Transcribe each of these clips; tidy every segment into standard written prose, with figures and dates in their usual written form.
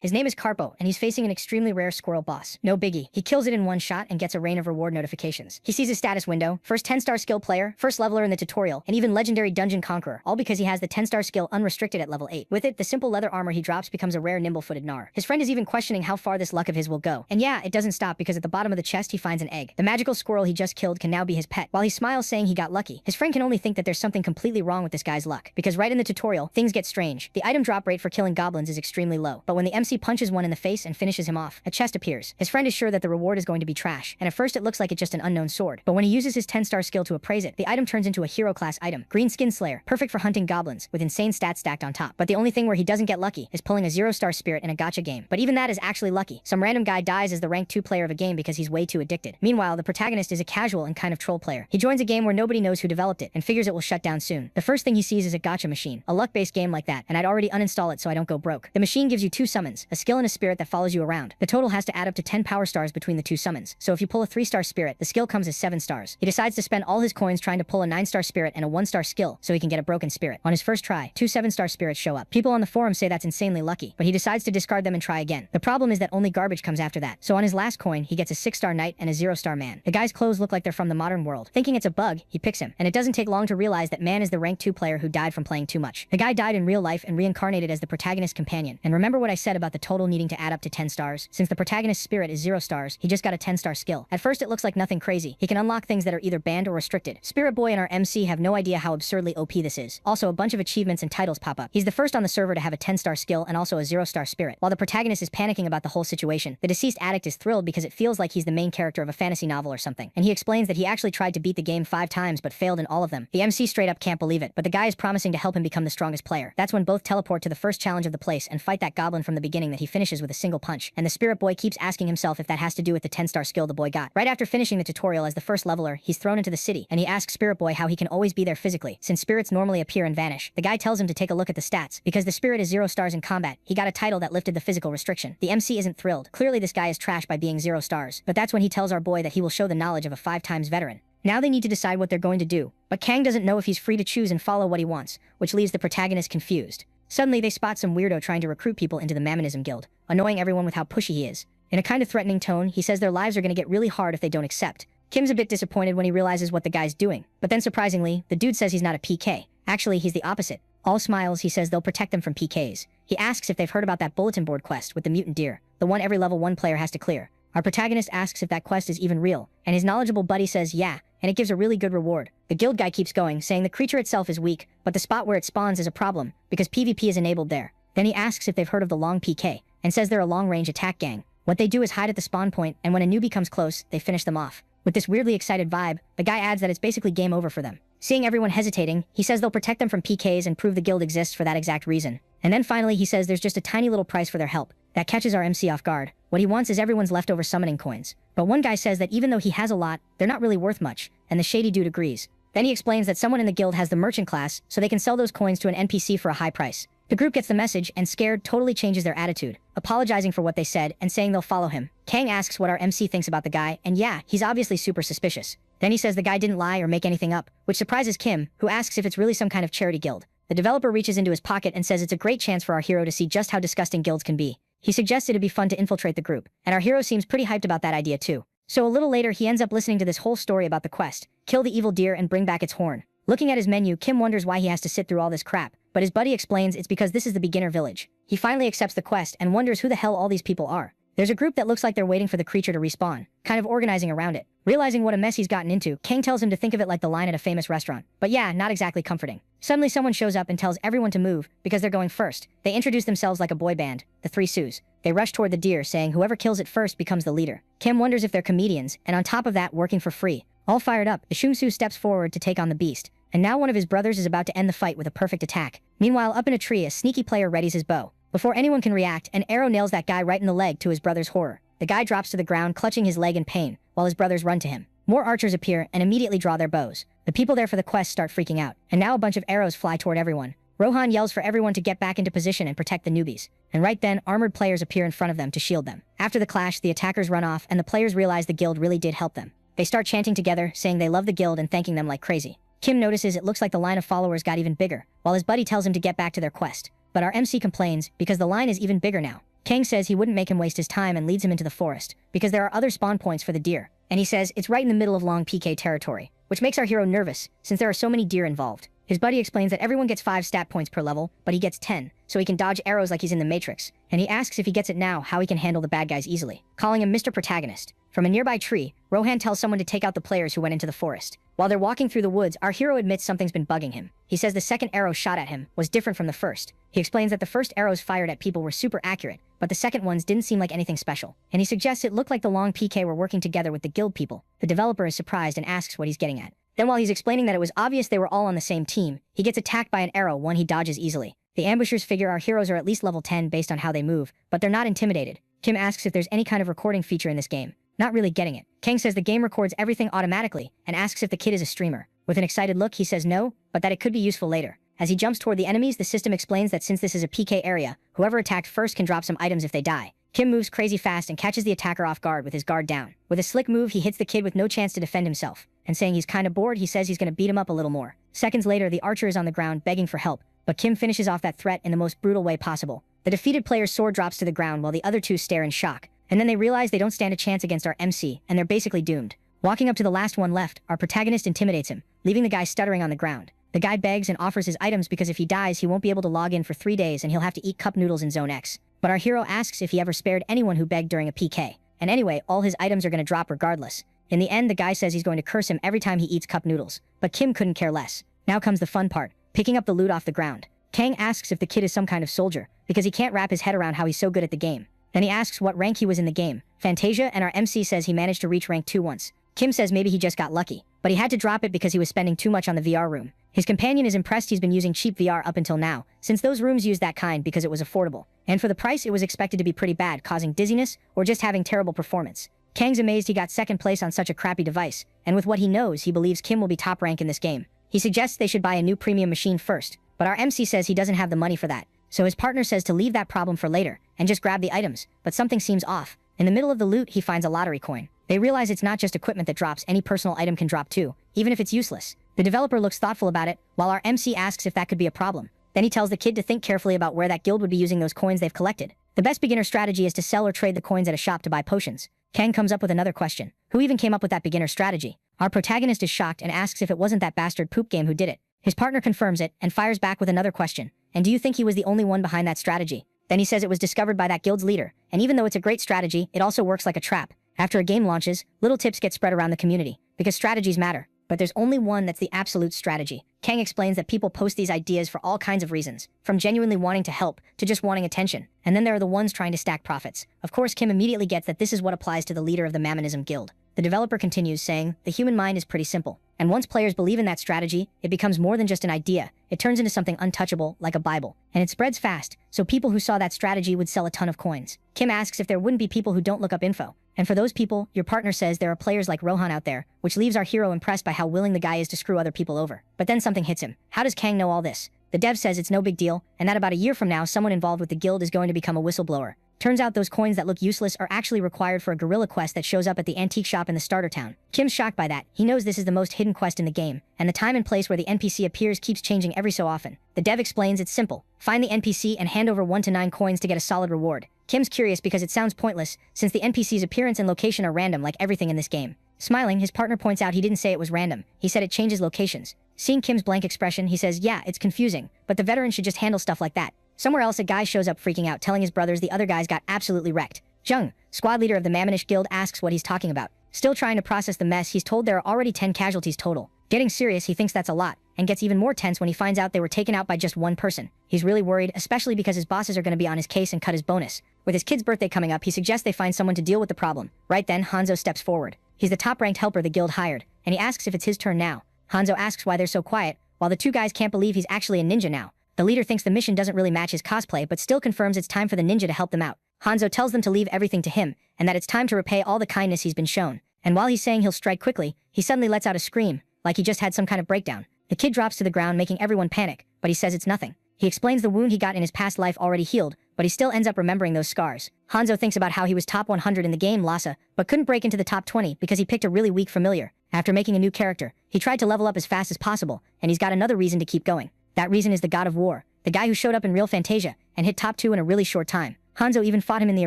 His name is Carpo, and he's facing an extremely rare squirrel boss. No biggie. He kills it in one shot and gets a rain of reward notifications. He sees his status window, first 10-star skill player, first leveler in the tutorial, and even legendary dungeon conqueror, all because he has the 10-star skill unrestricted at level 8. With it, the simple leather armor he drops becomes a rare nimble-footed gnar. His friend is even questioning how far this luck of his will go. And yeah, it doesn't stop because at the bottom of the chest he finds an egg. The magical squirrel he just killed can now be his pet. While he smiles saying he got lucky, his friend can only think that there's something completely wrong with this guy's luck. Because right in the tutorial, things get strange. The item drop rate for killing goblins is extremely low. But when the MC punches one in the face and finishes him off, a chest appears. His friend is sure that the reward is going to be trash, and at first it looks like it's just an unknown sword. But when he uses his 10-star skill to appraise it, the item turns into a hero class item. Green Skin Slayer, perfect for hunting goblins, with insane stats stacked on top. But the only thing where he doesn't get lucky is pulling a 0-star spirit in a gacha game. But even that is actually lucky. Some random guy dies as the rank 2 player of a game because he's way too addicted. Meanwhile, the protagonist is a casual and kind of troll player. He joins a game where nobody knows who developed it and figures it will shut down soon. The first thing he sees is a gacha machine, a luck-based game like that, and I'd already uninstall it so I don't go broke. The machine gives you 2 summons, a skill and a spirit that follows you around. The total has to add up to 10 power stars between the 2 summons. So if you pull a 3-star spirit, the skill comes as 7 stars. He decides to spend all his coins trying to pull a 9-star spirit and a 1-star skill so he can get a broken spirit. On his first try, 2 7-star spirits show up. People on the forum say that's insanely lucky, but he decides to discard them and try again. The problem is that only garbage comes after that. So on his last coin, he gets a 6-star knight and a 0-star man. The guy's clothes look like they're from the modern world. Thinking it's a bug, he picks him, and it doesn't take long to realize that man is the rank 2 player who died from playing too much. The guy died in real life and reincarnated as the protagonist's companion. And remember what I said about the total needing to add up to 10 stars? Since the protagonist's spirit is 0 stars, he just got a 10-star skill. At first it looks like nothing crazy. He can unlock things that are either banned or restricted. Spirit Boy and our MC have no idea how absurdly OP this is. Also, a bunch of achievements and titles pop up. He's the first on the server to have a 10-star skill and also a 0-star spirit. While the protagonist is panicking about the whole situation, the deceased addict is thrilled because it feels like he's the main character of a fantasy novel or something. And he explains that he actually tried to beat the game 5 times but failed in all of them. The MC straight up can't believe it, but the guy is promising to help him become the strongest player. That's when both teleport to the first challenge of the place and fight that goblin from the beginning that he finishes with a single punch. And the Spirit Boy keeps asking himself if that has to do with the 10-star skill the boy got. Right after finishing the tutorial as the first leveler, he's thrown into the city, and he asks Spirit Boy how he can always be there physically, since spirits normally appear and vanish. The guy tells him to take a look at the stats. Because the spirit is 0 stars in combat, he got a title that lifted the physical restriction. The MC isn't thrilled. Clearly this guy is trash by being 0 stars. But that's when he tells our boy that he will show the knowledge of a 5-times veteran. Now they need to decide what they're going to do, but Kang doesn't know if he's free to choose and follow what he wants, which leaves the protagonist confused. Suddenly they spot some weirdo trying to recruit people into the Mammonism Guild, annoying everyone with how pushy he is. In a kind of threatening tone, he says their lives are going to get really hard if they don't accept. Kim's a bit disappointed when he realizes what the guy's doing, but then surprisingly, the dude says he's not a PK. Actually, he's the opposite. All smiles, he says they'll protect them from PKs. He asks if they've heard about that bulletin board quest with the mutant deer, the one every level 1 player has to clear. Our protagonist asks if that quest is even real, and his knowledgeable buddy says yeah, and it gives a really good reward. The guild guy keeps going, saying the creature itself is weak, but the spot where it spawns is a problem, because PvP is enabled there. Then he asks if they've heard of the long PK, and says they're a long-range attack gang. What they do is hide at the spawn point, and when a newbie comes close, they finish them off. With this weirdly excited vibe, the guy adds that it's basically game over for them. Seeing everyone hesitating, he says they'll protect them from PKs and prove the guild exists for that exact reason. And then finally he says there's just a tiny little price for their help. That catches our MC off guard. What he wants is everyone's leftover summoning coins. But one guy says that even though he has a lot, they're not really worth much, and the shady dude agrees. Then he explains that someone in the guild has the merchant class, so they can sell those coins to an NPC for a high price. The group gets the message, and scared, totally changes their attitude, apologizing for what they said and saying they'll follow him. Kang asks what our MC thinks about the guy, and yeah, he's obviously super suspicious. Then he says the guy didn't lie or make anything up, which surprises Kim, who asks if it's really some kind of charity guild. The developer reaches into his pocket and says it's a great chance for our hero to see just how disgusting guilds can be. He suggests it'd be fun to infiltrate the group, and our hero seems pretty hyped about that idea too. So a little later he ends up listening to this whole story about the quest, kill the evil deer and bring back its horn. Looking at his menu, Kim wonders why he has to sit through all this crap, but his buddy explains it's because this is the beginner village. He finally accepts the quest and wonders who the hell all these people are. There's a group that looks like they're waiting for the creature to respawn, kind of organizing around it. Realizing what a mess he's gotten into, Kang tells him to think of it like the line at a famous restaurant. But yeah, not exactly comforting. Suddenly someone shows up and tells everyone to move, because they're going first. They introduce themselves like a boy band, the Three Sus. They rush toward the deer, saying whoever kills it first becomes the leader. Kim wonders if they're comedians, and on top of that, working for free. All fired up, the Shumsu steps forward to take on the beast. And now one of his brothers is about to end the fight with a perfect attack. Meanwhile, up in a tree, a sneaky player readies his bow. Before anyone can react, an arrow nails that guy right in the leg to his brother's horror. The guy drops to the ground, clutching his leg in pain, while his brothers run to him. More archers appear and immediately draw their bows. The people there for the quest start freaking out, and now a bunch of arrows fly toward everyone. Rohan yells for everyone to get back into position and protect the newbies. And right then, armored players appear in front of them to shield them. After the clash, the attackers run off, and the players realize the guild really did help them. They start chanting together, saying they love the guild and thanking them like crazy. Kim notices it looks like the line of followers got even bigger, while his buddy tells him to get back to their quest. But our MC complains, because the line is even bigger now. Kang says he wouldn't make him waste his time and leads him into the forest, because there are other spawn points for the deer. And he says it's right in the middle of long PK territory, which makes our hero nervous, since there are so many deer involved. His buddy explains that everyone gets 5 stat points per level, but he gets 10, so he can dodge arrows like he's in the Matrix, and he asks if he gets it now how he can handle the bad guys easily, calling him Mr. Protagonist. From a nearby tree, Rohan tells someone to take out the players who went into the forest. While they're walking through the woods, our hero admits something's been bugging him. He says the second arrow shot at him was different from the first. He explains that the first arrows fired at people were super accurate, but the second ones didn't seem like anything special, and he suggests it looked like the long PK were working together with the guild people. The developer is surprised and asks what he's getting at. Then while he's explaining that it was obvious they were all on the same team, he gets attacked by an arrow, one he dodges easily. The ambushers figure our heroes are at least level 10 based on how they move, but they're not intimidated. Kim asks if there's any kind of recording feature in this game. Not really getting it. Kang says the game records everything automatically, and asks if the kid is a streamer. With an excited look, he says no, but that it could be useful later. As he jumps toward the enemies, the system explains that since this is a PK area, whoever attacked first can drop some items if they die. Kim moves crazy fast and catches the attacker off guard with his guard down. With a slick move, he hits the kid with no chance to defend himself. And saying he's kinda bored, he says he's gonna beat him up a little more. Seconds later, the archer is on the ground begging for help, but Kim finishes off that threat in the most brutal way possible. The defeated player's sword drops to the ground while the other two stare in shock. And then they realize they don't stand a chance against our MC, and they're basically doomed. Walking up to the last one left, our protagonist intimidates him, leaving the guy stuttering on the ground. The guy begs and offers his items because if he dies, he won't be able to log in for 3 days and he'll have to eat cup noodles in Zone X. But our hero asks if he ever spared anyone who begged during a PK. And anyway, all his items are gonna drop regardless. In the end, the guy says he's going to curse him every time he eats cup noodles. But Kim couldn't care less. Now comes the fun part, picking up the loot off the ground. Kang asks if the kid is some kind of soldier, because he can't wrap his head around how he's so good at the game. Then he asks what rank he was in the game. Fantasia, and our MC says he managed to reach rank 2 once. Kim says maybe he just got lucky, but he had to drop it because he was spending too much on the VR room. His companion is impressed he's been using cheap VR up until now, since those rooms used that kind because it was affordable. And for the price, it was expected to be pretty bad, causing dizziness or just having terrible performance. Kang's amazed he got second place on such a crappy device, and with what he knows, he believes Kim will be top rank in this game. He suggests they should buy a new premium machine first, but our MC says he doesn't have the money for that. So his partner says to leave that problem for later, and just grab the items, but something seems off. In the middle of the loot, he finds a lottery coin. They realize it's not just equipment that drops, any personal item can drop too, even if it's useless. The developer looks thoughtful about it, while our MC asks if that could be a problem. Then he tells the kid to think carefully about where that guild would be using those coins they've collected. The best beginner strategy is to sell or trade the coins at a shop to buy potions. Kang comes up with another question. Who even came up with that beginner strategy? Our protagonist is shocked and asks if it wasn't that bastard Poop Game who did it. His partner confirms it, and fires back with another question. And do you think he was the only one behind that strategy? Then he says it was discovered by that guild's leader, and even though it's a great strategy, it also works like a trap. After a game launches, little tips get spread around the community, because strategies matter. But there's only one that's the absolute strategy. Kang explains that people post these ideas for all kinds of reasons, from genuinely wanting to help, to just wanting attention. And then there are the ones trying to stack profits. Of course, Kim immediately gets that this is what applies to the leader of the Mammonism Guild. The developer continues saying, the human mind is pretty simple. And once players believe in that strategy, it becomes more than just an idea. It turns into something untouchable, like a Bible. And it spreads fast, so people who saw that strategy would sell a ton of coins. Kim asks if there wouldn't be people who don't look up info. And for those people, your partner says there are players like Rohan out there, which leaves our hero impressed by how willing the guy is to screw other people over. But then something hits him. How does Kang know all this? The dev says it's no big deal, and that about a year from now, someone involved with the guild is going to become a whistleblower. Turns out those coins that look useless are actually required for a guerrilla quest that shows up at the antique shop in the starter town. Kim's shocked by that. He knows this is the most hidden quest in the game, and the time and place where the NPC appears keeps changing every so often. The dev explains it's simple. Find the NPC and hand over 1 to 9 coins to get a solid reward. Kim's curious because it sounds pointless, since the NPC's appearance and location are random like everything in this game. Smiling, his partner points out he didn't say it was random. He said it changes locations. Seeing Kim's blank expression, he says, yeah, it's confusing, but the veteran should just handle stuff like that. Somewhere else, a guy shows up freaking out, telling his brothers the other guys got absolutely wrecked. Jung, squad leader of the Mammonish Guild, asks what he's talking about. Still trying to process the mess, he's told there are already 10 casualties total. Getting serious, he thinks that's a lot, and gets even more tense when he finds out they were taken out by just one person. He's really worried, especially because his bosses are going to be on his case and cut his bonus. With his kid's birthday coming up, he suggests they find someone to deal with the problem. Right then, Hanzo steps forward. He's the top-ranked helper the guild hired, and he asks if it's his turn now. Hanzo asks why they're so quiet, while the two guys can't believe he's actually a ninja now. The leader thinks the mission doesn't really match his cosplay, but still confirms it's time for the ninja to help them out. Hanzo tells them to leave everything to him, and that it's time to repay all the kindness he's been shown. And while he's saying he'll strike quickly, he suddenly lets out a scream, like he just had some kind of breakdown. The kid drops to the ground, making everyone panic, but he says it's nothing. He explains the wound he got in his past life already healed, but he still ends up remembering those scars. Hanzo thinks about how he was top 100 in the game Lhasa, but couldn't break into the top 20 because he picked a really weak familiar. After making a new character, he tried to level up as fast as possible, and he's got another reason to keep going. That reason is the God of War, the guy who showed up in Real Fantasia and hit top 2 in a really short time. Hanzo even fought him in the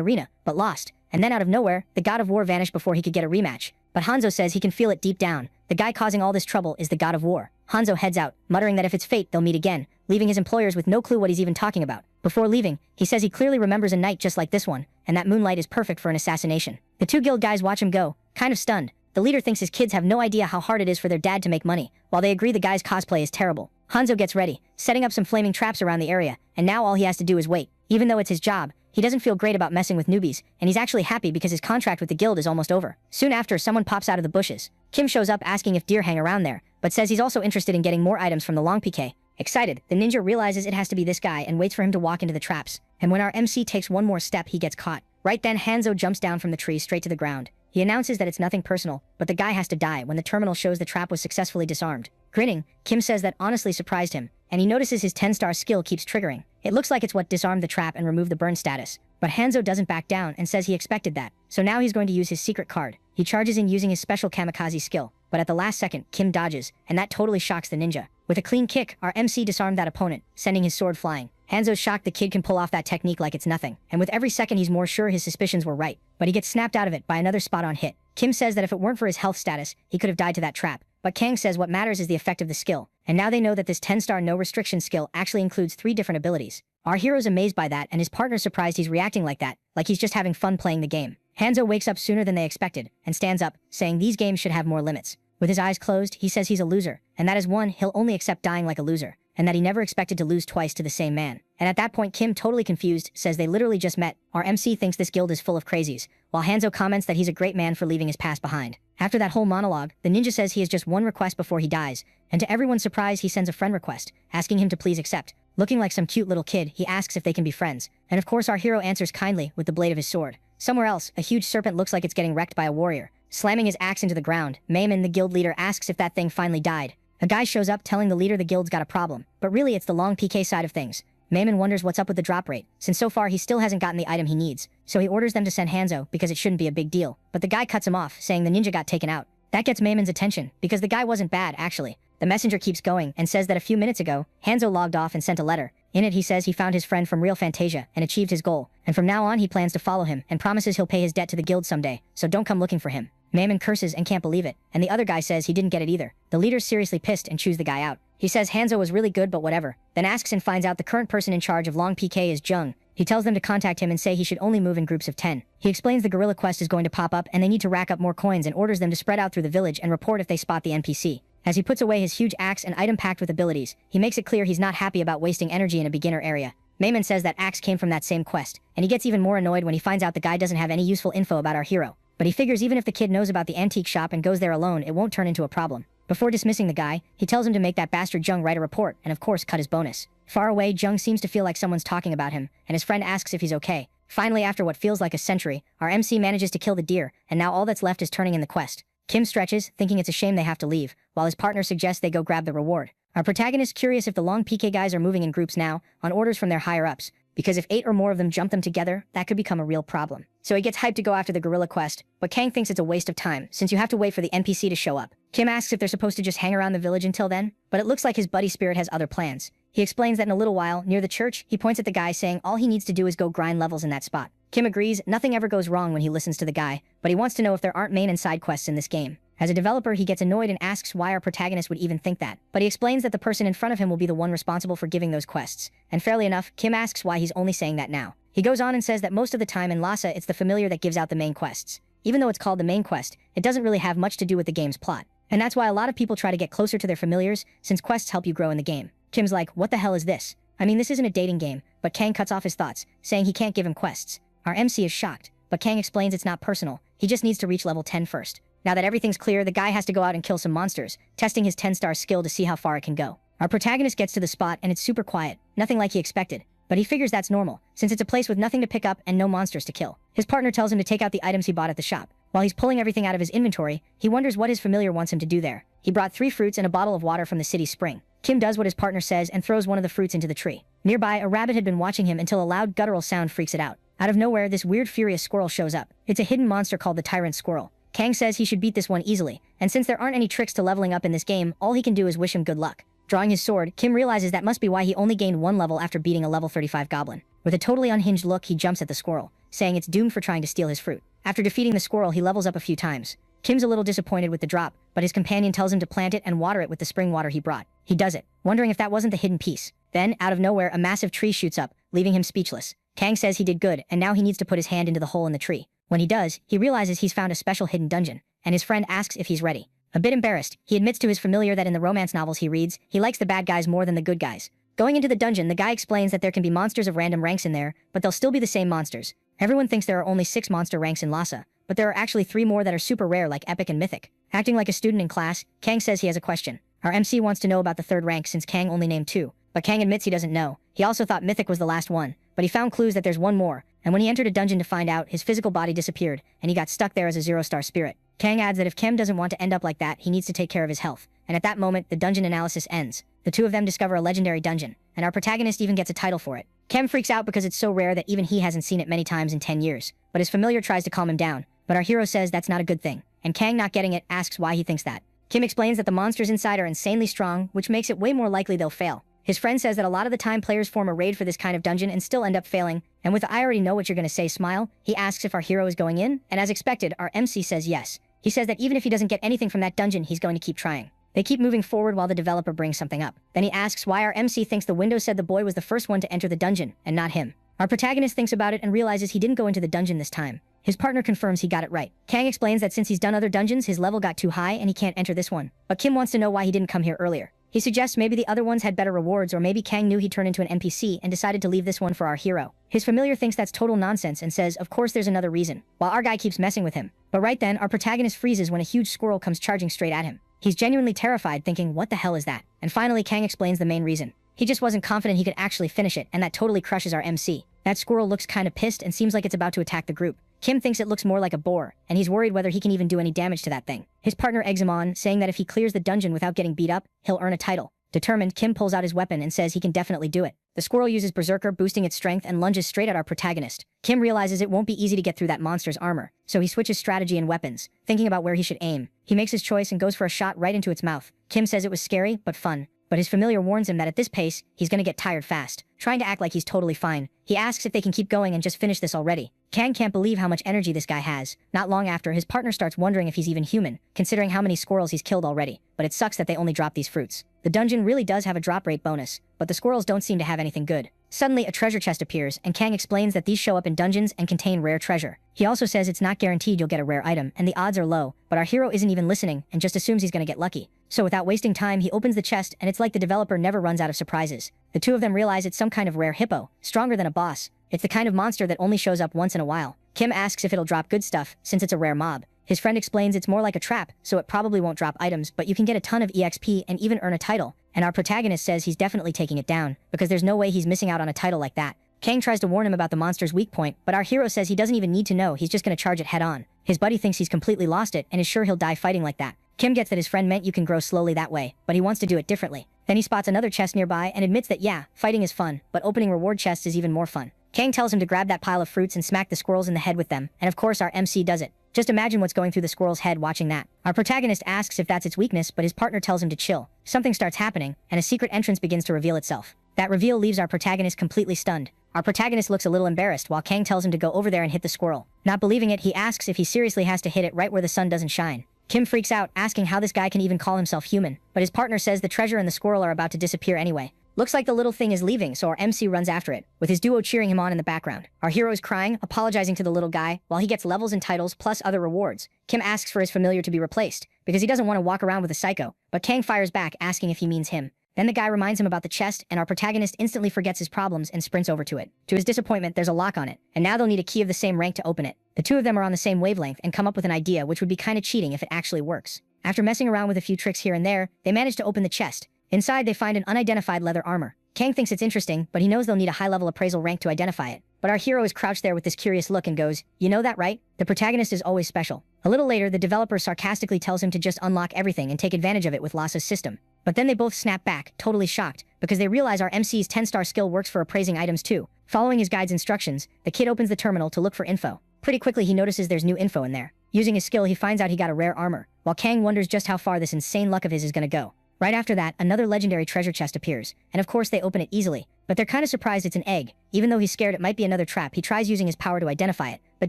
arena, but lost. And then out of nowhere, the God of War vanished before he could get a rematch. But Hanzo says he can feel it deep down. The guy causing all this trouble is the God of War. Hanzo heads out, muttering that if it's fate, they'll meet again, leaving his employers with no clue what he's even talking about. Before leaving, he says he clearly remembers a night just like this one, and that moonlight is perfect for an assassination. The two guild guys watch him go, kind of stunned. The leader thinks his kids have no idea how hard it is for their dad to make money, while they agree the guy's cosplay is terrible. Hanzo gets ready, setting up some flaming traps around the area, and now all he has to do is wait. Even though it's his job, he doesn't feel great about messing with newbies, and he's actually happy because his contract with the guild is almost over. Soon after, someone pops out of the bushes. Kim shows up asking if deer hang around there, but says he's also interested in getting more items from the long PK. Excited, the ninja realizes it has to be this guy and waits for him to walk into the traps. And when our MC takes one more step, he gets caught. Right then, Hanzo jumps down from the tree straight to the ground. He announces that it's nothing personal, but the guy has to die when the terminal shows the trap was successfully disarmed. Grinning, Kim says that honestly surprised him, and he notices his 10-star skill keeps triggering. It looks like it's what disarmed the trap and removed the burn status. But Hanzo doesn't back down and says he expected that, so now he's going to use his secret card. He charges in using his special kamikaze skill, but at the last second, Kim dodges, and that totally shocks the ninja. With a clean kick, our MC disarmed that opponent, sending his sword flying. Hanzo's shocked the kid can pull off that technique like it's nothing, and with every second he's more sure his suspicions were right, but he gets snapped out of it by another spot-on hit. Kim says that if it weren't for his health status, he could have died to that trap, but Kang says what matters is the effect of the skill, and now they know that this 10-star no-restriction skill actually includes 3 different abilities. Our hero's amazed by that, and his partner's surprised he's reacting like that, like he's just having fun playing the game. Hanzo wakes up sooner than they expected, and stands up, saying these games should have more limits. With his eyes closed, he says he's a loser, and that is one, he'll only accept dying like a loser, and that he never expected to lose twice to the same man. And at that point, Kim, totally confused, says they literally just met. Our MC thinks this guild is full of crazies, while Hanzo comments that he's a great man for leaving his past behind. After that whole monologue, the ninja says he has just one request before he dies, and to everyone's surprise, he sends a friend request, asking him to please accept. Looking like some cute little kid, he asks if they can be friends, and of course our hero answers kindly with the blade of his sword. Somewhere else, a huge serpent looks like it's getting wrecked by a warrior. Slamming his axe into the ground, Mayman, the guild leader, asks if that thing finally died. A guy shows up telling the leader the guild's got a problem, but really it's the long PK side of things. Mayman wonders what's up with the drop rate, since so far he still hasn't gotten the item he needs, so he orders them to send Hanzo because it shouldn't be a big deal, but the guy cuts him off, saying the ninja got taken out. That gets Mayman's attention, because the guy wasn't bad, actually. The messenger keeps going and says that a few minutes ago, Hanzo logged off and sent a letter. In it he says he found his friend from Real Fantasia and achieved his goal, and from now on he plans to follow him and promises he'll pay his debt to the guild someday, so don't come looking for him. Mayman curses and can't believe it, and the other guy says he didn't get it either. The leader's seriously pissed and chews the guy out. He says Hanzo was really good but whatever, then asks and finds out the current person in charge of Long PK is Jung. He tells them to contact him and say he should only move in groups of 10. He explains the gorilla quest is going to pop up and they need to rack up more coins and orders them to spread out through the village and report if they spot the NPC. As he puts away his huge axe and item packed with abilities, he makes it clear he's not happy about wasting energy in a beginner area. Mayman says that axe came from that same quest, and he gets even more annoyed when he finds out the guy doesn't have any useful info about our hero. But he figures even if the kid knows about the antique shop and goes there alone, it won't turn into a problem. Before dismissing the guy, he tells him to make that bastard Jung write a report, and of course cut his bonus. Far away, Jung seems to feel like someone's talking about him, and his friend asks if he's okay. Finally, after what feels like a century, our MC manages to kill the deer, and now all that's left is turning in the quest. Kim stretches, thinking it's a shame they have to leave, while his partner suggests they go grab the reward. Our protagonist curious if the long PK guys are moving in groups now, on orders from their higher-ups, because if 8 or more of them jump them together, that could become a real problem. So he gets hyped to go after the gorilla quest, but Kang thinks it's a waste of time, since you have to wait for the NPC to show up. Kim asks if they're supposed to just hang around the village until then, but it looks like his buddy spirit has other plans. He explains that in a little while, near the church, he points at the guy saying all he needs to do is go grind levels in that spot. Kim agrees, nothing ever goes wrong when he listens to the guy, but he wants to know if there aren't main and side quests in this game. As a developer, he gets annoyed and asks why our protagonist would even think that, but he explains that the person in front of him will be the one responsible for giving those quests, and fairly enough, Kim asks why he's only saying that now. He goes on and says that most of the time in Lhasa, it's the familiar that gives out the main quests. Even though it's called the main quest, it doesn't really have much to do with the game's plot, and that's why a lot of people try to get closer to their familiars, since quests help you grow in the game. Kim's like, what the hell is this? I mean, this isn't a dating game, but Kang cuts off his thoughts, saying he can't give him quests. Our MC is shocked, but Kang explains it's not personal, he just needs to reach level 10 first. Now that everything's clear, the guy has to go out and kill some monsters, testing his 10-star skill to see how far it can go. Our protagonist gets to the spot and it's super quiet, nothing like he expected, but he figures that's normal, since it's a place with nothing to pick up and no monsters to kill. His partner tells him to take out the items he bought at the shop. While he's pulling everything out of his inventory, he wonders what his familiar wants him to do there. He brought 3 fruits and a bottle of water from the city spring. Kim does what his partner says and throws one of the fruits into the tree. Nearby, a rabbit had been watching him until a loud guttural sound freaks it out. Out of nowhere, this weird furious squirrel shows up. It's a hidden monster called the Tyrant Squirrel. Kang says he should beat this one easily, and since there aren't any tricks to leveling up in this game, all he can do is wish him good luck. Drawing his sword, Kim realizes that must be why he only gained 1 level after beating a level 35 goblin. With a totally unhinged look, he jumps at the squirrel, saying it's doomed for trying to steal his fruit. After defeating the squirrel, he levels up a few times. Kim's a little disappointed with the drop, but his companion tells him to plant it and water it with the spring water he brought. He does it, wondering if that wasn't the hidden piece. Then, out of nowhere, a massive tree shoots up, leaving him speechless. Kang says he did good, and now he needs to put his hand into the hole in the tree. When he does, he realizes he's found a special hidden dungeon, and his friend asks if he's ready. A bit embarrassed, he admits to his familiar that in the romance novels he reads, he likes the bad guys more than the good guys. Going into the dungeon, the guy explains that there can be monsters of random ranks in there, but they'll still be the same monsters. Everyone thinks there are only 6 monster ranks in Lhasa, but there are actually 3 more that are super rare like epic and mythic. Acting like a student in class, Kang says he has a question. Our MC wants to know about the 3rd rank since Kang only named 2, but Kang admits he doesn't know. He also thought mythic was the last one, but he found clues that there's one more, and when he entered a dungeon to find out, his physical body disappeared, and he got stuck there as a 0-star spirit. Kang adds that if Kim doesn't want to end up like that, he needs to take care of his health, and at that moment, the dungeon analysis ends. The 2 of them discover a legendary dungeon, and our protagonist even gets a title for it. Kim freaks out because it's so rare that even he hasn't seen it many times in 10 years, but his familiar tries to calm him down, but our hero says that's not a good thing, and Kang, not getting it, asks why he thinks that. Kim explains that the monsters inside are insanely strong, which makes it way more likely they'll fail. His friend says that a lot of the time players form a raid for this kind of dungeon and still end up failing, and with "I already know what you're gonna say" smile, he asks if our hero is going in, and as expected, our MC says yes. He says that even if he doesn't get anything from that dungeon, he's going to keep trying. They keep moving forward while the developer brings something up. Then he asks why our MC thinks the window said the boy was the first one to enter the dungeon, and not him. Our protagonist thinks about it and realizes he didn't go into the dungeon this time. His partner confirms he got it right. Kang explains that since he's done other dungeons, his level got too high and he can't enter this one. But Kim wants to know why he didn't come here earlier. He suggests maybe the other ones had better rewards, or maybe Kang knew he'd turn into an NPC and decided to leave this one for our hero. His familiar thinks that's total nonsense and says, of course there's another reason, while our guy keeps messing with him. But right then, our protagonist freezes when a huge squirrel comes charging straight at him. He's genuinely terrified, thinking, what the hell is that? And finally, Kang explains the main reason. He just wasn't confident he could actually finish it, and that totally crushes our MC. That squirrel looks kinda pissed and seems like it's about to attack the group. Kim thinks it looks more like a boar, and he's worried whether he can even do any damage to that thing. His partner eggs him on, saying that if he clears the dungeon without getting beat up, he'll earn a title. Determined, Kim pulls out his weapon and says he can definitely do it. The squirrel uses Berserker, boosting its strength, and lunges straight at our protagonist. Kim realizes it won't be easy to get through that monster's armor, so he switches strategy and weapons, thinking about where he should aim. He makes his choice and goes for a shot right into its mouth. Kim says it was scary, but fun. But his familiar warns him that at this pace, he's gonna get tired fast. Trying to act like he's totally fine, he asks if they can keep going and just finish this already. Kang can't believe how much energy this guy has. Not long after, his partner starts wondering if he's even human, considering how many squirrels he's killed already. But it sucks that they only drop these fruits. The dungeon really does have a drop rate bonus, but the squirrels don't seem to have anything good. Suddenly, a treasure chest appears, and Kang explains that these show up in dungeons and contain rare treasure. He also says it's not guaranteed you'll get a rare item, and the odds are low, but our hero isn't even listening and just assumes he's gonna get lucky. So without wasting time, he opens the chest, and it's like the developer never runs out of surprises. The 2 of them realize it's some kind of rare hippo, stronger than a boss. It's the kind of monster that only shows up once in a while. Kim asks if it'll drop good stuff, since it's a rare mob. His friend explains it's more like a trap, so it probably won't drop items, but you can get a ton of EXP and even earn a title. And our protagonist says he's definitely taking it down, because there's no way he's missing out on a title like that. Kang tries to warn him about the monster's weak point, but our hero says he doesn't even need to know, he's just gonna charge it head on. His buddy thinks he's completely lost it and is sure he'll die fighting like that. Kim gets that his friend meant you can grow slowly that way, but he wants to do it differently. Then he spots another chest nearby and admits that yeah, fighting is fun, but opening reward chests is even more fun. Kang tells him to grab that pile of fruits and smack the squirrels in the head with them, and of course our MC does it. Just imagine what's going through the squirrel's head watching that. Our protagonist asks if that's its weakness, but his partner tells him to chill. Something starts happening, and a secret entrance begins to reveal itself. That reveal leaves our protagonist completely stunned. Our protagonist looks a little embarrassed while Kang tells him to go over there and hit the squirrel. Not believing it, he asks if he seriously has to hit it right where the sun doesn't shine. Kim freaks out, asking how this guy can even call himself human, but his partner says the treasure and the squirrel are about to disappear anyway. Looks like the little thing is leaving, so our MC runs after it, with his duo cheering him on in the background. Our hero is crying, apologizing to the little guy, while he gets levels and titles plus other rewards. Kim asks for his familiar to be replaced, because he doesn't want to walk around with a psycho, but Kang fires back, asking if he means him. Then the guy reminds him about the chest, and our protagonist instantly forgets his problems and sprints over to it. To his disappointment, there's a lock on it, and now they'll need a key of the same rank to open it. The 2 of them are on the same wavelength and come up with an idea which would be kinda cheating if it actually works. After messing around with a few tricks here and there, they manage to open the chest. Inside, they find an unidentified leather armor. Kang thinks it's interesting, but he knows they'll need a high-level appraisal rank to identify it. But our hero is crouched there with this curious look and goes, "You know that, right? The protagonist is always special." A little later, the developer sarcastically tells him to just unlock everything and take advantage of it with Lasa's system. But then they both snap back, totally shocked, because they realize our MC's 10-star skill works for appraising items too. Following his guide's instructions, the kid opens the terminal to look for info. Pretty quickly, he notices there's new info in there. Using his skill, he finds out he got a rare armor, while Kang wonders just how far this insane luck of his is gonna go. Right after that, another legendary treasure chest appears, and of course they open it easily, but they're kinda surprised it's an egg. Even though he's scared it might be another trap, he tries using his power to identify it, but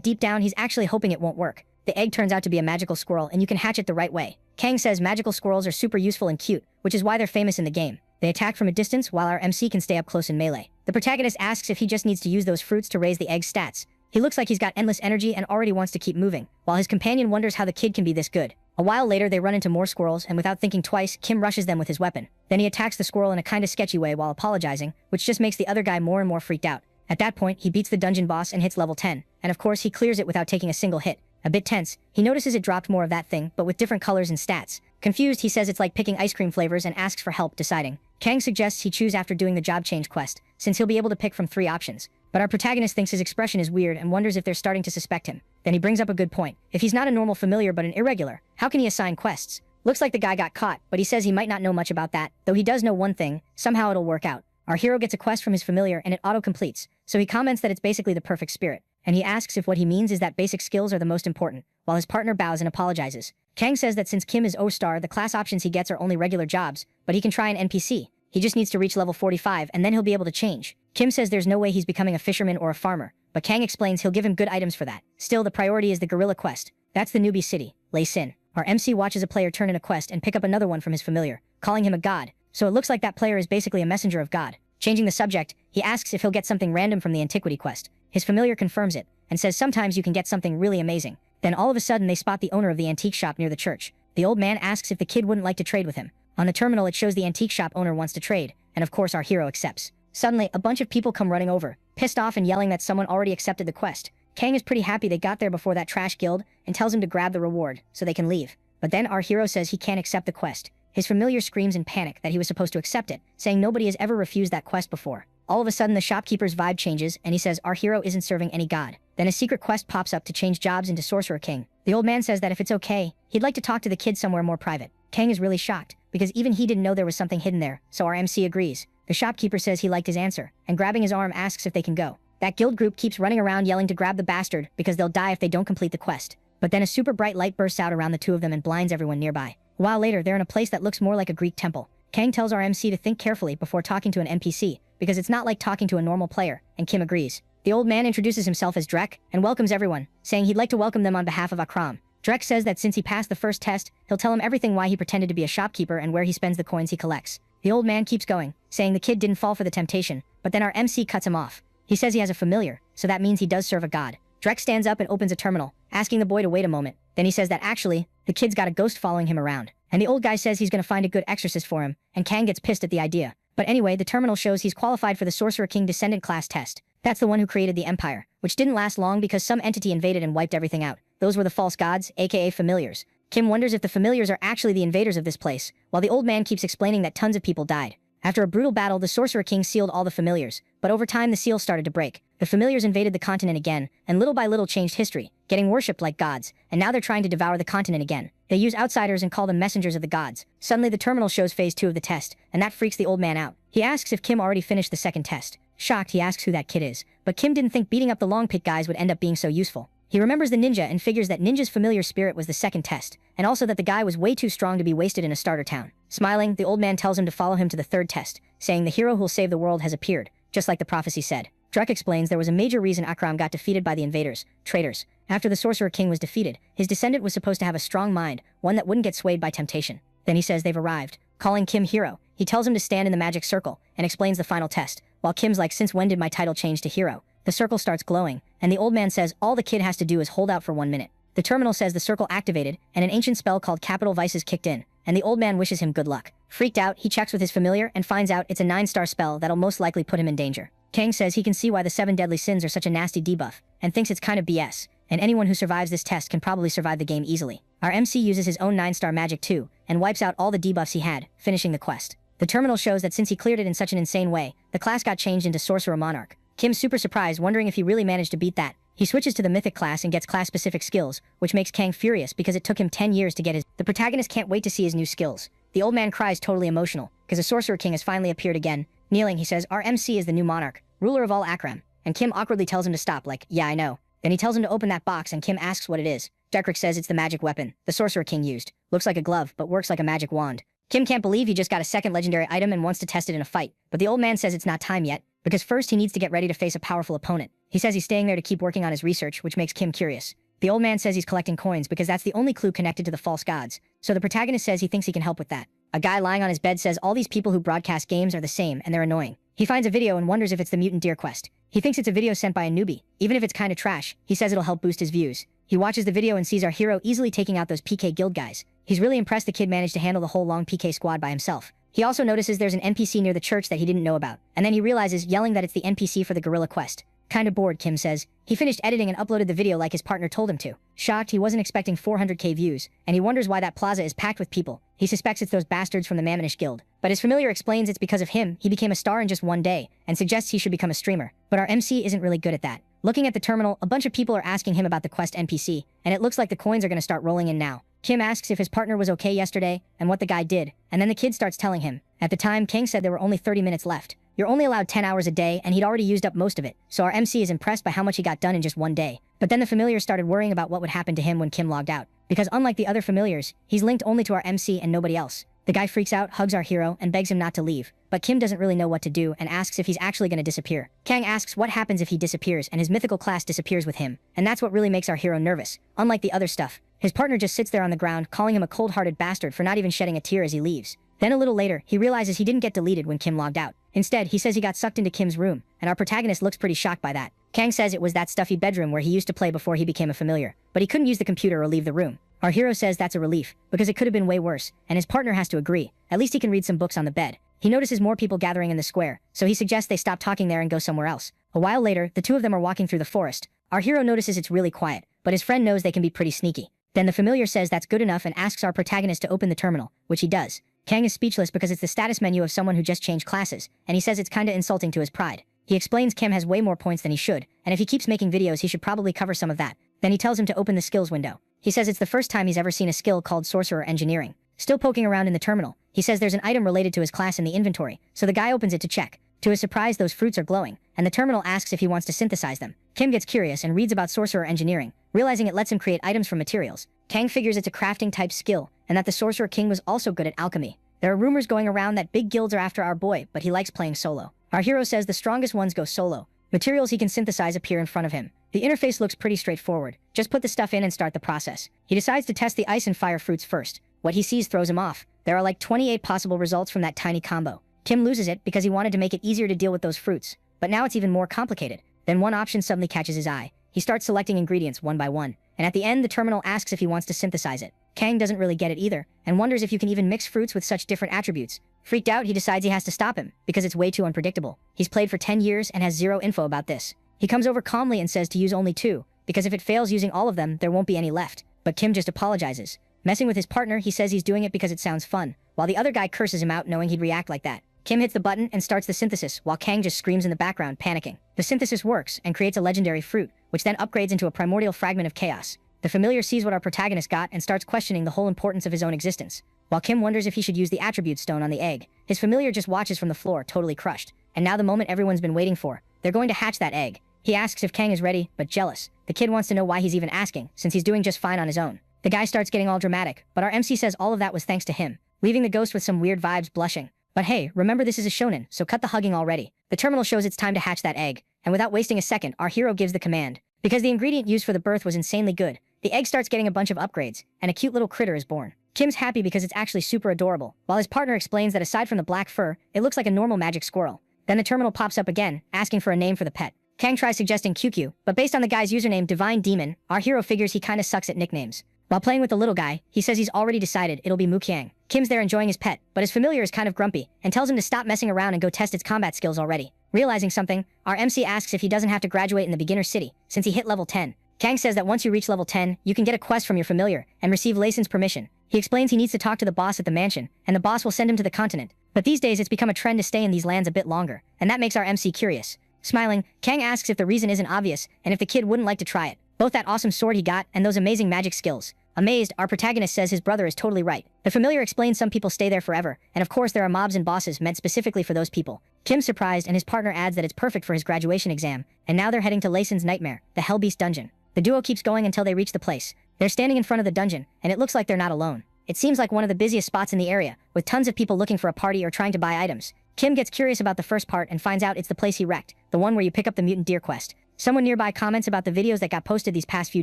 deep down he's actually hoping it won't work. The egg turns out to be a magical squirrel, and you can hatch it the right way. Kang says magical squirrels are super useful and cute, which is why they're famous in the game. They attack from a distance while our MC can stay up close in melee. The protagonist asks if he just needs to use those fruits to raise the egg's stats. He looks like he's got endless energy and already wants to keep moving, while his companion wonders how the kid can be this good. A while later they run into more squirrels, and without thinking twice, Kim rushes them with his weapon. Then he attacks the squirrel in a kinda sketchy way while apologizing, which just makes the other guy more and more freaked out. At that point, he beats the dungeon boss and hits level 10, and of course he clears it without taking a single hit. A bit tense, he notices it dropped more of that thing, but with different colors and stats. Confused, he says it's like picking ice cream flavors and asks for help deciding. Kang suggests he choose after doing the job change quest, since he'll be able to pick from 3 options. But our protagonist thinks his expression is weird and wonders if they're starting to suspect him. Then he brings up a good point. If he's not a normal familiar but an irregular, how can he assign quests? Looks like the guy got caught, but he says he might not know much about that, though he does know one thing: somehow it'll work out. Our hero gets a quest from his familiar and it auto-completes, so he comments that it's basically the perfect spirit, and he asks if what he means is that basic skills are the most important, while his partner bows and apologizes. Kang says that since Kim is O-star, the class options he gets are only regular jobs, but he can try an NPC. He just needs to reach level 45 and then he'll be able to change. Kim says there's no way he's becoming a fisherman or a farmer, but Kang explains he'll give him good items for that. Still, the priority is the gorilla quest. That's the newbie city, Lei Sin. Our MC watches a player turn in a quest and pick up another one from his familiar, calling him a god, so it looks like that player is basically a messenger of God. Changing the subject, he asks if he'll get something random from the antiquity quest. His familiar confirms it, and says sometimes you can get something really amazing. Then all of a sudden they spot the owner of the antique shop near the church. The old man asks if the kid wouldn't like to trade with him. On the terminal it shows the antique shop owner wants to trade, and of course our hero accepts. Suddenly, a bunch of people come running over, pissed off and yelling that someone already accepted the quest. Kang is pretty happy they got there before that trash guild, and tells him to grab the reward, so they can leave. But then our hero says he can't accept the quest. His familiar screams in panic that he was supposed to accept it, saying nobody has ever refused that quest before. All of a sudden the shopkeeper's vibe changes, and he says our hero isn't serving any god. Then a secret quest pops up to change jobs into Sorcerer King. The old man says that if it's okay, he'd like to talk to the kid somewhere more private. Kang is really shocked, because even he didn't know there was something hidden there, so our MC agrees. The shopkeeper says he liked his answer, and grabbing his arm asks if they can go. That guild group keeps running around yelling to grab the bastard, because they'll die if they don't complete the quest. But then a super bright light bursts out around the two of them and blinds everyone nearby. A while later, they're in a place that looks more like a Greek temple. Kang tells our MC to think carefully before talking to an NPC, because it's not like talking to a normal player, and Kim agrees. The old man introduces himself as Drek, and welcomes everyone, saying he'd like to welcome them on behalf of Akram. Drek says that since he passed the first test, he'll tell him everything why he pretended to be a shopkeeper and where he spends the coins he collects. The old man keeps going, saying the kid didn't fall for the temptation, but then our MC cuts him off. He says he has a familiar, so that means he does serve a god. Drek stands up and opens a terminal, asking the boy to wait a moment. Then he says that actually, the kid's got a ghost following him around. And the old guy says he's gonna find a good exorcist for him, and Kang gets pissed at the idea. But anyway, the terminal shows he's qualified for the Sorcerer King Descendant class test. That's the one who created the Empire, which didn't last long because some entity invaded and wiped everything out. Those were the false gods, aka familiars. Kim wonders if the familiars are actually the invaders of this place, while the old man keeps explaining that tons of people died. After a brutal battle, the Sorcerer King sealed all the familiars, but over time the seal started to break. The familiars invaded the continent again, and little by little changed history, getting worshipped like gods, and now they're trying to devour the continent again. They use outsiders and call them messengers of the gods. Suddenly the terminal shows phase 2 of the test, and that freaks the old man out. He asks if Kim already finished the second test. Shocked, he asks who that kid is, but Kim didn't think beating up the long pit guys would end up being so useful. He remembers the ninja and figures that ninja's familiar spirit was the second test, and also that the guy was way too strong to be wasted in a starter town. Smiling, the old man tells him to follow him to the third test, saying the hero who'll save the world has appeared, just like the prophecy said. Drek explains there was a major reason Akram got defeated by the invaders, traitors. After the Sorcerer King was defeated, his descendant was supposed to have a strong mind, one that wouldn't get swayed by temptation. Then he says they've arrived, calling Kim hero. He tells him to stand in the magic circle, and explains the final test, while Kim's like, since when did my title change to hero? The circle starts glowing, and the old man says all the kid has to do is hold out for 1 minute. The terminal says the circle activated, and an ancient spell called Capital Vices kicked in, and the old man wishes him good luck. Freaked out, he checks with his familiar and finds out it's a 9-star spell that'll most likely put him in danger. Kang says he can see why the 7 deadly sins are such a nasty debuff, and thinks it's kind of BS, and anyone who survives this test can probably survive the game easily. Our MC uses his own 9-star magic too, and wipes out all the debuffs he had, finishing the quest. The terminal shows that since he cleared it in such an insane way, the class got changed into Sorcerer Monarch. Kim's super surprised, wondering if he really managed to beat that. He switches to the Mythic class and gets class-specific skills, which makes Kang furious because it took him 10 years to get his. The protagonist can't wait to see his new skills. The old man cries, totally emotional, because the Sorcerer King has finally appeared again. Kneeling, he says, our MC is the new monarch, ruler of all Akram. And Kim awkwardly tells him to stop, like, yeah, I know. Then he tells him to open that box, and Kim asks what it is. Dekrick says it's the magic weapon the Sorcerer King used. Looks like a glove, but works like a magic wand. Kim can't believe he just got a second legendary item and wants to test it in a fight, but the old man says it's not time yet. because first he needs to get ready to face a powerful opponent. He says he's staying there to keep working on his research, which makes Kim curious. The old man says he's collecting coins because that's the only clue connected to the false gods, so the protagonist says he thinks he can help with that. A guy lying on his bed says all these people who broadcast games are the same and they're annoying. He finds a video and wonders if it's the Mutant Deer Quest. He thinks it's a video sent by a newbie. Even if it's kinda trash, he says it'll help boost his views. He watches the video and sees our hero easily taking out those PK guild guys. He's really impressed the kid managed to handle the whole long PK squad by himself. He also notices there's an NPC near the church that he didn't know about, and then he realizes yelling that it's the NPC for the gorilla quest. Kinda bored, Kim says. He finished editing and uploaded the video like his partner told him to. Shocked, he wasn't expecting 400k views, and he wonders why that plaza is packed with people. He suspects it's those bastards from the Mammonish Guild. But his familiar explains it's because of him, he became a star in just one day, and suggests he should become a streamer. But our MC isn't really good at that. Looking at the terminal, a bunch of people are asking him about the quest NPC, and it looks like the coins are gonna start rolling in now. Kim asks if his partner was okay yesterday, and what the guy did, and then the kid starts telling him. At the time, Kang said there were only 30 minutes left. You're only allowed 10 hours a day, and he'd already used up most of it, so our MC is impressed by how much he got done in just one day. But then the familiar started worrying about what would happen to him when Kim logged out, because unlike the other familiars, he's linked only to our MC and nobody else. The guy freaks out, hugs our hero, and begs him not to leave, but Kim doesn't really know what to do and asks if he's actually gonna disappear. Kang asks what happens if he disappears and his mythical class disappears with him, and that's what really makes our hero nervous, unlike the other stuff. His partner just sits there on the ground, calling him a cold-hearted bastard for not even shedding a tear as he leaves. Then a little later, he realizes he didn't get deleted when Kim logged out. Instead, he says he got sucked into Kim's room, and our protagonist looks pretty shocked by that. Kang says it was that stuffy bedroom where he used to play before he became a familiar, but he couldn't use the computer or leave the room. Our hero says that's a relief, because it could have been way worse, and his partner has to agree. At least he can read some books on the bed. He notices more people gathering in the square, so he suggests they stop talking there and go somewhere else. A while later, the two of them are walking through the forest. Our hero notices it's really quiet, but his friend knows they can be pretty sneaky. Then the familiar says that's good enough and asks our protagonist to open the terminal, which he does. Kang is speechless because it's the status menu of someone who just changed classes, and he says it's kinda insulting to his pride. He explains Kim has way more points than he should, and if he keeps making videos he should probably cover some of that. Then he tells him to open the skills window. He says it's the first time he's ever seen a skill called Sorcerer Engineering. Still poking around in the terminal, he says there's an item related to his class in the inventory, so the guy opens it to check. To his surprise, those fruits are glowing, and the terminal asks if he wants to synthesize them. Kim gets curious and reads about Sorcerer Engineering, realizing it lets him create items from materials. Kang figures it's a crafting type skill, and that the Sorcerer King was also good at alchemy. There are rumors going around that big guilds are after our boy, but he likes playing solo. Our hero says the strongest ones go solo. Materials he can synthesize appear in front of him. The interface looks pretty straightforward. Just put the stuff in and start the process. He decides to test the ice and fire fruits first. What he sees throws him off. There are like 28 possible results from that tiny combo. Kim loses it because he wanted to make it easier to deal with those fruits. But now it's even more complicated. Then one option suddenly catches his eye. He starts selecting ingredients one by one, and at the end the terminal asks if he wants to synthesize it. Kang doesn't really get it either, and wonders if you can even mix fruits with such different attributes. Freaked out, he decides he has to stop him, because it's way too unpredictable. He's played for 10 years and has zero info about this. He comes over calmly and says to use only 2, because if it fails using all of them, there won't be any left. But Kim just apologizes. Messing with his partner, he says he's doing it because it sounds fun, while the other guy curses him out knowing he'd react like that. Kim hits the button and starts the synthesis, while Kang just screams in the background, panicking. The synthesis works, and creates a legendary fruit, which then upgrades into a primordial fragment of chaos. The familiar sees what our protagonist got and starts questioning the whole importance of his own existence, while Kim wonders if he should use the attribute stone on the egg. His familiar just watches from the floor, totally crushed. And now the moment everyone's been waiting for. They're going to hatch that egg. He asks if Kang is ready, but jealous. The kid wants to know why he's even asking, since he's doing just fine on his own. The guy starts getting all dramatic, but our MC says all of that was thanks to him, leaving the ghost with some weird vibes, blushing. But hey, remember this is a shonen, so cut the hugging already. The terminal shows it's time to hatch that egg, and without wasting a second, our hero gives the command. Because the ingredient used for the birth was insanely good, the egg starts getting a bunch of upgrades, and a cute little critter is born. Kim's happy because it's actually super adorable, while his partner explains that aside from the black fur, it looks like a normal magic squirrel. Then the terminal pops up again, asking for a name for the pet. Kang tries suggesting QQ, but based on the guy's username Divine Demon, our hero figures he kinda sucks at nicknames. While playing with the little guy, he says he's already decided it'll be Mukyang. Kim's there enjoying his pet, but his familiar is kind of grumpy, and tells him to stop messing around and go test its combat skills already. Realizing something, our MC asks if he doesn't have to graduate in the beginner city, since he hit level 10. Kang says that once you reach level 10, you can get a quest from your familiar, and receive Lason's permission. He explains he needs to talk to the boss at the mansion, and the boss will send him to the continent. But these days it's become a trend to stay in these lands a bit longer, and that makes our MC curious. Smiling, Kang asks if the reason isn't obvious, and if the kid wouldn't like to try it. Both that awesome sword he got, and those amazing magic skills. Amazed, our protagonist says his brother is totally right. The familiar explains some people stay there forever, and of course there are mobs and bosses meant specifically for those people. Kim's surprised, and his partner adds that it's perfect for his graduation exam, and now they're heading to Lason's nightmare, the Hellbeast dungeon. The duo keeps going until they reach the place. They're standing in front of the dungeon, and it looks like they're not alone. It seems like one of the busiest spots in the area, with tons of people looking for a party or trying to buy items. Kim gets curious about the first part and finds out it's the place he wrecked, the one where you pick up the mutant deer quest. Someone nearby comments about the videos that got posted these past few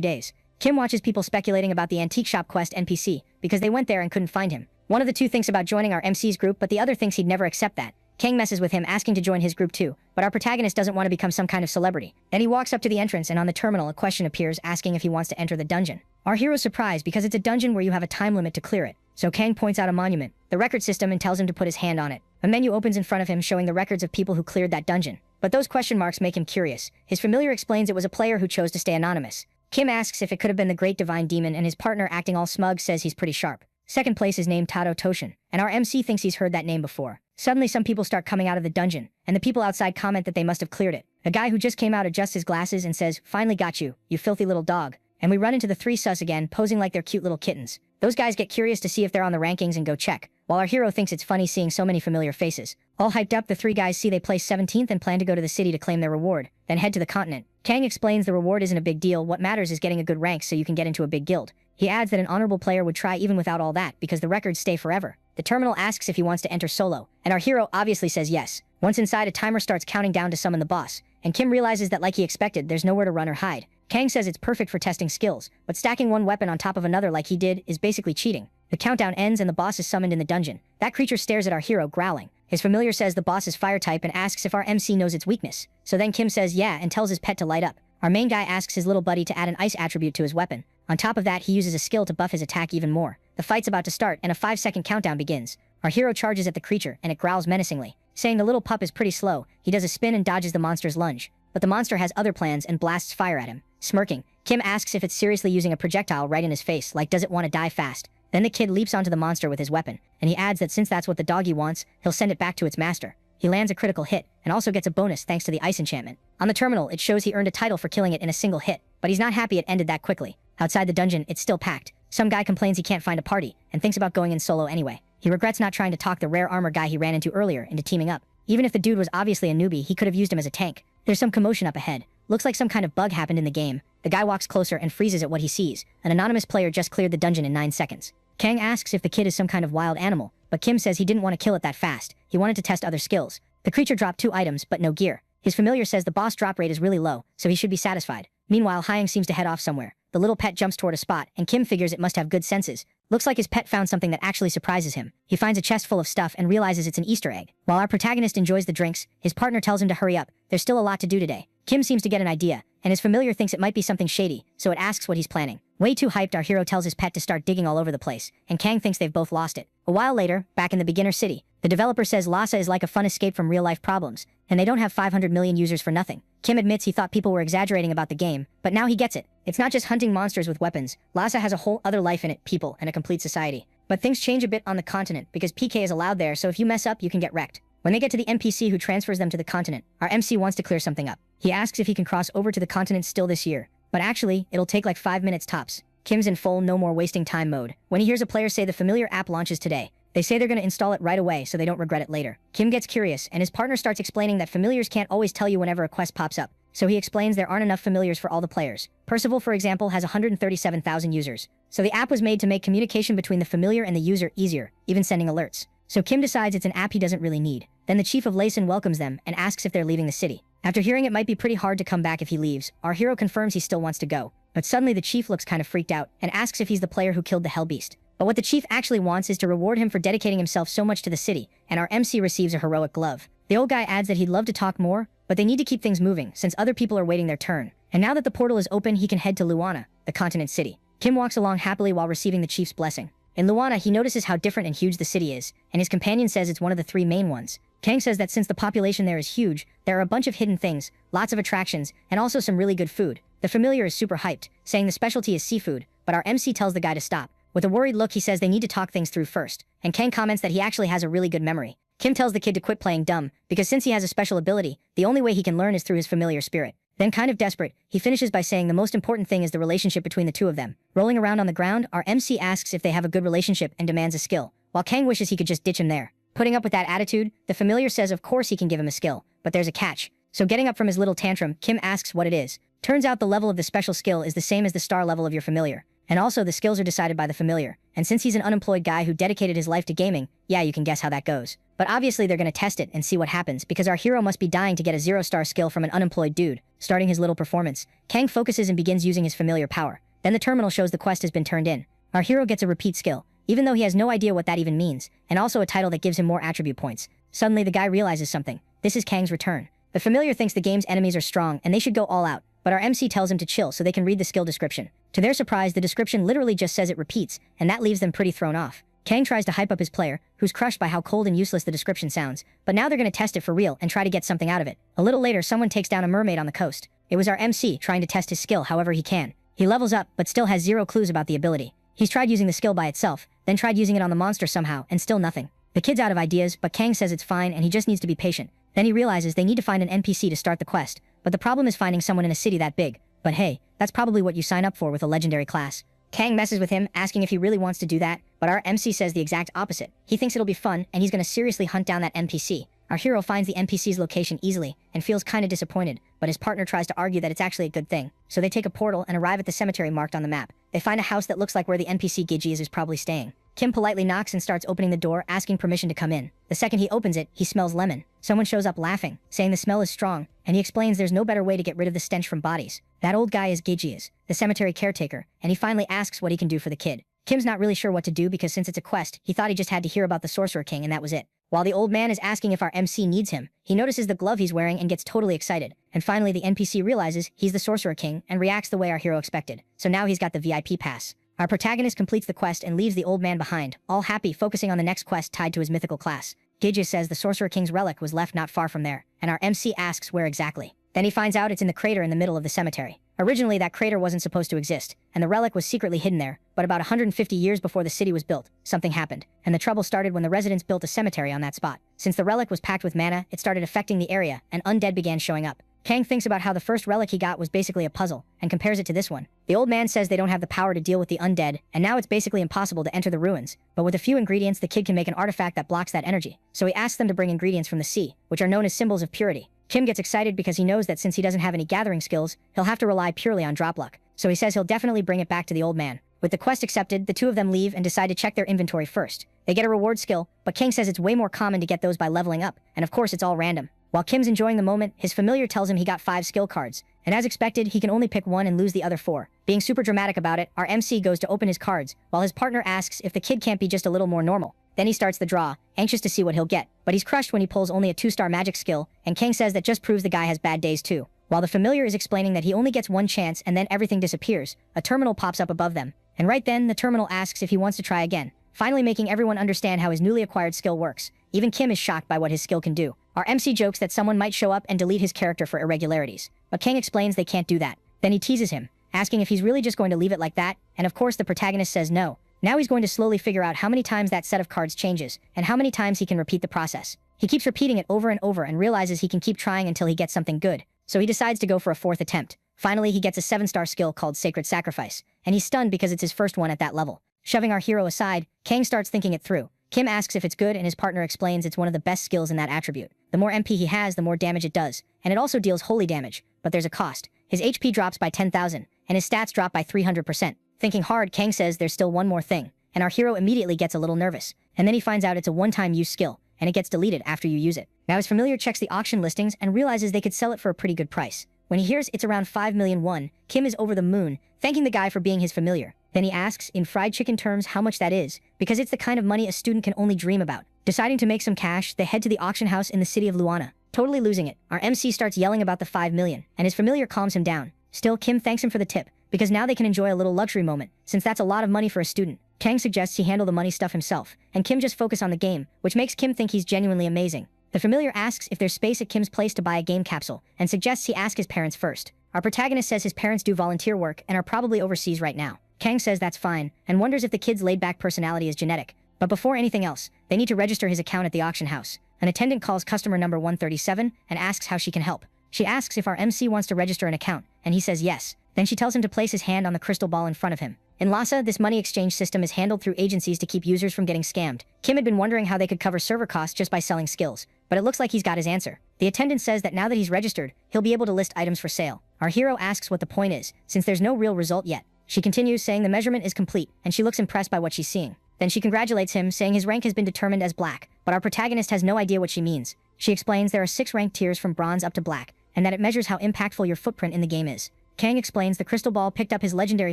days. Kim watches people speculating about the antique shop quest NPC, because they went there and couldn't find him. One of the two thinks about joining our MC's group, but the other thinks he'd never accept that. Kang messes with him, asking to join his group too, but our protagonist doesn't want to become some kind of celebrity. Then he walks up to the entrance, and on the terminal a question appears asking if he wants to enter the dungeon. Our hero's surprised because it's a dungeon where you have a time limit to clear it. So Kang points out a monument, the record system, and tells him to put his hand on it. A menu opens in front of him showing the records of people who cleared that dungeon. But those question marks make him curious. His familiar explains it was a player who chose to stay anonymous. Kim asks if it could have been the Great Divine Demon, and his partner, acting all smug, says he's pretty sharp. Second place is named Tado Toshin, and our MC thinks he's heard that name before. Suddenly some people start coming out of the dungeon, and the people outside comment that they must have cleared it. A guy who just came out adjusts his glasses and says, "Finally got you, you filthy little dog." And we run into the three sus again, posing like they're cute little kittens. Those guys get curious to see if they're on the rankings and go check, while our hero thinks it's funny seeing so many familiar faces. All hyped up, the three guys see they place 17th and plan to go to the city to claim their reward, then head to the continent. Kang explains the reward isn't a big deal, what matters is getting a good rank so you can get into a big guild. He adds that an honorable player would try even without all that, because the records stay forever. The terminal asks if he wants to enter solo, and our hero obviously says yes. Once inside, a timer starts counting down to summon the boss, and Kim realizes that, like he expected, there's nowhere to run or hide. Kang says it's perfect for testing skills, but stacking one weapon on top of another like he did is basically cheating. The countdown ends and the boss is summoned in the dungeon. That creature stares at our hero, growling. His familiar says the boss is fire type and asks if our MC knows its weakness. So then Kim says yeah and tells his pet to light up. Our main guy asks his little buddy to add an ice attribute to his weapon. On top of that, he uses a skill to buff his attack even more. The fight's about to start and a 5-second countdown begins. Our hero charges at the creature and it growls menacingly. Saying the little pup is pretty slow, he does a spin and dodges the monster's lunge. But the monster has other plans and blasts fire at him. Smirking, Kim asks if it's seriously using a projectile right in his face, like does it want to die fast? Then the kid leaps onto the monster with his weapon, and he adds that since that's what the doggy wants, he'll send it back to its master. He lands a critical hit, and also gets a bonus thanks to the ice enchantment. On the terminal, it shows he earned a title for killing it in a single hit, but he's not happy it ended that quickly. Outside the dungeon, it's still packed. Some guy complains he can't find a party, and thinks about going in solo anyway. He regrets not trying to talk the rare armor guy he ran into earlier into teaming up. Even if the dude was obviously a newbie, he could have used him as a tank. There's some commotion up ahead. Looks like some kind of bug happened in the game. The guy walks closer and freezes at what he sees. An anonymous player just cleared the dungeon in 9 seconds. Kang asks if the kid is some kind of wild animal, but Kim says he didn't want to kill it that fast. He wanted to test other skills. The creature dropped 2 items, but no gear. His familiar says the boss drop rate is really low, so he should be satisfied. Meanwhile, Hyang seems to head off somewhere. The little pet jumps toward a spot, and Kim figures it must have good senses. Looks like his pet found something that actually surprises him. He finds a chest full of stuff and realizes it's an Easter egg. While our protagonist enjoys the drinks, his partner tells him to hurry up. There's still a lot to do today. Kim seems to get an idea, and his familiar thinks it might be something shady, so it asks what he's planning. Way too hyped, our hero tells his pet to start digging all over the place, and Kang thinks they've both lost it. A while later, back in the beginner city, the developer says Lhasa is like a fun escape from real-life problems, and they don't have 500 million users for nothing. Kim admits he thought people were exaggerating about the game, but now he gets it. It's not just hunting monsters with weapons. Lhasa has a whole other life in it, people, and a complete society. But things change a bit on the continent, because PK is allowed there, so if you mess up, you can get wrecked. When they get to the NPC who transfers them to the continent, our MC wants to clear something up. He asks if he can cross over to the continent still this year. But actually, it'll take like 5 minutes tops. Kim's in full no more wasting time mode. When he hears a player say the familiar app launches today, they say they're going to install it right away so they don't regret it later. Kim gets curious, and his partner starts explaining that familiars can't always tell you whenever a quest pops up. So he explains there aren't enough familiars for all the players. Percival, for example, has 137,000 users. So the app was made to make communication between the familiar and the user easier, even sending alerts. So Kim decides it's an app he doesn't really need. Then the chief of Laysan welcomes them and asks if they're leaving the city. After hearing it might be pretty hard to come back if he leaves, our hero confirms he still wants to go. But suddenly the chief looks kind of freaked out and asks if he's the player who killed the hell beast. But what the chief actually wants is to reward him for dedicating himself so much to the city, and our MC receives a heroic glove. The old guy adds that he'd love to talk more, but they need to keep things moving since other people are waiting their turn. And now that the portal is open, he can head to Luana, the continent city. Kim walks along happily while receiving the chief's blessing. In Luana, he notices how different and huge the city is, and his companion says it's one of the 3 main ones. Kang says that since the population there is huge, there are a bunch of hidden things, lots of attractions, and also some really good food. The familiar is super hyped, saying the specialty is seafood, but our MC tells the guy to stop. With a worried look, he says they need to talk things through first, and Kang comments that he actually has a really good memory. Kim tells the kid to quit playing dumb, because since he has a special ability, the only way he can learn is through his familiar spirit. Then, kind of desperate, he finishes by saying the most important thing is the relationship between the two of them. Rolling around on the ground, our MC asks if they have a good relationship and demands a skill, while Kang wishes he could just ditch him there. Putting up with that attitude, the familiar says of course he can give him a skill, but there's a catch. So getting up from his little tantrum, Kim asks what it is. Turns out the level of the special skill is the same as the star level of your familiar. And also the skills are decided by the familiar, and since he's an unemployed guy who dedicated his life to gaming, yeah, you can guess how that goes. But obviously they're gonna test it and see what happens because our hero must be dying to get a 0-star skill from an unemployed dude. Starting his little performance, Kang focuses and begins using his familiar power. Then the terminal shows the quest has been turned in. Our hero gets a repeat skill, even though he has no idea what that even means, and also a title that gives him more attribute points. Suddenly the guy realizes something. This is Kang's return. The familiar thinks the game's enemies are strong and they should go all out, but our MC tells him to chill so they can read the skill description. To their surprise, the description literally just says it repeats, and that leaves them pretty thrown off. Kang tries to hype up his player, who's crushed by how cold and useless the description sounds, but now they're gonna test it for real and try to get something out of it. A little later, someone takes down a mermaid on the coast. It was our MC trying to test his skill however he can. He levels up, but still has 0 clues about the ability. He's tried using the skill by itself, then tried using it on the monster somehow, and still nothing. The kid's out of ideas, but Kang says it's fine and he just needs to be patient. Then he realizes they need to find an NPC to start the quest, but the problem is finding someone in a city that big. But hey, that's probably what you sign up for with a legendary class. Kang messes with him, asking if he really wants to do that, but our MC says the exact opposite. He thinks it'll be fun, and he's gonna seriously hunt down that NPC. Our hero finds the NPC's location easily, and feels kinda disappointed, but his partner tries to argue that it's actually a good thing. So they take a portal and arrive at the cemetery marked on the map. They find a house that looks like where the NPC Gigi is probably staying. Kim politely knocks and starts opening the door, asking permission to come in. The second he opens it, he smells lemon. Someone shows up laughing, saying the smell is strong, and he explains there's no better way to get rid of the stench from bodies. That old guy is Gigi, the cemetery caretaker, and he finally asks what he can do for the kid. Kim's not really sure what to do because since it's a quest, he thought he just had to hear about the Sorcerer King and that was it. While the old man is asking if our MC needs him, he notices the glove he's wearing and gets totally excited. And finally the NPC realizes he's the Sorcerer King and reacts the way our hero expected. So now he's got the VIP pass. Our protagonist completes the quest and leaves the old man behind, all happy focusing on the next quest tied to his mythical class. Gigi says the Sorcerer King's relic was left not far from there, and our MC asks where exactly. Then he finds out it's in the crater in the middle of the cemetery. Originally that crater wasn't supposed to exist, and the relic was secretly hidden there, but about 150 years before the city was built, something happened, and the trouble started when the residents built a cemetery on that spot. Since the relic was packed with mana, it started affecting the area, and undead began showing up. Kang thinks about how the first relic he got was basically a puzzle, and compares it to this one. The old man says they don't have the power to deal with the undead, and now it's basically impossible to enter the ruins. But with a few ingredients, the kid can make an artifact that blocks that energy. So he asks them to bring ingredients from the sea, which are known as symbols of purity. Kim gets excited because he knows that since he doesn't have any gathering skills, he'll have to rely purely on drop luck. So he says he'll definitely bring it back to the old man. With the quest accepted, the two of them leave and decide to check their inventory first. They get a reward skill, but King says it's way more common to get those by leveling up, and of course it's all random. While Kim's enjoying the moment, his familiar tells him he got 5 skill cards, and as expected, he can only pick 1 and lose the other 4. Being super dramatic about it, our MC goes to open his cards, while his partner asks if the kid can't be just a little more normal. Then he starts the draw, anxious to see what he'll get, but he's crushed when he pulls only a 2-star magic skill, and King says that just proves the guy has bad days too. While the familiar is explaining that he only gets 1 chance and then everything disappears, a terminal pops up above them, and right then, the terminal asks if he wants to try again, finally making everyone understand how his newly acquired skill works. Even Kim is shocked by what his skill can do. Our MC jokes that someone might show up and delete his character for irregularities, but Kang explains they can't do that. Then he teases him, asking if he's really just going to leave it like that, and of course the protagonist says no. Now he's going to slowly figure out how many times that set of cards changes, and how many times he can repeat the process. He keeps repeating it over and over and realizes he can keep trying until he gets something good, so he decides to go for a 4th attempt. Finally, he gets a 7-star skill called Sacred Sacrifice, and he's stunned because it's his first one at that level. Shoving our hero aside, Kang starts thinking it through. Kim asks if it's good and his partner explains it's one of the best skills in that attribute. The more MP he has, the more damage it does, and it also deals holy damage, but there's a cost. His HP drops by 10,000, and his stats drop by 300%. Thinking hard, Kang says there's still one more thing, and our hero immediately gets a little nervous, and then he finds out it's a one-time use skill, and it gets deleted after you use it. Now his familiar checks the auction listings and realizes they could sell it for a pretty good price. When he hears it's around 5 million won, Kim is over the moon, thanking the guy for being his familiar. Then he asks, in fried chicken terms, how much that is, because it's the kind of money a student can only dream about. Deciding to make some cash, they head to the auction house in the city of Luana. Totally losing it, our MC starts yelling about the 5 million, and his familiar calms him down. Still, Kim thanks him for the tip, because now they can enjoy a little luxury moment, since that's a lot of money for a student. Kang suggests he handle the money stuff himself, and Kim just focus on the game, which makes Kim think he's genuinely amazing. The familiar asks if there's space at Kim's place to buy a game capsule, and suggests he ask his parents first. Our protagonist says his parents do volunteer work and are probably overseas right now. Kang says that's fine, and wonders if the kid's laid-back personality is genetic. But before anything else, they need to register his account at the auction house. An attendant calls customer number 137 and asks how she can help. She asks if our MC wants to register an account, and he says yes. Then she tells him to place his hand on the crystal ball in front of him. In Lhasa, this money exchange system is handled through agencies to keep users from getting scammed. Kim had been wondering how they could cover server costs just by selling skills, but it looks like he's got his answer. The attendant says that now that he's registered, he'll be able to list items for sale. Our hero asks what the point is, since there's no real result yet. She continues saying the measurement is complete, and she looks impressed by what she's seeing. Then she congratulates him, saying his rank has been determined as black, but our protagonist has no idea what she means. She explains there are 6 rank tiers from bronze up to black, and that it measures how impactful your footprint in the game is. Kang explains the crystal ball picked up his legendary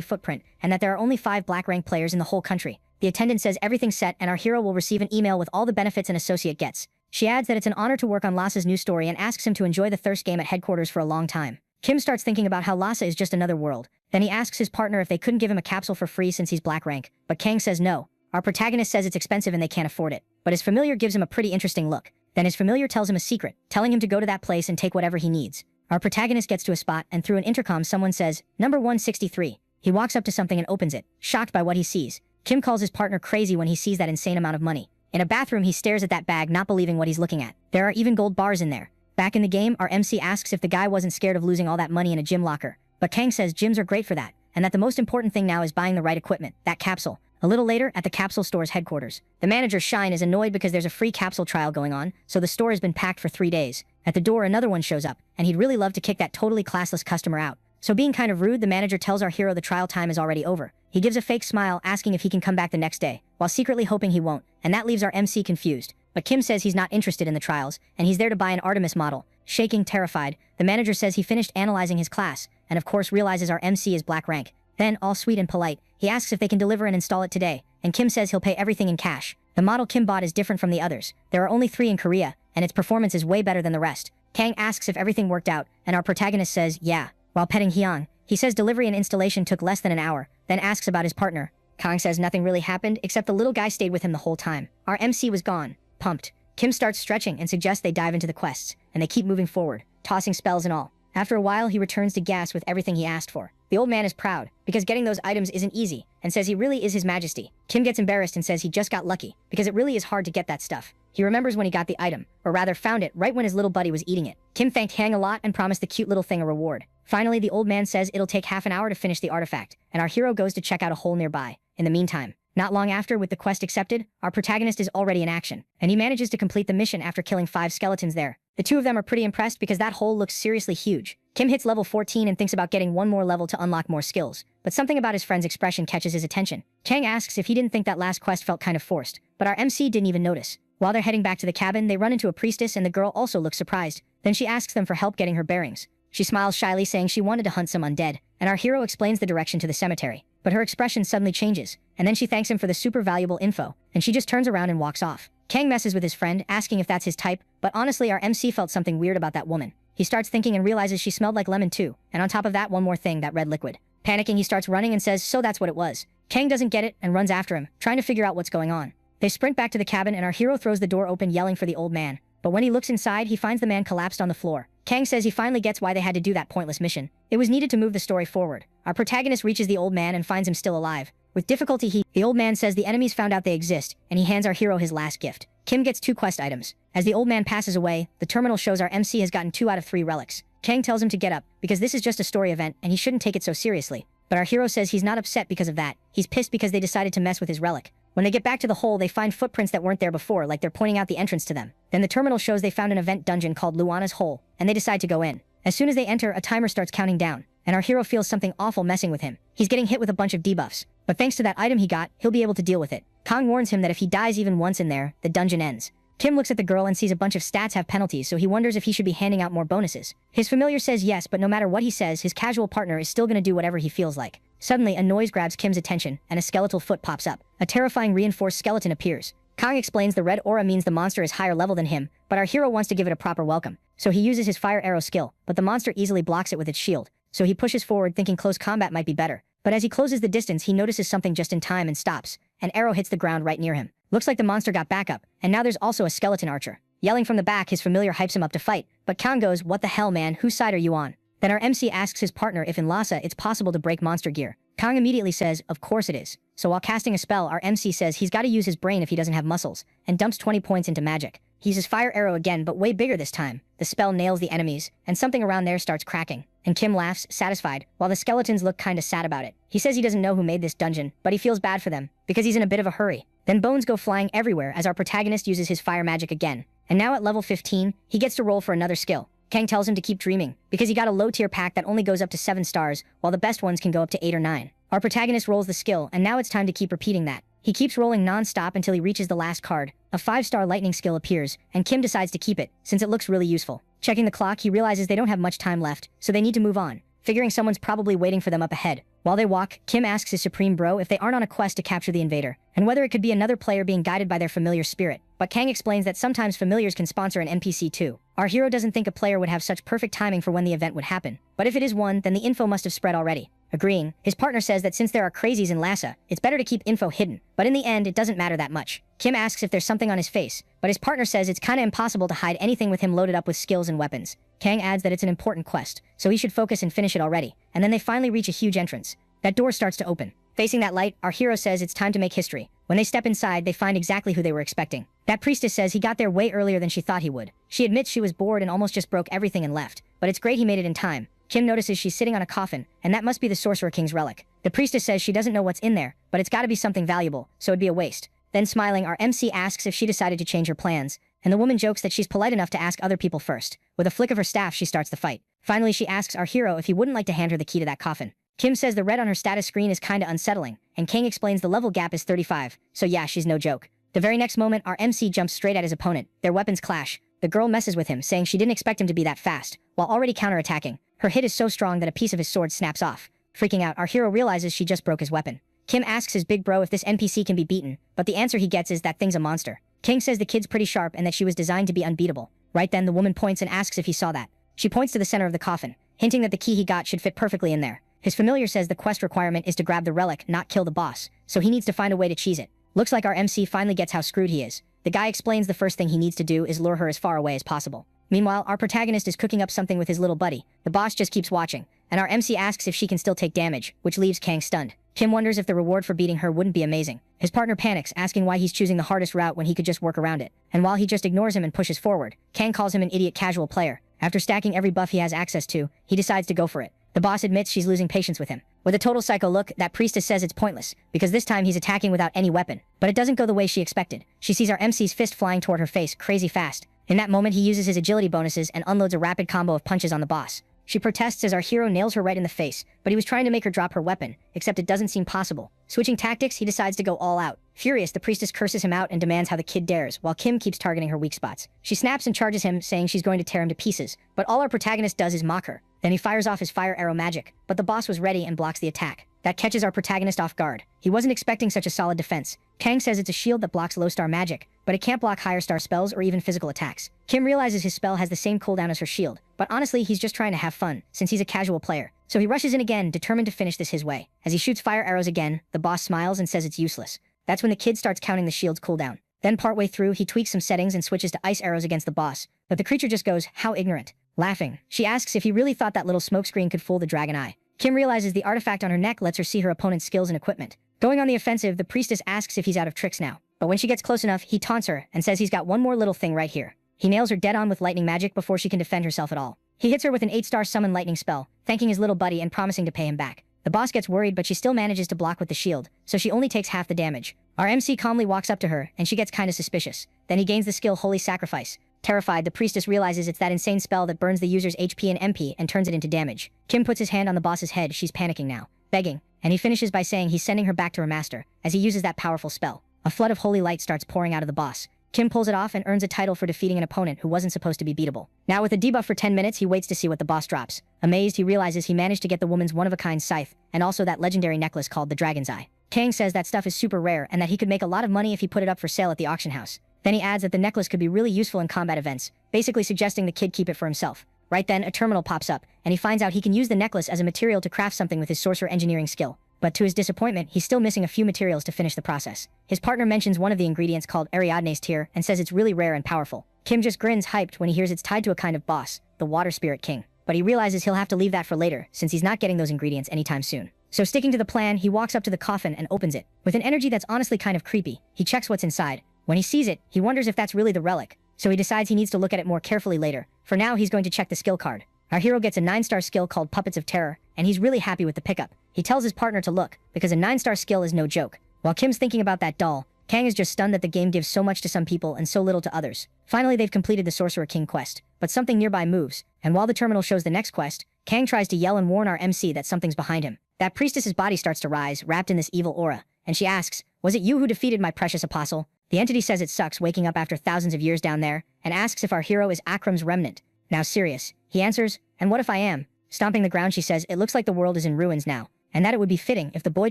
footprint, and that there are only 5 black rank players in the whole country. The attendant says everything's set and our hero will receive an email with all the benefits an associate gets. She adds that it's an honor to work on Lasse's new story and asks him to enjoy the thirst game at headquarters for a long time. Kim starts thinking about how Lasse is just another world. Then he asks his partner if they couldn't give him a capsule for free since he's black rank, but Kang says no. Our protagonist says it's expensive and they can't afford it, but his familiar gives him a pretty interesting look. Then his familiar tells him a secret, telling him to go to that place and take whatever he needs. Our protagonist gets to a spot and through an intercom someone says, "Number 163. He walks up to something and opens it, shocked by what he sees. Kim calls his partner crazy when he sees that insane amount of money. In a bathroom he stares at that bag not believing what he's looking at. There are even gold bars in there. Back in the game, our MC asks if the guy wasn't scared of losing all that money in a gym locker. But Kang says gyms are great for that, and that the most important thing now is buying the right equipment, that capsule. A little later, at the capsule store's headquarters, the manager Shine is annoyed because there's a free capsule trial going on, so the store has been packed for 3 days. At the door, another one shows up, and he'd really love to kick that totally classless customer out. So being kind of rude, the manager tells our hero the trial time is already over. He gives a fake smile, asking if he can come back the next day, while secretly hoping he won't, and that leaves our MC confused. But Kim says he's not interested in the trials, and he's there to buy an Artemis model. Shaking, terrified, the manager says he finished analyzing his class, and of course realizes our MC is black rank. Then, all sweet and polite, he asks if they can deliver and install it today, and Kim says he'll pay everything in cash. The model Kim bought is different from the others. There are only 3 in Korea, and its performance is way better than the rest. Kang asks if everything worked out, and our protagonist says, yeah. While petting Hyung, he says delivery and installation took less than an hour, then asks about his partner. Kang says nothing really happened, except the little guy stayed with him the whole time. Our MC was gone. Pumped. Kim starts stretching and suggests they dive into the quests, and they keep moving forward, tossing spells and all. After a while, he returns to Gas with everything he asked for. The old man is proud, because getting those items isn't easy, and says he really is his majesty. Kim gets embarrassed and says he just got lucky, because it really is hard to get that stuff. He remembers when he got the item, or rather found it right when his little buddy was eating it. Kim thanked Hang a lot and promised the cute little thing a reward. Finally, the old man says it'll take half an hour to finish the artifact, and our hero goes to check out a hole nearby. In the meantime, not long after, with the quest accepted, our protagonist is already in action, and he manages to complete the mission after killing 5 skeletons there. The 2 of them are pretty impressed because that hole looks seriously huge. Kim hits level 14 and thinks about getting 1 more level to unlock more skills, but something about his friend's expression catches his attention. Kang asks if he didn't think that last quest felt kind of forced, but our MC didn't even notice. While they're heading back to the cabin, they run into a priestess and the girl also looks surprised. Then she asks them for help getting her bearings. She smiles shyly, saying she wanted to hunt some undead, and our hero explains the direction to the cemetery. But her expression suddenly changes, and then she thanks him for the super valuable info, and she just turns around and walks off. Kang messes with his friend, asking if that's his type, but honestly our MC felt something weird about that woman. He starts thinking and realizes she smelled like lemon too, and on top of that one more thing, that red liquid. Panicking, he starts running and says, so that's what it was. Kang doesn't get it and runs after him, trying to figure out what's going on. They sprint back to the cabin and our hero throws the door open yelling for the old man. But when he looks inside, he finds the man collapsed on the floor. Kang says he finally gets why they had to do that pointless mission. It was needed to move the story forward. Our protagonist reaches the old man and finds him still alive. With difficulty the old man says the enemies found out they exist, and he hands our hero his last gift. Kim gets 2 quest items. As the old man passes away, the terminal shows our MC has gotten 2 out of 3 relics. Kang tells him to get up, because this is just a story event and he shouldn't take it so seriously. But our hero says he's not upset because of that. He's pissed because they decided to mess with his relic. When they get back to the hole, they find footprints that weren't there before, like they're pointing out the entrance to them. Then the terminal shows they found an event dungeon called Luana's Hole, and they decide to go in. As soon as they enter, a timer starts counting down, and our hero feels something awful messing with him. He's getting hit with a bunch of debuffs, but thanks to that item he got, he'll be able to deal with it. Kang warns him that if he dies even once in there, the dungeon ends. Kim looks at the girl and sees a bunch of stats have penalties, so he wonders if he should be handing out more bonuses. His familiar says yes, but no matter what he says, his casual partner is still gonna do whatever he feels like. Suddenly, a noise grabs Kim's attention, and a skeletal foot pops up. A terrifying reinforced skeleton appears. Kang explains the red aura means the monster is higher level than him, but our hero wants to give it a proper welcome. So he uses his fire arrow skill, but the monster easily blocks it with its shield. So he pushes forward thinking close combat might be better. But as he closes the distance, he notices something just in time and stops. An arrow hits the ground right near him. Looks like the monster got backup, and now there's also a skeleton archer. Yelling from the back, his familiar hypes him up to fight, but Kang goes, what the hell man, whose side are you on? Then our MC asks his partner if in Lhasa it's possible to break monster gear. Kang immediately says, of course it is. So while casting a spell, our MC says he's gotta use his brain if he doesn't have muscles, and dumps 20 points into magic. He uses fire arrow again, but way bigger this time. The spell nails the enemies, and something around there starts cracking. And Kim laughs, satisfied, while the skeletons look kinda sad about it. He says he doesn't know who made this dungeon, but he feels bad for them, because he's in a bit of a hurry. Then bones go flying everywhere as our protagonist uses his fire magic again. And now at level 15, he gets to roll for another skill. Kang tells him to keep dreaming, because he got a low tier pack that only goes up to 7 stars, while the best ones can go up to 8 or 9. Our protagonist rolls the skill, and now it's time to keep repeating that. He keeps rolling non-stop until he reaches the last card. A 5-star lightning skill appears, and Kim decides to keep it, since it looks really useful. Checking the clock, he realizes they don't have much time left, so they need to move on, figuring someone's probably waiting for them up ahead. While they walk, Kim asks his supreme bro if they aren't on a quest to capture the invader, and whether it could be another player being guided by their familiar spirit. But Kang explains that sometimes familiars can sponsor an NPC too. Our hero doesn't think a player would have such perfect timing for when the event would happen, but if it is one, then the info must have spread already. Agreeing, his partner says that since there are crazies in Lhasa, it's better to keep info hidden, but in the end, it doesn't matter that much. Kim asks if there's something on his face, but his partner says it's kinda impossible to hide anything with him loaded up with skills and weapons. Kang adds that it's an important quest, so he should focus and finish it already, and then they finally reach a huge entrance. That door starts to open. Facing that light, our hero says it's time to make history. When they step inside, they find exactly who they were expecting. That priestess says he got there way earlier than she thought he would. She admits she was bored and almost just broke everything and left, but it's great he made it in time. Kim notices she's sitting on a coffin, and that must be the Sorcerer King's relic. The priestess says she doesn't know what's in there, but it's gotta be something valuable, so it'd be a waste. Then smiling, our MC asks if she decided to change her plans, and the woman jokes that she's polite enough to ask other people first. With a flick of her staff, she starts the fight. Finally, she asks our hero if he wouldn't like to hand her the key to that coffin. Kim says the red on her status screen is kinda unsettling, and Kang explains the level gap is 35, so yeah, she's no joke. The very next moment, our MC jumps straight at his opponent. Their weapons clash. The girl messes with him, saying she didn't expect him to be that fast, while already counterattacking. Her hit is so strong that a piece of his sword snaps off. Freaking out, our hero realizes she just broke his weapon. Kim asks his big bro if this NPC can be beaten, but the answer he gets is that thing's a monster. King says the kid's pretty sharp and that she was designed to be unbeatable. Right then, the woman points and asks if he saw that. She points to the center of the coffin, hinting that the key he got should fit perfectly in there. His familiar says the quest requirement is to grab the relic, not kill the boss, so he needs to find a way to cheese it. Looks like our MC finally gets how screwed he is. The guy explains the first thing he needs to do is lure her as far away as possible. Meanwhile, our protagonist is cooking up something with his little buddy. The boss just keeps watching, and our MC asks if she can still take damage, which leaves Kang stunned. Kim wonders if the reward for beating her wouldn't be amazing. His partner panics, asking why he's choosing the hardest route when he could just work around it. And while he just ignores him and pushes forward, Kang calls him an idiot casual player. After stacking every buff he has access to, he decides to go for it. The boss admits she's losing patience with him. With a total psycho look, that priestess says it's pointless, because this time he's attacking without any weapon. But it doesn't go the way she expected. She sees our MC's fist flying toward her face, crazy fast. In that moment, he uses his agility bonuses and unloads a rapid combo of punches on the boss. She protests as our hero nails her right in the face, but he was trying to make her drop her weapon, except it doesn't seem possible. Switching tactics, he decides to go all out. Furious, the priestess curses him out and demands how the kid dares, while Kim keeps targeting her weak spots. She snaps and charges him, saying she's going to tear him to pieces, but all our protagonist does is mock her. Then he fires off his fire arrow magic, but the boss was ready and blocks the attack. That catches our protagonist off guard. He wasn't expecting such a solid defense. Kang says it's a shield that blocks low-star magic, but it can't block higher-star spells or even physical attacks. Kim realizes his spell has the same cooldown as her shield, but honestly, he's just trying to have fun, since he's a casual player. So he rushes in again, determined to finish this his way. As he shoots fire arrows again, the boss smiles and says it's useless. That's when the kid starts counting the shield's cooldown. Then partway through, he tweaks some settings and switches to ice arrows against the boss, but the creature just goes, "How ignorant." Laughing, she asks if he really thought that little smokescreen could fool the dragon eye. Kim realizes the artifact on her neck lets her see her opponent's skills and equipment. Going on the offensive, the priestess asks if he's out of tricks now. But when she gets close enough, he taunts her and says he's got one more little thing right here. He nails her dead on with lightning magic before she can defend herself at all. He hits her with an 8-star summon lightning spell, thanking his little buddy and promising to pay him back. The boss gets worried, but she still manages to block with the shield, so she only takes half the damage. Our MC calmly walks up to her, and she gets kinda suspicious. Then he gains the skill Holy Sacrifice. Terrified, the priestess realizes it's that insane spell that burns the user's HP and MP and turns it into damage. Kim puts his hand on the boss's head, she's panicking now, begging, and he finishes by saying he's sending her back to her master, as he uses that powerful spell. A flood of holy light starts pouring out of the boss. Kim pulls it off and earns a title for defeating an opponent who wasn't supposed to be beatable. Now with a debuff for 10 minutes, he waits to see what the boss drops. Amazed, he realizes he managed to get the woman's one-of-a-kind scythe, and also that legendary necklace called the Dragon's Eye. Kang says that stuff is super rare and that he could make a lot of money if he put it up for sale at the auction house. Then he adds that the necklace could be really useful in combat events, basically suggesting the kid keep it for himself. Right then, a terminal pops up, and he finds out he can use the necklace as a material to craft something with his sorcerer engineering skill. But to his disappointment, he's still missing a few materials to finish the process. His partner mentions one of the ingredients called Ariadne's Tear and says it's really rare and powerful. Kim just grins hyped when he hears it's tied to a kind of boss, the Water Spirit King. But he realizes he'll have to leave that for later, since he's not getting those ingredients anytime soon. So sticking to the plan, he walks up to the coffin and opens it. With an energy that's honestly kind of creepy, he checks what's inside. When he sees it, he wonders if that's really the relic, so he decides he needs to look at it more carefully later. For now, he's going to check the skill card. Our hero gets a 9-star skill called Puppets of Terror, and he's really happy with the pickup. He tells his partner to look, because a 9-star skill is no joke. While Kim's thinking about that doll, Kang is just stunned that the game gives so much to some people and so little to others. Finally, they've completed the Sorcerer King quest, but something nearby moves, and while the terminal shows the next quest, Kang tries to yell and warn our MC that something's behind him. That priestess's body starts to rise, wrapped in this evil aura, and she asks, "Was it you who defeated my precious apostle?" The entity says it sucks waking up after thousands of years down there, and asks if our hero is Akram's remnant. Now serious. He answers, "And what if I am?" Stomping the ground, she says it looks like the world is in ruins now, and that it would be fitting if the boy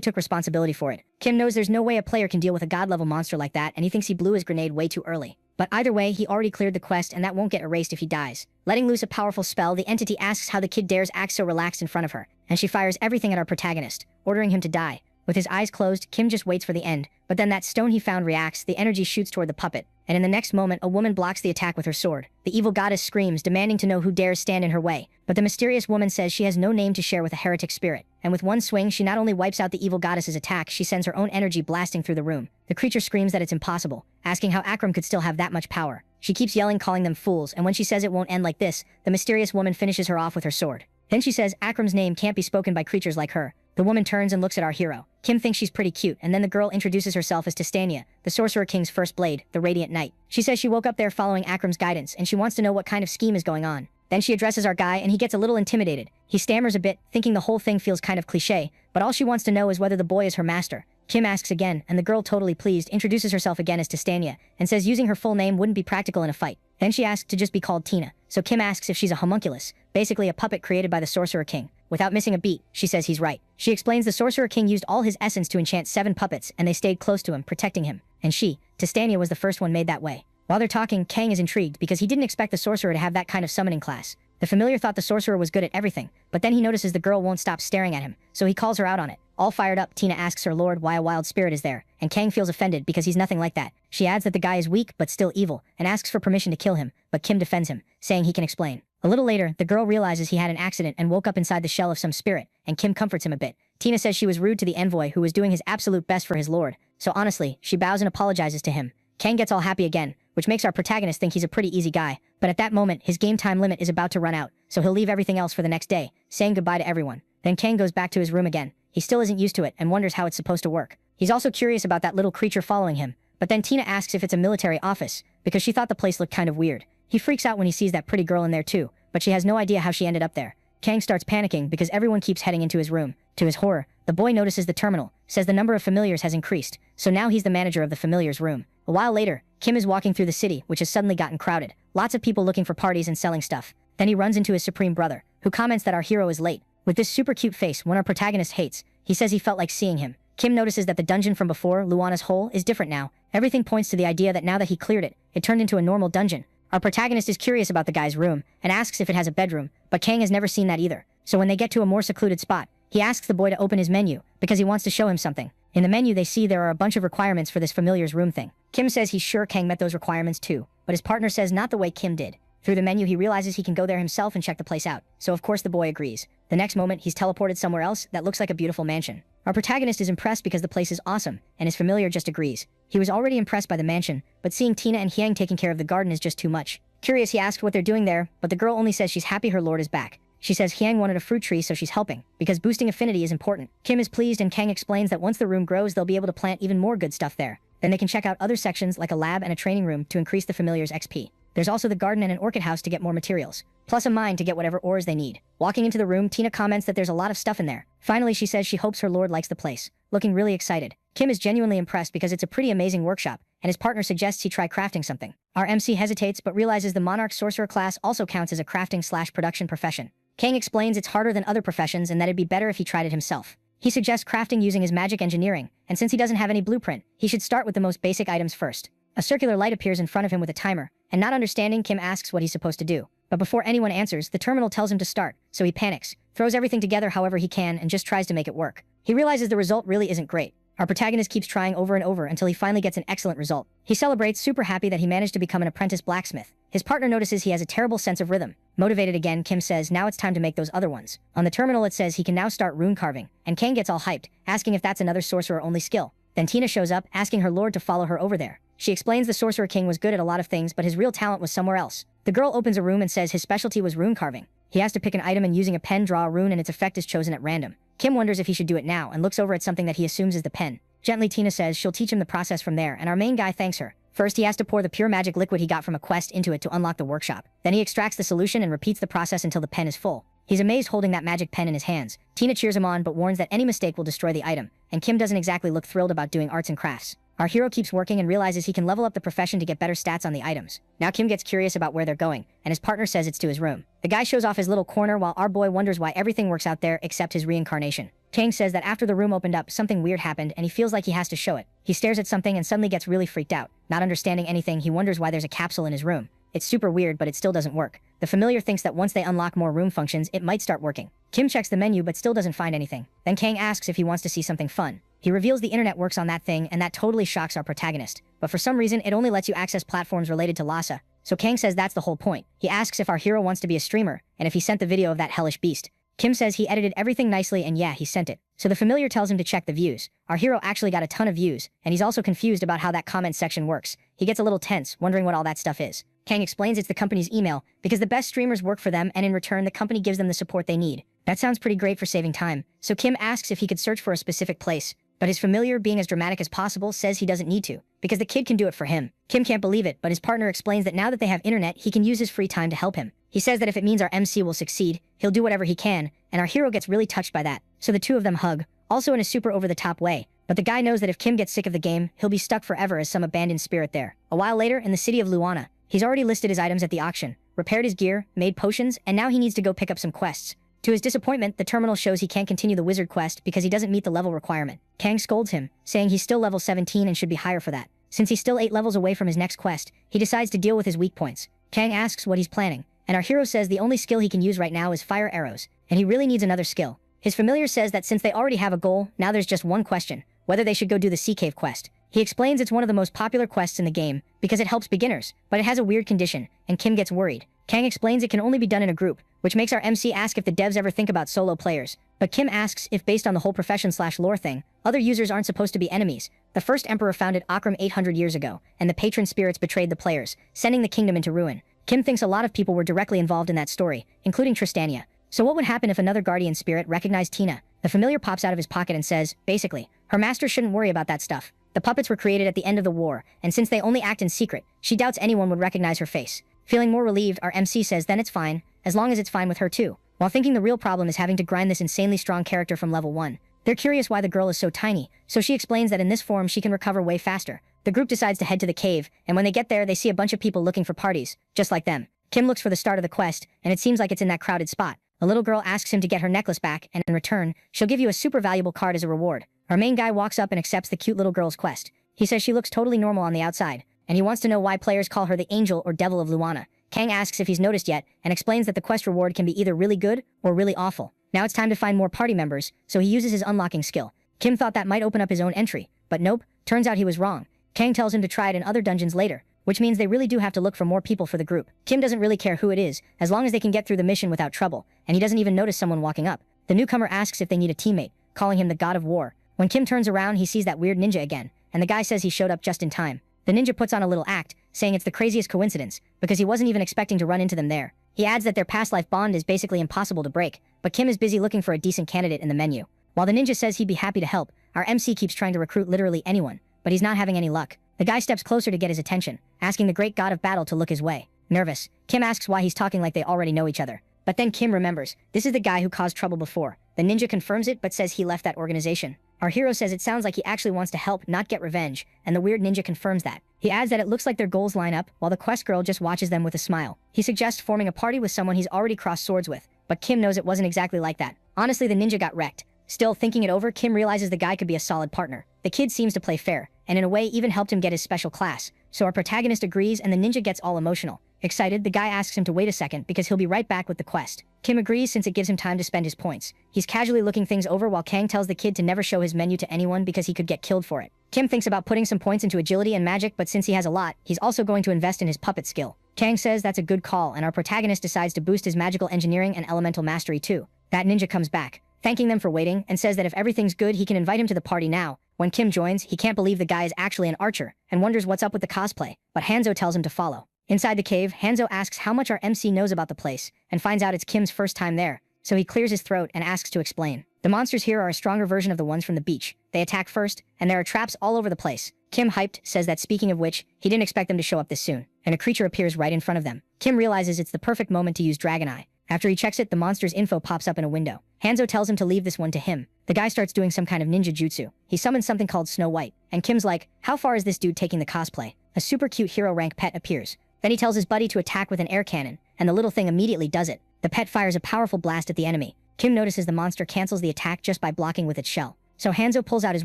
took responsibility for it. Kim knows there's no way a player can deal with a god-level monster like that, and he thinks he blew his grenade way too early. But either way, he already cleared the quest, and that won't get erased if he dies. Letting loose a powerful spell, the entity asks how the kid dares act so relaxed in front of her, and she fires everything at our protagonist, ordering him to die. With his eyes closed, Kim just waits for the end, but then that stone he found reacts, the energy shoots toward the puppet, and in the next moment, a woman blocks the attack with her sword. The evil goddess screams, demanding to know who dares stand in her way, but the mysterious woman says she has no name to share with a heretic spirit, and with one swing, she not only wipes out the evil goddess's attack, she sends her own energy blasting through the room. The creature screams that it's impossible, asking how Akram could still have that much power. She keeps yelling, calling them fools, and when she says it won't end like this, the mysterious woman finishes her off with her sword. Then she says Akram's name can't be spoken by creatures like her. The woman turns and looks at our hero. Kim thinks she's pretty cute, and then the girl introduces herself as Tistania, the Sorcerer King's first blade, the Radiant Knight. She says she woke up there following Akram's guidance, and she wants to know what kind of scheme is going on. Then she addresses our guy, and he gets a little intimidated. He stammers a bit, thinking the whole thing feels kind of cliché, but all she wants to know is whether the boy is her master. Kim asks again, and the girl, totally pleased, introduces herself again as Tistania, and says using her full name wouldn't be practical in a fight. Then she asks to just be called Tina, so Kim asks if she's a homunculus, basically a puppet created by the Sorcerer King. Without missing a beat, she says he's right. She explains the Sorcerer King used all his essence to enchant 7 puppets, and they stayed close to him, protecting him. And she, Tistania, was the first one made that way. While they're talking, Kang is intrigued because he didn't expect the sorcerer to have that kind of summoning class. The familiar thought the sorcerer was good at everything, but then he notices the girl won't stop staring at him, so he calls her out on it. All fired up, Tina asks her lord why a wild spirit is there, and Kang feels offended because he's nothing like that. She adds that the guy is weak but still evil, and asks for permission to kill him, but Kim defends him, saying he can explain. A little later, the girl realizes he had an accident and woke up inside the shell of some spirit, and Kim comforts him a bit. Tina says she was rude to the envoy who was doing his absolute best for his lord, so honestly, she bows and apologizes to him. Kang gets all happy again, which makes our protagonist think he's a pretty easy guy, but at that moment, his game time limit is about to run out, so he'll leave everything else for the next day, saying goodbye to everyone. Then Kang goes back to his room again. He still isn't used to it and wonders how it's supposed to work. He's also curious about that little creature following him, but then Tina asks if it's a military office, because she thought the place looked kind of weird. He freaks out when he sees that pretty girl in there too, but she has no idea how she ended up there. Kang starts panicking because everyone keeps heading into his room. To his horror, the boy notices the terminal, says the number of familiars has increased, so now he's the manager of the familiars room. A while later, Kim is walking through the city, which has suddenly gotten crowded. Lots of people looking for parties and selling stuff. Then he runs into his supreme brother, who comments that our hero is late. With this super cute face one our protagonist hates, he says he felt like seeing him. Kim notices that the dungeon from before, Luana's hole, is different now. Everything points to the idea that now that he cleared it, it turned into a normal dungeon. Our protagonist is curious about the guy's room, and asks if it has a bedroom, but Kang has never seen that either. So when they get to a more secluded spot, he asks the boy to open his menu, because he wants to show him something. In the menu they see there are a bunch of requirements for this familiar's room thing. Kim says he's sure Kang met those requirements too, but his partner says not the way Kim did. Through the menu he realizes he can go there himself and check the place out, so of course the boy agrees. The next moment he's teleported somewhere else that looks like a beautiful mansion. Our protagonist is impressed because the place is awesome, and his familiar just agrees. He was already impressed by the mansion, but seeing Tina and Hyang taking care of the garden is just too much. Curious, he asks what they're doing there, but the girl only says she's happy her lord is back. She says Hyang wanted a fruit tree, so she's helping, because boosting affinity is important. Kim is pleased, and Kang explains that once the room grows they'll be able to plant even more good stuff there. Then they can check out other sections like a lab and a training room to increase the familiar's XP. There's also the garden and an orchid house to get more materials, plus a mine to get whatever ores they need. Walking into the room, Tina comments that there's a lot of stuff in there. Finally, she says she hopes her lord likes the place, looking really excited. Kim is genuinely impressed because it's a pretty amazing workshop, and his partner suggests he try crafting something. Our MC hesitates but realizes the Monarch Sorcerer class also counts as a crafting/production profession. Kang explains it's harder than other professions and that it'd be better if he tried it himself. He suggests crafting using his magic engineering, and since he doesn't have any blueprint, he should start with the most basic items first. A circular light appears in front of him with a timer, and not understanding, Kim asks what he's supposed to do. But before anyone answers, the terminal tells him to start, so he panics, throws everything together however he can, and just tries to make it work. He realizes the result really isn't great. Our protagonist keeps trying over and over until he finally gets an excellent result. He celebrates, super happy that he managed to become an apprentice blacksmith. His partner notices he has a terrible sense of rhythm. Motivated again, Kim says now it's time to make those other ones. On the terminal it says he can now start rune carving, and Kang gets all hyped, asking if that's another sorcerer-only skill. Then Tina shows up, asking her lord to follow her over there. She explains the Sorcerer King was good at a lot of things, but his real talent was somewhere else. The girl opens a room and says his specialty was rune carving. He has to pick an item and using a pen draw a rune, and its effect is chosen at random. Kim wonders if he should do it now and looks over at something that he assumes is the pen. Gently, Tina says she'll teach him the process from there, and our main guy thanks her. First, he has to pour the pure magic liquid he got from a quest into it to unlock the workshop. Then he extracts the solution and repeats the process until the pen is full. He's amazed holding that magic pen in his hands. Tina cheers him on but warns that any mistake will destroy the item, and Kim doesn't exactly look thrilled about doing arts and crafts. Our hero keeps working and realizes he can level up the profession to get better stats on the items. Now Kim gets curious about where they're going, and his partner says it's to his room. The guy shows off his little corner while our boy wonders why everything works out there except his reincarnation. Kang says that after the room opened up, something weird happened and he feels like he has to show it. He stares at something and suddenly gets really freaked out. Not understanding anything, he wonders why there's a capsule in his room. It's super weird, but it still doesn't work. The familiar thinks that once they unlock more room functions, it might start working. Kim checks the menu but still doesn't find anything. Then Kang asks if he wants to see something fun. He reveals the internet works on that thing, and that totally shocks our protagonist. But for some reason, it only lets you access platforms related to Lhasa. So Kang says that's the whole point. He asks if our hero wants to be a streamer, and if he sent the video of that hellish beast. Kim says he edited everything nicely and yeah, he sent it. So the familiar tells him to check the views. Our hero actually got a ton of views, and he's also confused about how that comment section works. He gets a little tense, wondering what all that stuff is. Kang explains it's the company's email, because the best streamers work for them and in return the company gives them the support they need. That sounds pretty great for saving time. So Kim asks if he could search for a specific place. But his familiar, being as dramatic as possible, says he doesn't need to, because the kid can do it for him. Kim can't believe it, but his partner explains that now that they have internet, he can use his free time to help him. He says that if it means our MC will succeed, he'll do whatever he can, and our hero gets really touched by that. So the two of them hug, also in a super over-the-top way. But the guy knows that if Kim gets sick of the game, he'll be stuck forever as some abandoned spirit there. A while later, in the city of Luana, he's already listed his items at the auction, repaired his gear, made potions, and now he needs to go pick up some quests. To his disappointment, the terminal shows he can't continue the wizard quest because he doesn't meet the level requirement. Kang scolds him, saying he's still level 17 and should be higher for that. Since he's still 8 levels away from his next quest, he decides to deal with his weak points. Kang asks what he's planning, and our hero says the only skill he can use right now is fire arrows, and he really needs another skill. His familiar says that since they already have a goal, now there's just one question, whether they should go do the Sea Cave quest. He explains it's one of the most popular quests in the game, because it helps beginners, but it has a weird condition, and Kim gets worried. Kang explains it can only be done in a group, which makes our MC ask if the devs ever think about solo players. But Kim asks if based on the whole profession/lore thing, other users aren't supposed to be enemies. The first emperor founded Akram 800 years ago, and the patron spirits betrayed the players, sending the kingdom into ruin. Kim thinks a lot of people were directly involved in that story, including Tristania. So what would happen if another guardian spirit recognized Tina? The familiar pops out of his pocket and says, basically, her master shouldn't worry about that stuff. The puppets were created at the end of the war, and since they only act in secret, she doubts anyone would recognize her face. Feeling more relieved, our MC says then it's fine, as long as it's fine with her too, while thinking the real problem is having to grind this insanely strong character from level 1. They're curious why the girl is so tiny, so she explains that in this form she can recover way faster. The group decides to head to the cave, and when they get there they see a bunch of people looking for parties, just like them. Kim looks for the start of the quest, and it seems like it's in that crowded spot. A little girl asks him to get her necklace back, and in return, she'll give you a super valuable card as a reward. Our main guy walks up and accepts the cute little girl's quest. He says she looks totally normal on the outside, and he wants to know why players call her the Angel or Devil of Luana. Kang asks if he's noticed yet, and explains that the quest reward can be either really good or really awful. Now it's time to find more party members, so he uses his unlocking skill. Kim thought that might open up his own entry, but nope, turns out he was wrong. Kang tells him to try it in other dungeons later, which means they really do have to look for more people for the group. Kim doesn't really care who it is, as long as they can get through the mission without trouble, and he doesn't even notice someone walking up. The newcomer asks if they need a teammate, calling him the God of War. When Kim turns around, he sees that weird ninja again, and the guy says he showed up just in time. The ninja puts on a little act, saying it's the craziest coincidence, because he wasn't even expecting to run into them there. He adds that their past life bond is basically impossible to break, but Kim is busy looking for a decent candidate in the menu. While the ninja says he'd be happy to help, our MC keeps trying to recruit literally anyone, but he's not having any luck. The guy steps closer to get his attention, asking the great god of battle to look his way. Nervous, Kim asks why he's talking like they already know each other. But then Kim remembers, this is the guy who caused trouble before. The ninja confirms it but says he left that organization. Our hero says it sounds like he actually wants to help, not get revenge, and the weird ninja confirms that. He adds that it looks like their goals line up, while the quest girl just watches them with a smile. He suggests forming a party with someone he's already crossed swords with, but Kim knows it wasn't exactly like that. Honestly, the ninja got wrecked. Still, thinking it over, Kim realizes the guy could be a solid partner. The kid seems to play fair, and in a way even helped him get his special class. So our protagonist agrees and the ninja gets all emotional. Excited, the guy asks him to wait a second because he'll be right back with the quest. Kim agrees since it gives him time to spend his points. He's casually looking things over while Kang tells the kid to never show his menu to anyone because he could get killed for it. Kim thinks about putting some points into agility and magic, but since he has a lot, he's also going to invest in his puppet skill. Kang says that's a good call, and our protagonist decides to boost his magical engineering and elemental mastery too. That ninja comes back, thanking them for waiting, and says that if everything's good he can invite him to the party now. When Kim joins, he can't believe the guy is actually an archer, and wonders what's up with the cosplay, but Hanzo tells him to follow. Inside the cave, Hanzo asks how much our MC knows about the place, and finds out it's Kim's first time there, so he clears his throat and asks to explain. The monsters here are a stronger version of the ones from the beach. They attack first, and there are traps all over the place. Kim, hyped, says that speaking of which, he didn't expect them to show up this soon, and a creature appears right in front of them. Kim realizes it's the perfect moment to use Dragon Eye. After he checks it, the monster's info pops up in a window. Hanzo tells him to leave this one to him. The guy starts doing some kind of ninja jutsu. He summons something called Snow White, and Kim's like, how far is this dude taking the cosplay? A super cute hero rank pet appears. Then he tells his buddy to attack with an air cannon, and the little thing immediately does it. The pet fires a powerful blast at the enemy. Kim notices the monster cancels the attack just by blocking with its shell. So Hanzo pulls out his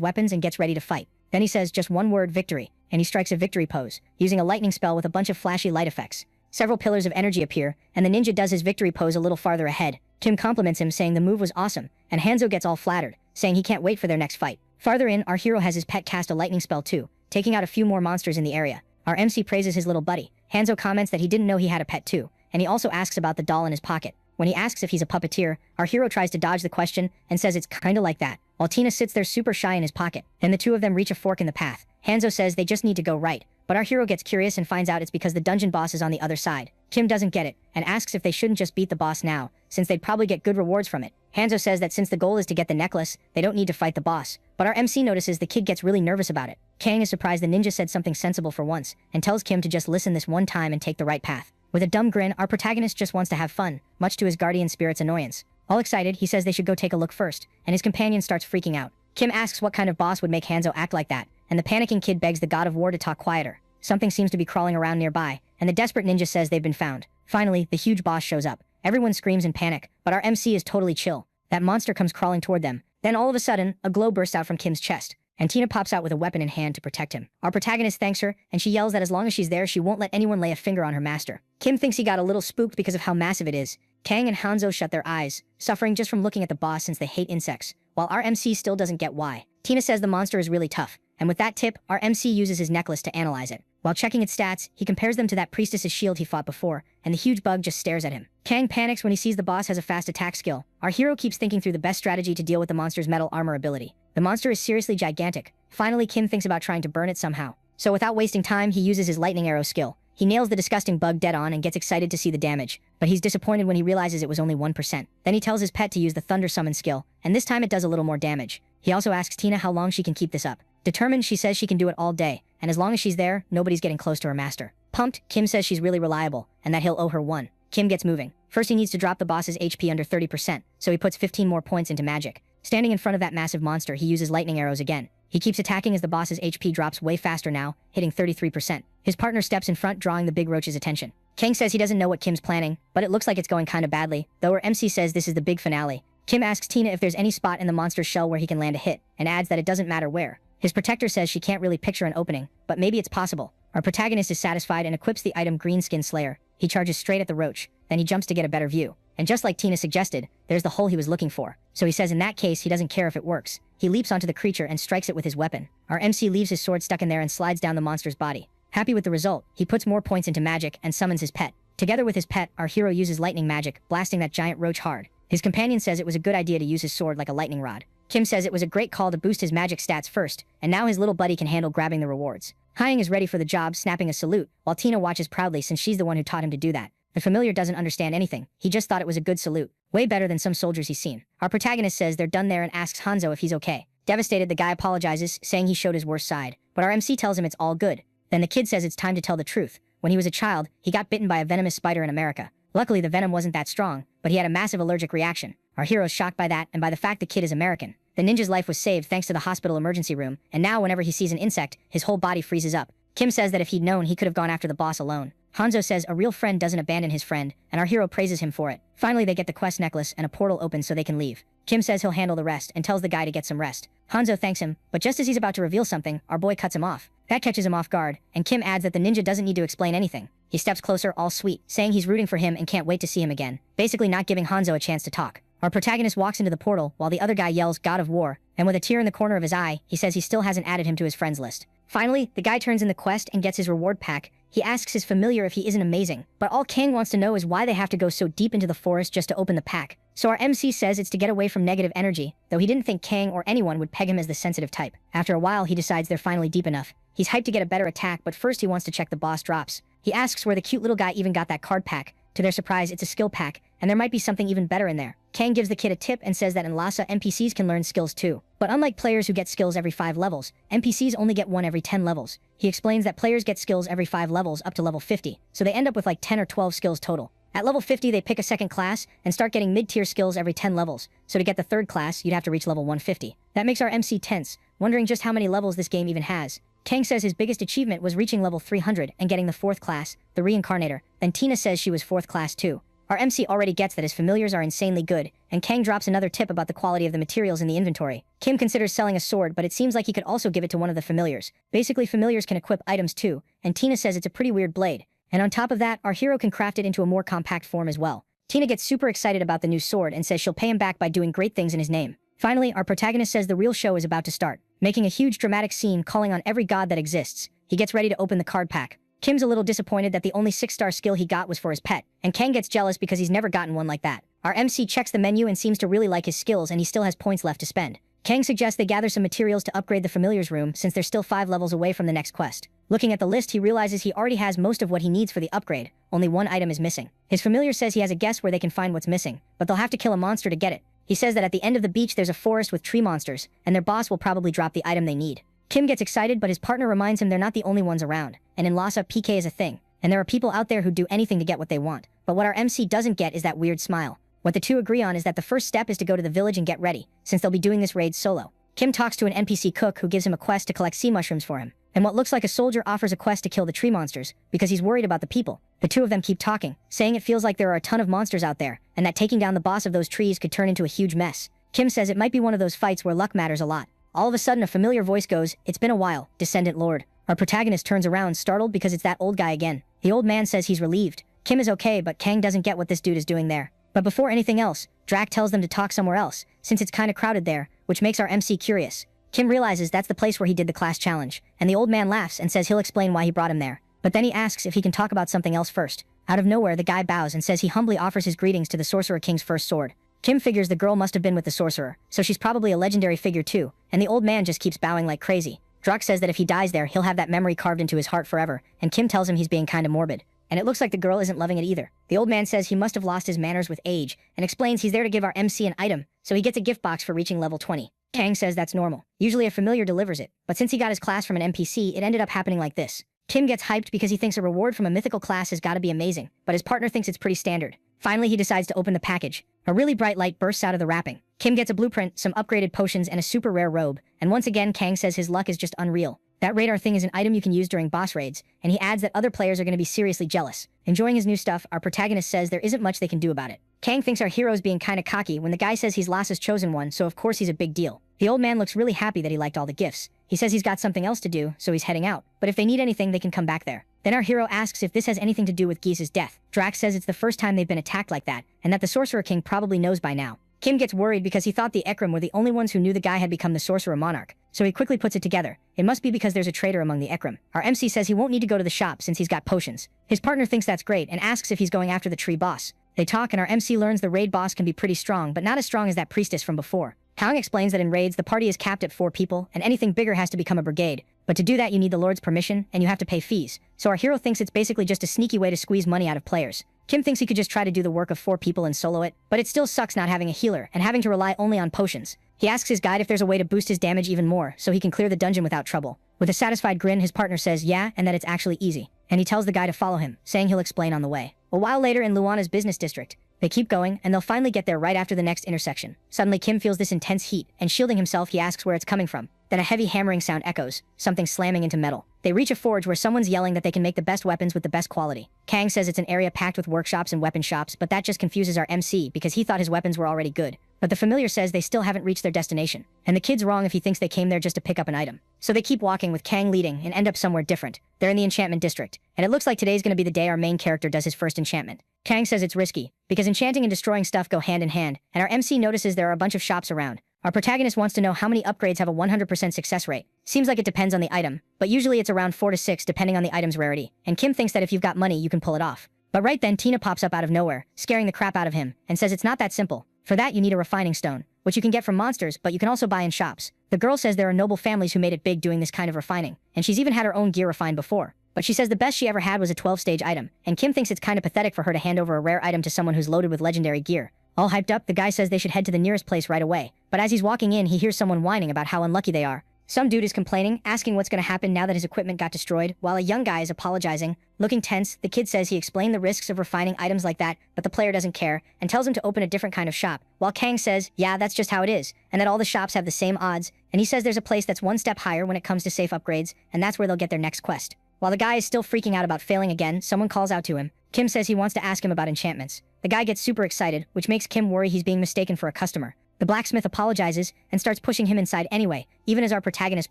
weapons and gets ready to fight. Then he says just one word, victory, and he strikes a victory pose, using a lightning spell with a bunch of flashy light effects. Several pillars of energy appear, and the ninja does his victory pose a little farther ahead. Kim compliments him, saying the move was awesome, and Hanzo gets all flattered, saying he can't wait for their next fight. Farther in, our hero has his pet cast a lightning spell too, taking out a few more monsters in the area. Our MC praises his little buddy. Hanzo comments that he didn't know he had a pet too, and he also asks about the doll in his pocket. When he asks if he's a puppeteer, our hero tries to dodge the question and says it's kinda like that, while Tina sits there super shy in his pocket. Then the two of them reach a fork in the path. Hanzo says they just need to go right, but our hero gets curious and finds out it's because the dungeon boss is on the other side. Kim doesn't get it, and asks if they shouldn't just beat the boss now, since they'd probably get good rewards from it. Hanzo says that since the goal is to get the necklace, they don't need to fight the boss, but our MC notices the kid gets really nervous about it. Kang is surprised the ninja said something sensible for once, and tells Kim to just listen this one time and take the right path. With a dumb grin, our protagonist just wants to have fun, much to his guardian spirit's annoyance. All excited, he says they should go take a look first, and his companion starts freaking out. Kim asks what kind of boss would make Hanzo act like that, and the panicking kid begs the god of war to talk quieter. Something seems to be crawling around nearby, and the desperate ninja says they've been found. Finally, the huge boss shows up. Everyone screams in panic, but our MC is totally chill. That monster comes crawling toward them. Then all of a sudden, a glow bursts out from Kim's chest, and Tina pops out with a weapon in hand to protect him. Our protagonist thanks her, and she yells that as long as she's there, she won't let anyone lay a finger on her master. Kim thinks he got a little spooked because of how massive it is. Kang and Hanzo shut their eyes, suffering just from looking at the boss since they hate insects, while our MC still doesn't get why. Tina says the monster is really tough, and with that tip, our MC uses his necklace to analyze it. While checking its stats, he compares them to that priestess's shield he fought before, and the huge bug just stares at him. Kang panics when he sees the boss has a fast attack skill. Our hero keeps thinking through the best strategy to deal with the monster's metal armor ability. The monster is seriously gigantic. Finally, Kim thinks about trying to burn it somehow. So without wasting time, he uses his lightning arrow skill. He nails the disgusting bug dead on and gets excited to see the damage, but he's disappointed when he realizes it was only 1%. Then he tells his pet to use the thunder summon skill, and this time it does a little more damage. He also asks Tina how long she can keep this up. Determined, she says she can do it all day, and as long as she's there, nobody's getting close to her master. Pumped, Kim says she's really reliable, and that he'll owe her one. Kim gets moving. First he needs to drop the boss's HP under 30%, so he puts 15 more points into magic. Standing in front of that massive monster, he uses lightning arrows again. He keeps attacking as the boss's HP drops way faster now, hitting 33%. His partner steps in front, drawing the big roach's attention. Kang says he doesn't know what Kim's planning, but it looks like it's going kinda badly, though her MC says this is the big finale. Kim asks Tina if there's any spot in the monster's shell where he can land a hit, and adds that it doesn't matter where. His protector says she can't really picture an opening, but maybe it's possible. Our protagonist is satisfied and equips the item Greenskin Slayer. He charges straight at the roach, then he jumps to get a better view. And just like Tina suggested, there's the hole he was looking for. So he says in that case, he doesn't care if it works. He leaps onto the creature and strikes it with his weapon. Our MC leaves his sword stuck in there and slides down the monster's body. Happy with the result, he puts more points into magic and summons his pet. Together with his pet, our hero uses lightning magic, blasting that giant roach hard. His companion says it was a good idea to use his sword like a lightning rod. Kim says it was a great call to boost his magic stats first, and now his little buddy can handle grabbing the rewards. Hyang is ready for the job, snapping a salute, while Tina watches proudly since she's the one who taught him to do that. The familiar doesn't understand anything. He just thought it was a good salute. Way better than some soldiers he's seen. Our protagonist says they're done there and asks Hanzo if he's okay. Devastated, the guy apologizes, saying he showed his worst side. But our MC tells him it's all good. Then the kid says it's time to tell the truth. When he was a child, he got bitten by a venomous spider in America. Luckily, the venom wasn't that strong, but he had a massive allergic reaction. Our hero's shocked by that and by the fact the kid is American. The ninja's life was saved thanks to the hospital emergency room, and now whenever he sees an insect, his whole body freezes up. Kim says that if he'd known, he could have gone after the boss alone. Hanzo says a real friend doesn't abandon his friend, and our hero praises him for it. Finally, they get the quest necklace and a portal opens so they can leave. Kim says he'll handle the rest and tells the guy to get some rest. Hanzo thanks him, but just as he's about to reveal something, our boy cuts him off. That catches him off guard, and Kim adds that the ninja doesn't need to explain anything. He steps closer, all sweet, saying he's rooting for him and can't wait to see him again, basically not giving Hanzo a chance to talk. Our protagonist walks into the portal while the other guy yells God of War, and with a tear in the corner of his eye, he says he still hasn't added him to his friends list. Finally, the guy turns in the quest and gets his reward pack. He asks his familiar if he isn't amazing, but all Kang wants to know is why they have to go so deep into the forest just to open the pack. So our MC says it's to get away from negative energy, though he didn't think Kang or anyone would peg him as the sensitive type. After a while, he decides they're finally deep enough. He's hyped to get a better attack, but first he wants to check the boss drops. He asks where the cute little guy even got that card pack. To their surprise, it's a skill pack, and there might be something even better in there. Kang gives the kid a tip and says that in Lhasa, NPCs can learn skills too. But unlike players who get skills every 5 levels, NPCs only get one every 10 levels. He explains that players get skills every 5 levels up to level 50, so they end up with like 10 or 12 skills total. At level 50, they pick a second class and start getting mid-tier skills every 10 levels, so to get the third class, you'd have to reach level 150. That makes our MC tense, wondering just how many levels this game even has. Kang says his biggest achievement was reaching level 300 and getting the 4th class, the Reincarnator. Then Tina says she was 4th class too. Our MC already gets that his familiars are insanely good, and Kang drops another tip about the quality of the materials in the inventory. Kim considers selling a sword, but it seems like he could also give it to one of the familiars. Basically, familiars can equip items too, and Tina says it's a pretty weird blade. And on top of that, our hero can craft it into a more compact form as well. Tina gets super excited about the new sword and says she'll pay him back by doing great things in his name. Finally, our protagonist says the real show is about to start, making a huge dramatic scene calling on every god that exists. He gets ready to open the card pack. Kim's a little disappointed that the only 6-star skill he got was for his pet, and Kang gets jealous because he's never gotten one like that. Our MC checks the menu and seems to really like his skills, and he still has points left to spend. Kang suggests they gather some materials to upgrade the familiar's room since they're still 5 levels away from the next quest. Looking at the list, he realizes he already has most of what he needs for the upgrade, only one item is missing. His familiar says he has a guess where they can find what's missing, but they'll have to kill a monster to get it. He says that at the end of the beach there's a forest with tree monsters, and their boss will probably drop the item they need. Kim gets excited, but his partner reminds him they're not the only ones around, and in Lhasa, PK is a thing, and there are people out there who do anything to get what they want. But what our MC doesn't get is that weird smile. What the two agree on is that the first step is to go to the village and get ready, since they'll be doing this raid solo. Kim talks to an NPC cook who gives him a quest to collect sea mushrooms for him, and what looks like a soldier offers a quest to kill the tree monsters, because he's worried about the people. The two of them keep talking, saying it feels like there are a ton of monsters out there, and that taking down the boss of those trees could turn into a huge mess. Kim says it might be one of those fights where luck matters a lot. All of a sudden a familiar voice goes, "It's been a while, Descendant Lord." Our protagonist turns around, startled because it's that old guy again. The old man says he's relieved. Kim is okay, but Kang doesn't get what this dude is doing there. But before anything else, Drac tells them to talk somewhere else, since it's kinda crowded there, which makes our MC curious. Kim realizes that's the place where he did the class challenge, and the old man laughs and says he'll explain why he brought him there. But then he asks if he can talk about something else first. Out of nowhere, the guy bows and says he humbly offers his greetings to the Sorcerer King's first sword. Kim figures the girl must have been with the sorcerer, so she's probably a legendary figure too, and the old man just keeps bowing like crazy. Drac says that if he dies there, he'll have that memory carved into his heart forever, and Kim tells him he's being kinda morbid. And it looks like the girl isn't loving it either. The old man says he must have lost his manners with age, and explains he's there to give our MC an item, so he gets a gift box for reaching level 20. Kang says that's normal. Usually a familiar delivers it, but since he got his class from an NPC, it ended up happening like this. Kim gets hyped because he thinks a reward from a mythical class has gotta be amazing, but his partner thinks it's pretty standard. Finally, he decides to open the package. A really bright light bursts out of the wrapping. Kim gets a blueprint, some upgraded potions, and a super rare robe, and once again Kang says his luck is just unreal. That radar thing is an item you can use during boss raids, and he adds that other players are going to be seriously jealous. Enjoying his new stuff, our protagonist says there isn't much they can do about it. Kang thinks our hero's being kinda cocky when the guy says he's Lasa's chosen one, so of course he's a big deal. The old man looks really happy that he liked all the gifts. He says he's got something else to do, so he's heading out, but if they need anything they can come back there. Then our hero asks if this has anything to do with Gisa's death. Drax says it's the first time they've been attacked like that, and that the Sorcerer King probably knows by now. Kim gets worried because he thought the Ekrim were the only ones who knew the guy had become the Sorcerer Monarch, so he quickly puts it together. It must be because there's a traitor among the Ekrim. Our MC says he won't need to go to the shop since he's got potions. His partner thinks that's great and asks if he's going after the tree boss. They talk and our MC learns the raid boss can be pretty strong, but not as strong as that priestess from before. Kang explains that in raids, the party is capped at 4 people, and anything bigger has to become a brigade. But to do that, you need the Lord's permission, and you have to pay fees. So our hero thinks it's basically just a sneaky way to squeeze money out of players. Kim thinks he could just try to do the work of 4 people and solo it, but it still sucks not having a healer and having to rely only on potions. He asks his guide if there's a way to boost his damage even more, so he can clear the dungeon without trouble. With a satisfied grin, his partner says yeah, and that it's actually easy. And he tells the guy to follow him, saying he'll explain on the way. A while later in Luana's business district, they keep going, and they'll finally get there right after the next intersection. Suddenly, Kim feels this intense heat, and shielding himself, he asks where it's coming from. Then a heavy hammering sound echoes, something slamming into metal. They reach a forge where someone's yelling that they can make the best weapons with the best quality. Kang says it's an area packed with workshops and weapon shops, but that just confuses our MC because he thought his weapons were already good. But the familiar says they still haven't reached their destination, and the kid's wrong if he thinks they came there just to pick up an item. So they keep walking with Kang leading and end up somewhere different. They're in the enchantment district, and it looks like today's gonna be the day our main character does his first enchantment. Kang says it's risky, because enchanting and destroying stuff go hand in hand, and our MC notices there are a bunch of shops around. Our protagonist wants to know how many upgrades have a 100% success rate. Seems like it depends on the item, but usually it's around 4 to 6 depending on the item's rarity, and Kim thinks that if you've got money you can pull it off. But right then Tina pops up out of nowhere, scaring the crap out of him, and says it's not that simple. For that you need a refining stone, which you can get from monsters, but you can also buy in shops. The girl says there are noble families who made it big doing this kind of refining, and she's even had her own gear refined before. But she says the best she ever had was a 12-stage item, and Kim thinks it's kinda pathetic for her to hand over a rare item to someone who's loaded with legendary gear. All hyped up, the guy says they should head to the nearest place right away, but as he's walking in, he hears someone whining about how unlucky they are. Some dude is complaining, asking what's gonna happen now that his equipment got destroyed, while a young guy is apologizing. Looking tense, the kid says he explained the risks of refining items like that, but the player doesn't care, and tells him to open a different kind of shop, while Kang says, yeah, that's just how it is, and that all the shops have the same odds, and he says there's a place that's one step higher when it comes to safe upgrades, and that's where they'll get their next quest. While the guy is still freaking out about failing again, someone calls out to him. Kim says he wants to ask him about enchantments. The guy gets super excited, which makes Kim worry he's being mistaken for a customer. The blacksmith apologizes and starts pushing him inside anyway, even as our protagonist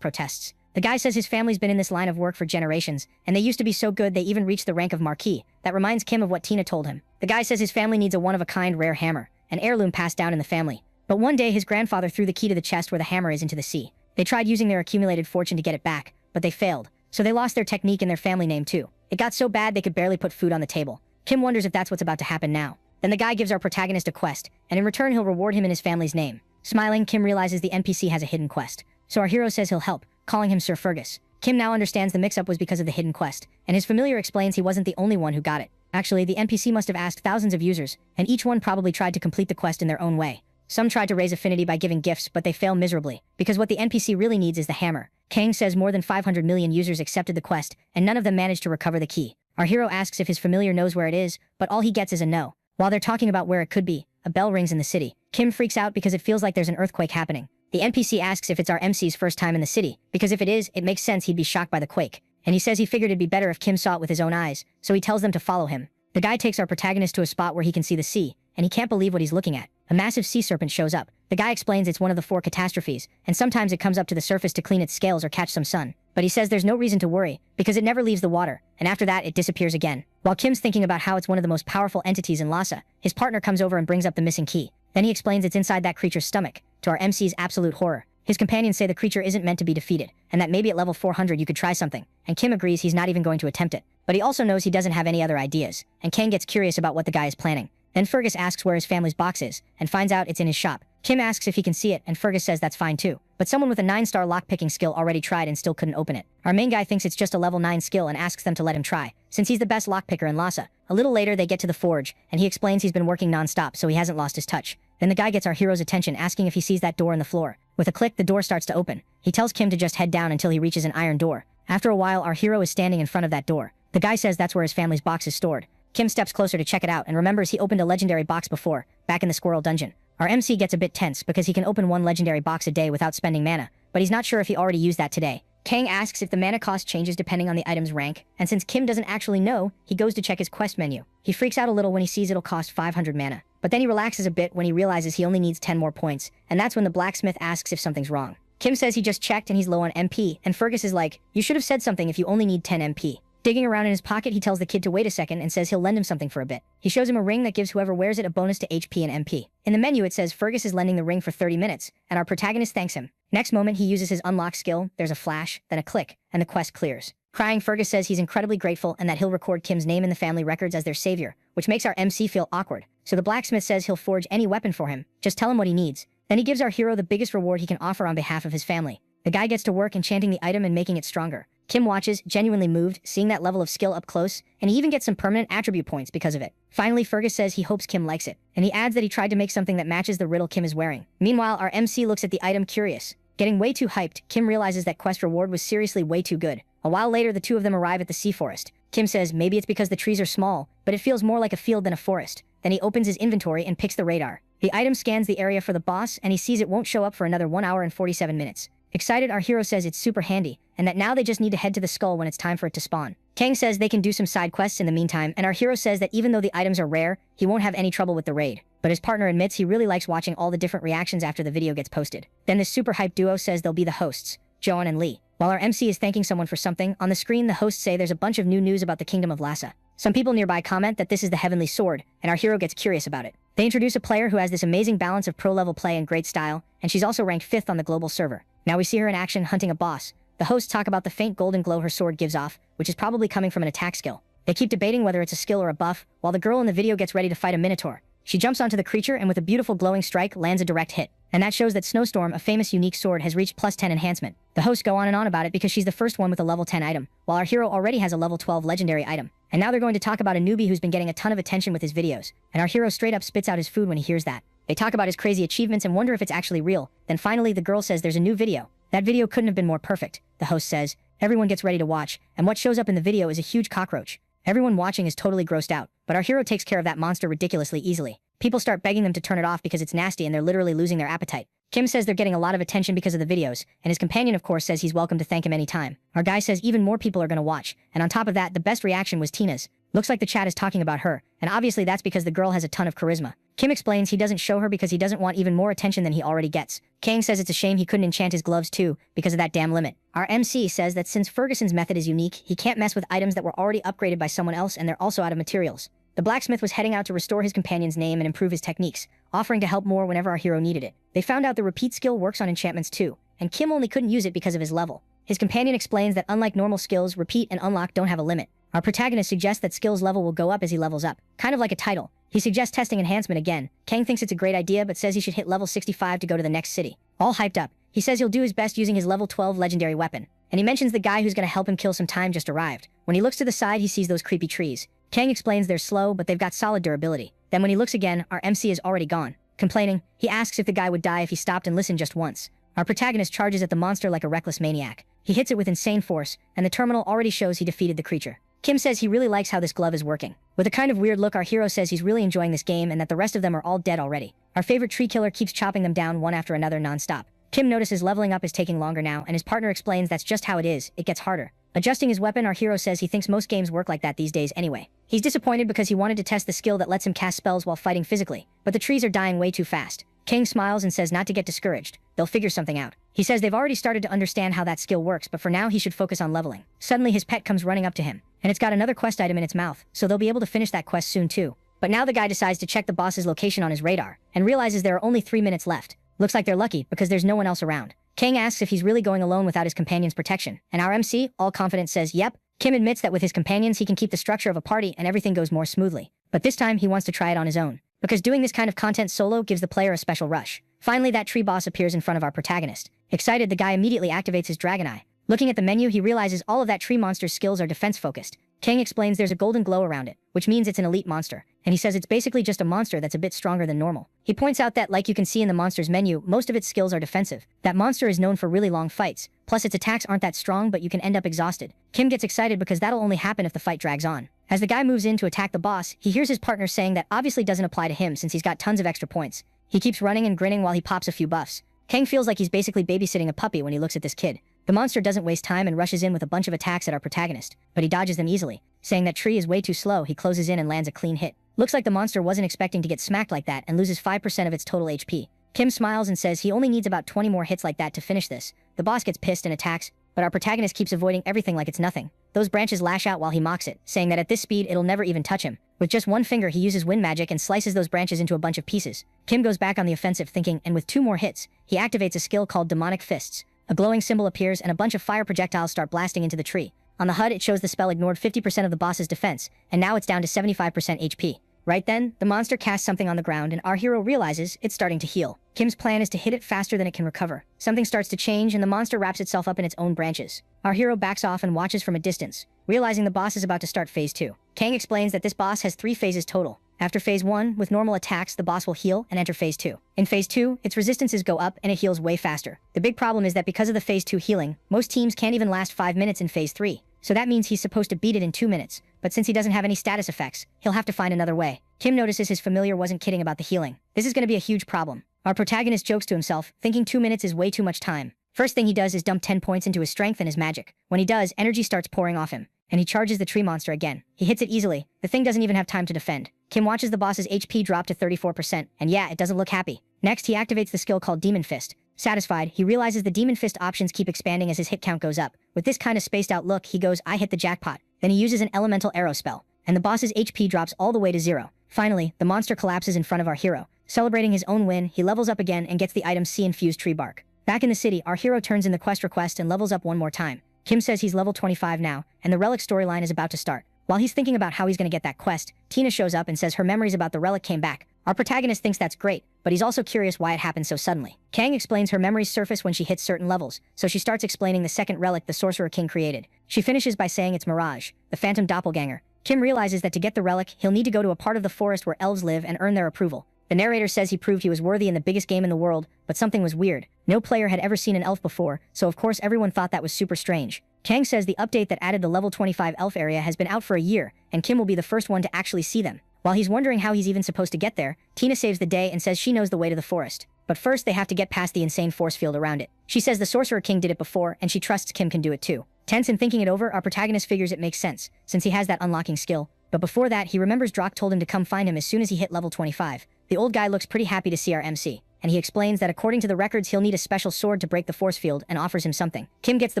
protests. The guy says his family's been in this line of work for generations, and they used to be so good they even reached the rank of Marquis. That reminds Kim of what Tina told him. The guy says his family needs a one-of-a-kind rare hammer, an heirloom passed down in the family. But one day his grandfather threw the key to the chest where the hammer is into the sea. They tried using their accumulated fortune to get it back, but they failed. So they lost their technique and their family name too. It got so bad they could barely put food on the table. Kim wonders if that's what's about to happen now. Then the guy gives our protagonist a quest, and in return he'll reward him in his family's name. Smiling, Kim realizes the NPC has a hidden quest. So our hero says he'll help, calling him Sir Fergus. Kim now understands the mix-up was because of the hidden quest, and his familiar explains he wasn't the only one who got it. Actually, the NPC must have asked thousands of users, and each one probably tried to complete the quest in their own way. Some tried to raise affinity by giving gifts, but they fail miserably, because what the NPC really needs is the hammer. Kang says more than 500 million users accepted the quest, and none of them managed to recover the key. Our hero asks if his familiar knows where it is, but all he gets is a no. While they're talking about where it could be, a bell rings in the city. Kim freaks out because it feels like there's an earthquake happening. The NPC asks if it's our MC's first time in the city, because if it is, it makes sense he'd be shocked by the quake. And he says he figured it'd be better if Kim saw it with his own eyes, so he tells them to follow him. The guy takes our protagonist to a spot where he can see the sea, and he can't believe what he's looking at. A massive sea serpent shows up. The guy explains it's one of the 4 catastrophes, and sometimes it comes up to the surface to clean its scales or catch some sun. But he says there's no reason to worry, because it never leaves the water, and after that it disappears again. While Kim's thinking about how it's one of the most powerful entities in Lhasa, his partner comes over and brings up the missing key. Then he explains it's inside that creature's stomach, to our MC's absolute horror. His companions say the creature isn't meant to be defeated, and that maybe at level 400 you could try something, and Kim agrees he's not even going to attempt it. But he also knows he doesn't have any other ideas, and Kang gets curious about what the guy is planning. Then Fergus asks where his family's box is, and finds out it's in his shop. Kim asks if he can see it, and Fergus says that's fine too. But someone with a 9-star lockpicking skill already tried and still couldn't open it. Our main guy thinks it's just a level 9 skill and asks them to let him try, since he's the best lockpicker in Lhasa. A little later they get to the forge, and he explains he's been working non-stop so he hasn't lost his touch. Then the guy gets our hero's attention asking if he sees that door in the floor. With a click, the door starts to open. He tells Kim to just head down until he reaches an iron door. After a while, our hero is standing in front of that door. The guy says that's where his family's box is stored. Kim steps closer to check it out and remembers he opened a legendary box before, back in the squirrel dungeon. Our MC gets a bit tense because he can open 1 legendary box a day without spending mana, but he's not sure if he already used that today. Kang asks if the mana cost changes depending on the item's rank, and since Kim doesn't actually know, he goes to check his quest menu. He freaks out a little when he sees it'll cost 500 mana, but then he relaxes a bit when he realizes he only needs 10 more points, and that's when the blacksmith asks if something's wrong. Kim says he just checked and he's low on MP, and Fergus is like, you should have said something if you only need 10 MP. Digging around in his pocket, he tells the kid to wait a second and says he'll lend him something for a bit. He shows him a ring that gives whoever wears it a bonus to HP and MP. In the menu it says Fergus is lending the ring for 30 minutes, and our protagonist thanks him. Next moment he uses his unlock skill, there's a flash, then a click, and the quest clears. Crying, Fergus says he's incredibly grateful and that he'll record Kim's name in the family records as their savior, which makes our MC feel awkward. So the blacksmith says he'll forge any weapon for him, just tell him what he needs. Then he gives our hero the biggest reward he can offer on behalf of his family. The guy gets to work enchanting the item and making it stronger. Kim watches, genuinely moved, seeing that level of skill up close, and he even gets some permanent attribute points because of it. Finally, Fergus says he hopes Kim likes it, and he adds that he tried to make something that matches the riddle Kim is wearing. Meanwhile, our MC looks at the item curious. Getting way too hyped, Kim realizes that quest reward was seriously way too good. A while later, the two of them arrive at the sea forest. Kim says maybe it's because the trees are small, but it feels more like a field than a forest. Then he opens his inventory and picks the radar. The item scans the area for the boss, and he sees it won't show up for another 1 hour and 47 minutes. Excited, our hero says it's super handy, and that now they just need to head to the skull when it's time for it to spawn. Kang says they can do some side quests in the meantime, and our hero says that even though the items are rare, he won't have any trouble with the raid. But his partner admits he really likes watching all the different reactions after the video gets posted. Then this super hyped duo says they'll be the hosts, Joan and Lee. While our MC is thanking someone for something, on the screen the hosts say there's a bunch of new news about the Kingdom of Lhasa. Some people nearby comment that this is the Heavenly Sword, and our hero gets curious about it. They introduce a player who has this amazing balance of pro-level play and great style, and she's also ranked 5th on the global server. Now we see her in action hunting a boss. The hosts talk about the faint golden glow her sword gives off, which is probably coming from an attack skill. They keep debating whether it's a skill or a buff, while the girl in the video gets ready to fight a minotaur. She jumps onto the creature and with a beautiful glowing strike lands a direct hit. And that shows that Snowstorm, a famous unique sword, has reached plus 10 enhancement. The hosts go on and on about it because she's the first one with a level 10 item, while our hero already has a level 12 legendary item. And now they're going to talk about a newbie who's been getting a ton of attention with his videos. And our hero straight up spits out his food when he hears that. They talk about his crazy achievements and wonder if it's actually real. Then finally the girl says there's a new video. That video couldn't have been more perfect, the host says. Everyone gets ready to watch, and what shows up in the video is a huge cockroach. Everyone watching is totally grossed out, but our hero takes care of that monster ridiculously easily. People start begging them to turn it off because it's nasty and they're literally losing their appetite. Kim says they're getting a lot of attention because of the videos, and his companion of course says he's welcome to thank him anytime. Our guy says even more people are gonna watch, and on top of that, the best reaction was Tina's. Looks like the chat is talking about her, and obviously that's because the girl has a ton of charisma. Kim explains he doesn't show her because he doesn't want even more attention than he already gets. Kang says it's a shame he couldn't enchant his gloves too, because of that damn limit. Our MC says that since Ferguson's method is unique, he can't mess with items that were already upgraded by someone else and they're also out of materials. The blacksmith was heading out to restore his companion's name and improve his techniques, offering to help more whenever our hero needed it. They found out the repeat skill works on enchantments too, and Kim only couldn't use it because of his level. His companion explains that unlike normal skills, repeat and unlock don't have a limit. Our protagonist suggests that skills level will go up as he levels up, kind of like a title. He suggests testing enhancement again. Kang thinks it's a great idea but says he should hit level 65 to go to the next city. All hyped up, he says he'll do his best using his level 12 legendary weapon, and he mentions the guy who's gonna help him kill some time just arrived. When he looks to the side, he sees those creepy trees. Kang explains they're slow, but they've got solid durability. Then when he looks again, our MC is already gone. Complaining, he asks if the guy would die if he stopped and listened just once. Our protagonist charges at the monster like a reckless maniac. He hits it with insane force, and the terminal already shows he defeated the creature. Kim says he really likes how this glove is working. With a kind of weird look, our hero says he's really enjoying this game and that the rest of them are all dead already. Our favorite tree killer keeps chopping them down one after another non-stop. Kim notices leveling up is taking longer now, and his partner explains that's just how it is, it gets harder. Adjusting his weapon, our hero says he thinks most games work like that these days anyway. He's disappointed because he wanted to test the skill that lets him cast spells while fighting physically, but the trees are dying way too fast. King smiles and says not to get discouraged. They'll figure something out. He says they've already started to understand how that skill works, but for now he should focus on leveling. Suddenly his pet comes running up to him, and it's got another quest item in its mouth, so they'll be able to finish that quest soon too. But now the guy decides to check the boss's location on his radar, and realizes there are only 3 minutes left. Looks like they're lucky, because there's no one else around. Kang asks if he's really going alone without his companion's protection, and our MC, all confident, says yep. Kim admits that with his companions he can keep the structure of a party and everything goes more smoothly. But this time he wants to try it on his own, because doing this kind of content solo gives the player a special rush. Finally, that tree boss appears in front of our protagonist. Excited, the guy immediately activates his dragon eye. Looking at the menu, he realizes all of that tree monster's skills are defense-focused. Kang explains there's a golden glow around it, which means it's an elite monster, and he says it's basically just a monster that's a bit stronger than normal. He points out that, like you can see in the monster's menu, most of its skills are defensive. That monster is known for really long fights, plus its attacks aren't that strong but you can end up exhausted. Kim gets excited because that'll only happen if the fight drags on. As the guy moves in to attack the boss, he hears his partner saying that obviously doesn't apply to him since he's got tons of extra points. He keeps running and grinning while he pops a few buffs. Kang feels like he's basically babysitting a puppy when he looks at this kid. The monster doesn't waste time and rushes in with a bunch of attacks at our protagonist, but he dodges them easily. Saying that tree is way too slow, he closes in and lands a clean hit. Looks like the monster wasn't expecting to get smacked like that and loses 5% of its total HP. Kim smiles and says he only needs about 20 more hits like that to finish this. The boss gets pissed and attacks, but our protagonist keeps avoiding everything like it's nothing. Those branches lash out while he mocks it, saying that at this speed it'll never even touch him. With just one finger he uses wind magic and slices those branches into a bunch of pieces. Kim goes back on the offensive thinking, and with 2 more hits, he activates a skill called Demonic Fists. A glowing symbol appears and a bunch of fire projectiles start blasting into the tree. On the HUD it shows the spell ignored 50% of the boss's defense, and now it's down to 75% HP. Right then, the monster casts something on the ground and our hero realizes it's starting to heal. Kim's plan is to hit it faster than it can recover. Something starts to change and the monster wraps itself up in its own branches. Our hero backs off and watches from a distance, realizing the boss is about to start phase 2. Kang explains that this boss has 3 phases total. After phase 1, with normal attacks, the boss will heal and enter phase 2. In phase 2, its resistances go up and it heals way faster. The big problem is that because of the phase 2 healing, most teams can't even last 5 minutes in phase 3. So that means he's supposed to beat it in 2 minutes, but since he doesn't have any status effects, he'll have to find another way. Kim notices his familiar wasn't kidding about the healing. This is going to be a huge problem. Our protagonist jokes to himself, thinking 2 minutes is way too much time. First thing he does is dump 10 points into his strength and his magic. When he does, energy starts pouring off him, and he charges the tree monster again. He hits it easily. The thing doesn't even have time to defend. Kim watches the boss's HP drop to 34%, and yeah, it doesn't look happy. Next, he activates the skill called Demon Fist. Satisfied, he realizes the Demon Fist options keep expanding as his hit count goes up. With this kind of spaced out look, he goes, I hit the jackpot. Then he uses an elemental arrow spell, and the boss's HP drops all the way to 0. Finally, the monster collapses in front of our hero. Celebrating his own win, he levels up again and gets the item Sea-infused tree bark. Back in the city, our hero turns in the quest request and levels up one more time. Kim says he's level 25 now, and the relic storyline is about to start. While he's thinking about how he's gonna get that quest, Tina shows up and says her memories about the relic came back. Our protagonist thinks that's great, but he's also curious why it happened so suddenly. Kang explains her memories surface when she hits certain levels, so she starts explaining the second relic the Sorcerer King created. She finishes by saying it's Mirage, the phantom doppelganger. Kim realizes that to get the relic, he'll need to go to a part of the forest where elves live and earn their approval. The narrator says he proved he was worthy in the biggest game in the world, but something was weird. No player had ever seen an elf before, so of course everyone thought that was super strange. Kang says the update that added the level 25 elf area has been out for a year, and Kim will be the first one to actually see them. While he's wondering how he's even supposed to get there, Tina saves the day and says she knows the way to the forest. But first they have to get past the insane force field around it. She says the Sorcerer King did it before, and she trusts Kim can do it too. Tense and thinking it over, our protagonist figures it makes sense, since he has that unlocking skill. But before that, he remembers Drock told him to come find him as soon as he hit level 25. The old guy looks pretty happy to see our MC, and he explains that according to the records he'll need a special sword to break the force field and offers him something. Kim gets the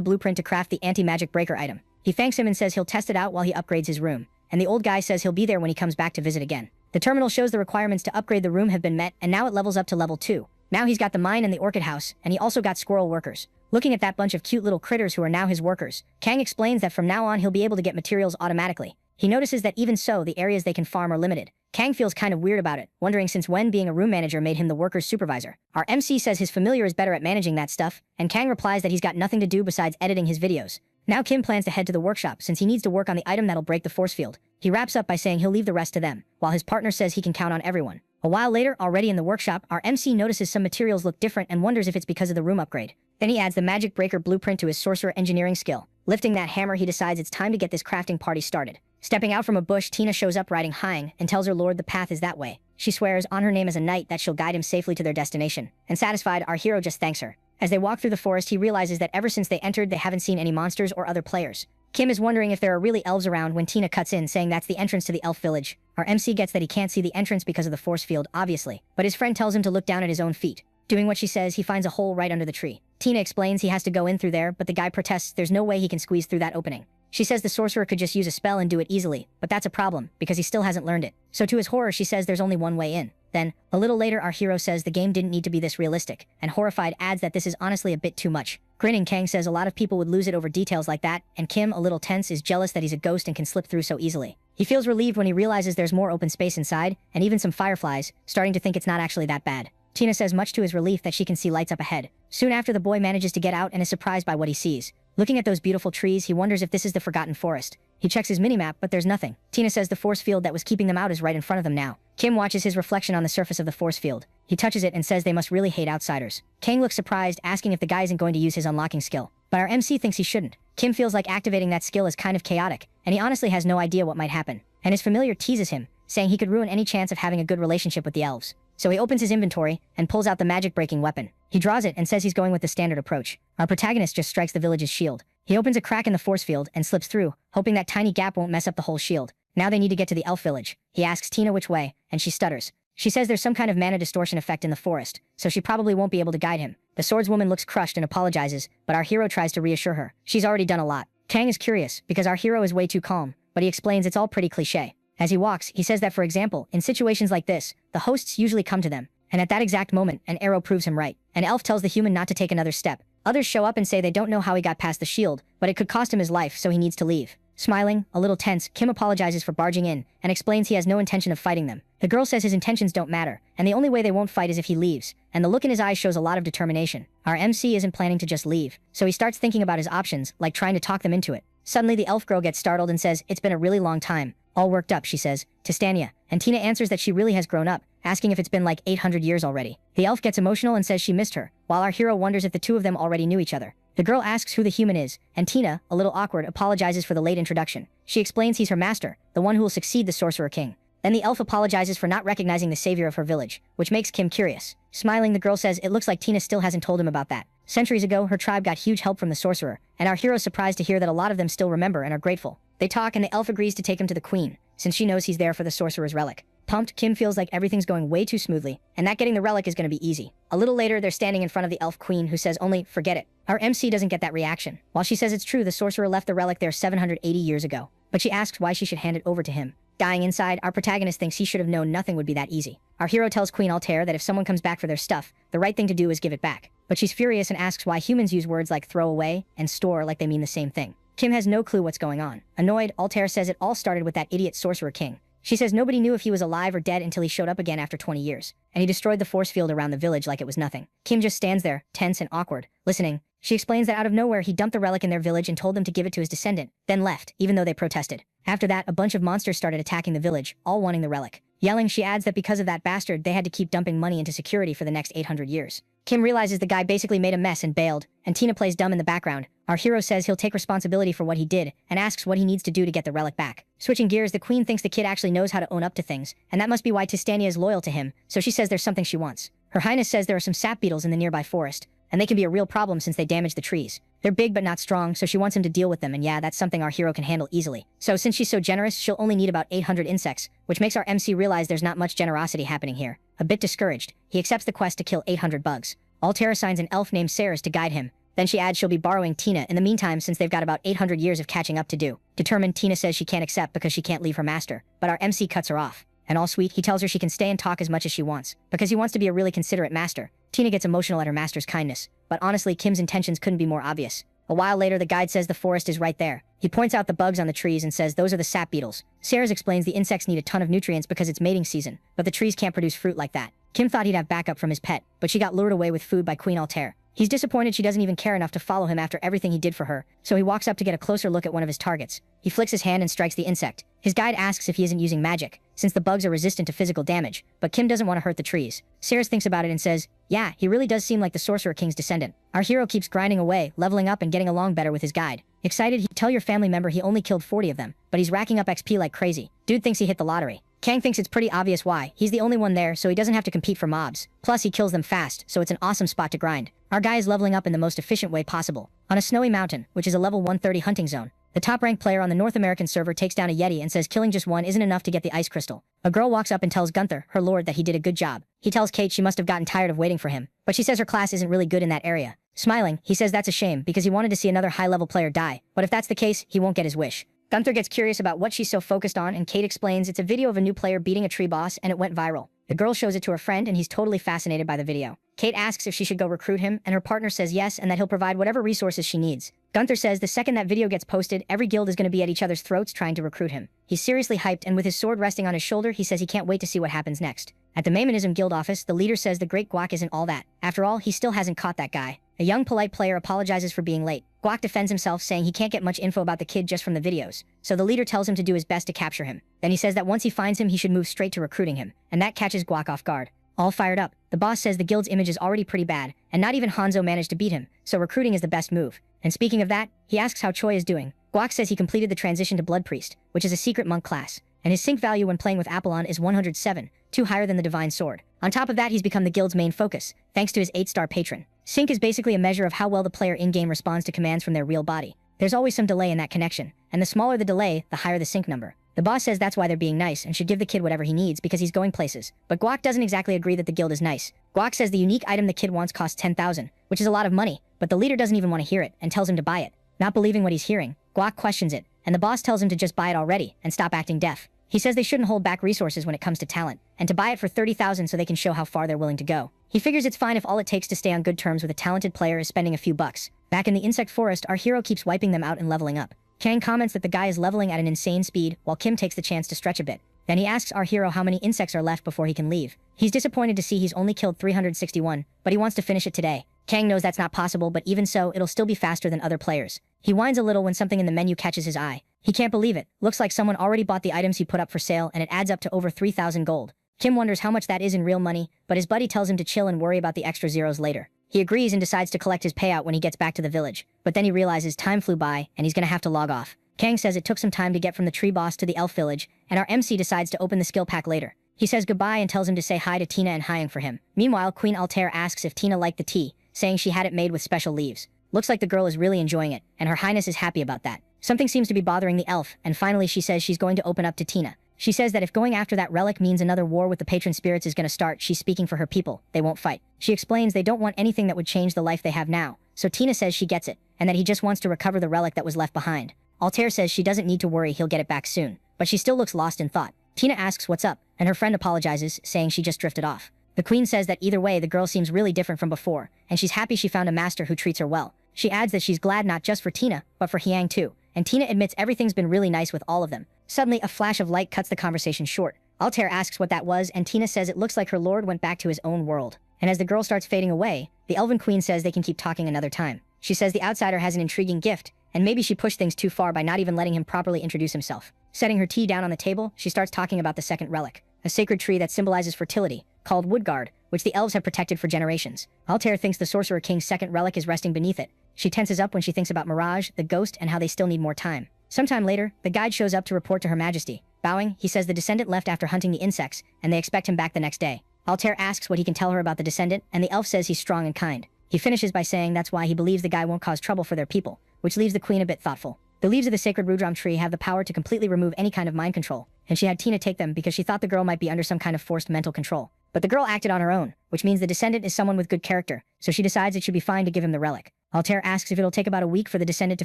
blueprint to craft the anti-magic breaker item. He thanks him and says he'll test it out while he upgrades his room, and the old guy says he'll be there when he comes back to visit again. The terminal shows the requirements to upgrade the room have been met, and now it levels up to level 2. Now he's got the mine and the orchid house, and he also got squirrel workers. Looking at that bunch of cute little critters who are now his workers, Kang explains that from now on he'll be able to get materials automatically. He notices that even so, the areas they can farm are limited. Kang feels kind of weird about it, wondering since when being a room manager made him the workers' supervisor. Our MC says his familiar is better at managing that stuff, and Kang replies that he's got nothing to do besides editing his videos. Now Kim plans to head to the workshop since he needs to work on the item that'll break the force field. He wraps up by saying he'll leave the rest to them, while his partner says he can count on everyone. A while later, already in the workshop, our MC notices some materials look different and wonders if it's because of the room upgrade. Then he adds the magic breaker blueprint to his sorcerer engineering skill. Lifting that hammer, he decides it's time to get this crafting party started. Stepping out from a bush, Tina shows up riding Hying and tells her lord the path is that way. She swears on her name as a knight that she'll guide him safely to their destination. And satisfied, our hero just thanks her. As they walk through the forest, he realizes that ever since they entered, they haven't seen any monsters or other players. Kim is wondering if there are really elves around when Tina cuts in, saying that's the entrance to the elf village. Our MC gets that he can't see the entrance because of the force field, obviously, but his friend tells him to look down at his own feet. Doing what she says, he finds a hole right under the tree. Tina explains he has to go in through there, but the guy protests there's no way he can squeeze through that opening. She says the sorcerer could just use a spell and do it easily, but that's a problem, because he still hasn't learned it. So to his horror, she says there's only one way in. Then, a little later, our hero says the game didn't need to be this realistic, and horrified adds that this is honestly a bit too much. Grinning, Kang says a lot of people would lose it over details like that, and Kim, a little tense, is jealous that he's a ghost and can slip through so easily. He feels relieved when he realizes there's more open space inside, and even some fireflies, starting to think it's not actually that bad. Tina says much to his relief that she can see lights up ahead. Soon after, the boy manages to get out and is surprised by what he sees. Looking at those beautiful trees, he wonders if this is the Forgotten Forest. He checks his minimap, but there's nothing. Tina says the force field that was keeping them out is right in front of them now. Kim watches his reflection on the surface of the force field. He touches it and says they must really hate outsiders. Kang looks surprised, asking if the guy isn't going to use his unlocking skill. But our MC thinks he shouldn't. Kim feels like activating that skill is kind of chaotic, and he honestly has no idea what might happen. And his familiar teases him, saying he could ruin any chance of having a good relationship with the elves. So he opens his inventory and pulls out the magic-breaking weapon. He draws it and says he's going with the standard approach. Our protagonist just strikes the village's shield. He opens a crack in the force field and slips through, hoping that tiny gap won't mess up the whole shield. Now they need to get to the elf village. He asks Tina which way, and she stutters. She says there's some kind of mana distortion effect in the forest, so she probably won't be able to guide him. The swordswoman looks crushed and apologizes, but our hero tries to reassure her. She's already done a lot. Kang is curious, because our hero is way too calm, but he explains it's all pretty cliché. As he walks, he says that for example, in situations like this, the hosts usually come to them. And at that exact moment, an arrow proves him right. An elf tells the human not to take another step. Others show up and say they don't know how he got past the shield, but it could cost him his life, so he needs to leave. Smiling, a little tense, Kim apologizes for barging in, and explains he has no intention of fighting them. The girl says his intentions don't matter, and the only way they won't fight is if he leaves, and the look in his eyes shows a lot of determination. Our MC isn't planning to just leave, so he starts thinking about his options, like trying to talk them into it. Suddenly the elf girl gets startled and says, "It's been a really long time." All worked up, she says, to Stania, and Tina answers that she really has grown up, asking if it's been like 800 years already. The elf gets emotional and says she missed her, while our hero wonders if the two of them already knew each other. The girl asks who the human is, and Tina, a little awkward, apologizes for the late introduction. She explains he's her master, the one who will succeed the Sorcerer King. Then the elf apologizes for not recognizing the savior of her village, which makes Kim curious. Smiling, the girl says it looks like Tina still hasn't told him about that. Centuries ago, her tribe got huge help from the sorcerer, and our hero's surprised to hear that a lot of them still remember and are grateful. They talk and the elf agrees to take him to the queen, since she knows he's there for the sorcerer's relic. Pumped, Kim feels like everything's going way too smoothly, and that getting the relic is going to be easy. A little later, they're standing in front of the elf queen, who says only, "Forget it." Our MC doesn't get that reaction. While she says it's true, the sorcerer left the relic there 780 years ago, but she asks why she should hand it over to him. Dying inside, our protagonist thinks he should have known nothing would be that easy. Our hero tells Queen Altair that if someone comes back for their stuff, the right thing to do is give it back. But she's furious and asks why humans use words like throw away and store like they mean the same thing. Kim has no clue what's going on. Annoyed, Altair says it all started with that idiot Sorcerer King. She says nobody knew if he was alive or dead until he showed up again after 20 years, and he destroyed the force field around the village like it was nothing. Kim just stands there, tense and awkward, listening. She explains that out of nowhere he dumped the relic in their village and told them to give it to his descendant, then left, even though they protested. After that, a bunch of monsters started attacking the village, all wanting the relic. Yelling, she adds that because of that bastard, they had to keep dumping money into security for the next 800 years. Kim realizes the guy basically made a mess and bailed, and Tina plays dumb in the background. Our hero says he'll take responsibility for what he did, and asks what he needs to do to get the relic back. Switching gears, the queen thinks the kid actually knows how to own up to things, and that must be why Tistania is loyal to him, so she says there's something she wants. Her Highness says there are some sap beetles in the nearby forest, and they can be a real problem since they damage the trees. They're big but not strong, so she wants him to deal with them, and yeah, that's something our hero can handle easily. So since she's so generous, she'll only need about 800 insects, which makes our MC realize there's not much generosity happening here. A bit discouraged, he accepts the quest to kill 800 bugs. Altair assigns an elf named Ceres to guide him. Then she adds she'll be borrowing Tina in the meantime since they've got about 800 years of catching up to do. Determined, Tina says she can't accept because she can't leave her master, but our MC cuts her off. And all sweet, he tells her she can stay and talk as much as she wants, because he wants to be a really considerate master. Tina gets emotional at her master's kindness, but honestly, Kim's intentions couldn't be more obvious. A while later, the guide says the forest is right there. He points out the bugs on the trees and says those are the sap beetles. Ceres explains the insects need a ton of nutrients because it's mating season, but the trees can't produce fruit like that. Kim thought he'd have backup from his pet, but she got lured away with food by Queen Altair. He's disappointed she doesn't even care enough to follow him after everything he did for her, so he walks up to get a closer look at one of his targets. He flicks his hand and strikes the insect. His guide asks if he isn't using magic, since the bugs are resistant to physical damage, but Kim doesn't want to hurt the trees. Ceres thinks about it and says, yeah, he really does seem like the Sorcerer King's descendant. Our hero keeps grinding away, leveling up and getting along better with his guide. Excited, he'd tell your family member he only killed 40 of them, but he's racking up XP like crazy. Dude thinks he hit the lottery. Kang thinks it's pretty obvious why. He's the only one there, so he doesn't have to compete for mobs. Plus, he kills them fast, so it's an awesome spot to grind. Our guy is leveling up in the most efficient way possible. On a snowy mountain, which is a level 130 hunting zone, the top-ranked player on the North American server takes down a Yeti and says killing just one isn't enough to get the ice crystal. A girl walks up and tells Gunther, her lord, that he did a good job. He tells Kate she must have gotten tired of waiting for him, but she says her class isn't really good in that area. Smiling, he says that's a shame because he wanted to see another high-level player die, but if that's the case, he won't get his wish. Gunther gets curious about what she's so focused on, and Kate explains it's a video of a new player beating a tree boss and it went viral. The girl shows it to her friend and he's totally fascinated by the video. Kate asks if she should go recruit him, and her partner says yes and that he'll provide whatever resources she needs. Gunther says the second that video gets posted, every guild is going to be at each other's throats trying to recruit him. He's seriously hyped, and with his sword resting on his shoulder, he says he can't wait to see what happens next. At the Maymanism Guild office, the leader says the Great Guac isn't all that. After all, he still hasn't caught that guy. A young polite player apologizes for being late. Guac defends himself, saying he can't get much info about the kid just from the videos, so the leader tells him to do his best to capture him. Then he says that once he finds him, he should move straight to recruiting him, and that catches Guac off guard. All fired up, the boss says the guild's image is already pretty bad, and not even Hanzo managed to beat him, so recruiting is the best move. And speaking of that, he asks how Choi is doing. Guac says he completed the transition to Blood Priest, which is a secret monk class, and his sync value when playing with Apollon is 107, 2 higher than the Divine Sword. On top of that, he's become the guild's main focus, thanks to his 8-star patron. Sync is basically a measure of how well the player in-game responds to commands from their real body. There's always some delay in that connection, and the smaller the delay, the higher the sync number. The boss says that's why they're being nice and should give the kid whatever he needs because he's going places. But Guac doesn't exactly agree that the guild is nice. Guac says the unique item the kid wants costs 10,000, which is a lot of money, but the leader doesn't even want to hear it and tells him to buy it. Not believing what he's hearing, Guac questions it, and the boss tells him to just buy it already and stop acting deaf. He says they shouldn't hold back resources when it comes to talent, and to buy it for 30,000 so they can show how far they're willing to go. He figures it's fine if all it takes to stay on good terms with a talented player is spending a few bucks. Back in the insect forest, our hero keeps wiping them out and leveling up. Kang comments that the guy is leveling at an insane speed, while Kim takes the chance to stretch a bit. Then he asks our hero how many insects are left before he can leave. He's disappointed to see he's only killed 361, but he wants to finish it today. Kang knows that's not possible, but even so, it'll still be faster than other players. He whines a little when something in the menu catches his eye. He can't believe it. Looks like someone already bought the items he put up for sale, and it adds up to over 3,000 gold. Kim wonders how much that is in real money, but his buddy tells him to chill and worry about the extra zeros later. He agrees and decides to collect his payout when he gets back to the village, but then he realizes time flew by and he's gonna have to log off. Kang says it took some time to get from the tree boss to the elf village, and our MC decides to open the skill pack later. He says goodbye and tells him to say hi to Tina and Hyung for him. Meanwhile, Queen Altair asks if Tina liked the tea, saying she had it made with special leaves. Looks like the girl is really enjoying it, and her highness is happy about that. Something seems to be bothering the elf, and finally she says she's going to open up to Tina. She says that if going after that relic means another war with the patron spirits is gonna start, she's speaking for her people. They won't fight. She explains they don't want anything that would change the life they have now, so Tina says she gets it, and that he just wants to recover the relic that was left behind. Altair says she doesn't need to worry, he'll get it back soon, but she still looks lost in thought. Tina asks what's up, and her friend apologizes, saying she just drifted off. The queen says that either way the girl seems really different from before, and she's happy she found a master who treats her well. She adds that she's glad not just for Tina, but for Hyang too, and Tina admits everything's been really nice with all of them. Suddenly, a flash of light cuts the conversation short. Altair asks what that was, and Tina says it looks like her lord went back to his own world. And as the girl starts fading away, the elven queen says they can keep talking another time. She says the outsider has an intriguing gift, and maybe she pushed things too far by not even letting him properly introduce himself. Setting her tea down on the table, she starts talking about the second relic. a sacred tree that symbolizes fertility, called Woodguard, which the elves have protected for generations. Altair thinks the Sorcerer King's second relic is resting beneath it. She tenses up when she thinks about Mirage, the ghost, and how they still need more time. Sometime later, the guide shows up to report to Her Majesty. Bowing, he says the descendant left after hunting the insects, and they expect him back the next day. Altair asks what he can tell her about the descendant, and the elf says he's strong and kind. He finishes by saying that's why he believes the guy won't cause trouble for their people, which leaves the queen a bit thoughtful. The leaves of the sacred Rudram tree have the power to completely remove any kind of mind control, and she had Tina take them because she thought the girl might be under some kind of forced mental control. But the girl acted on her own, which means the descendant is someone with good character, so she decides it should be fine to give him the relic. Altair asks if it'll take about a week for the descendant to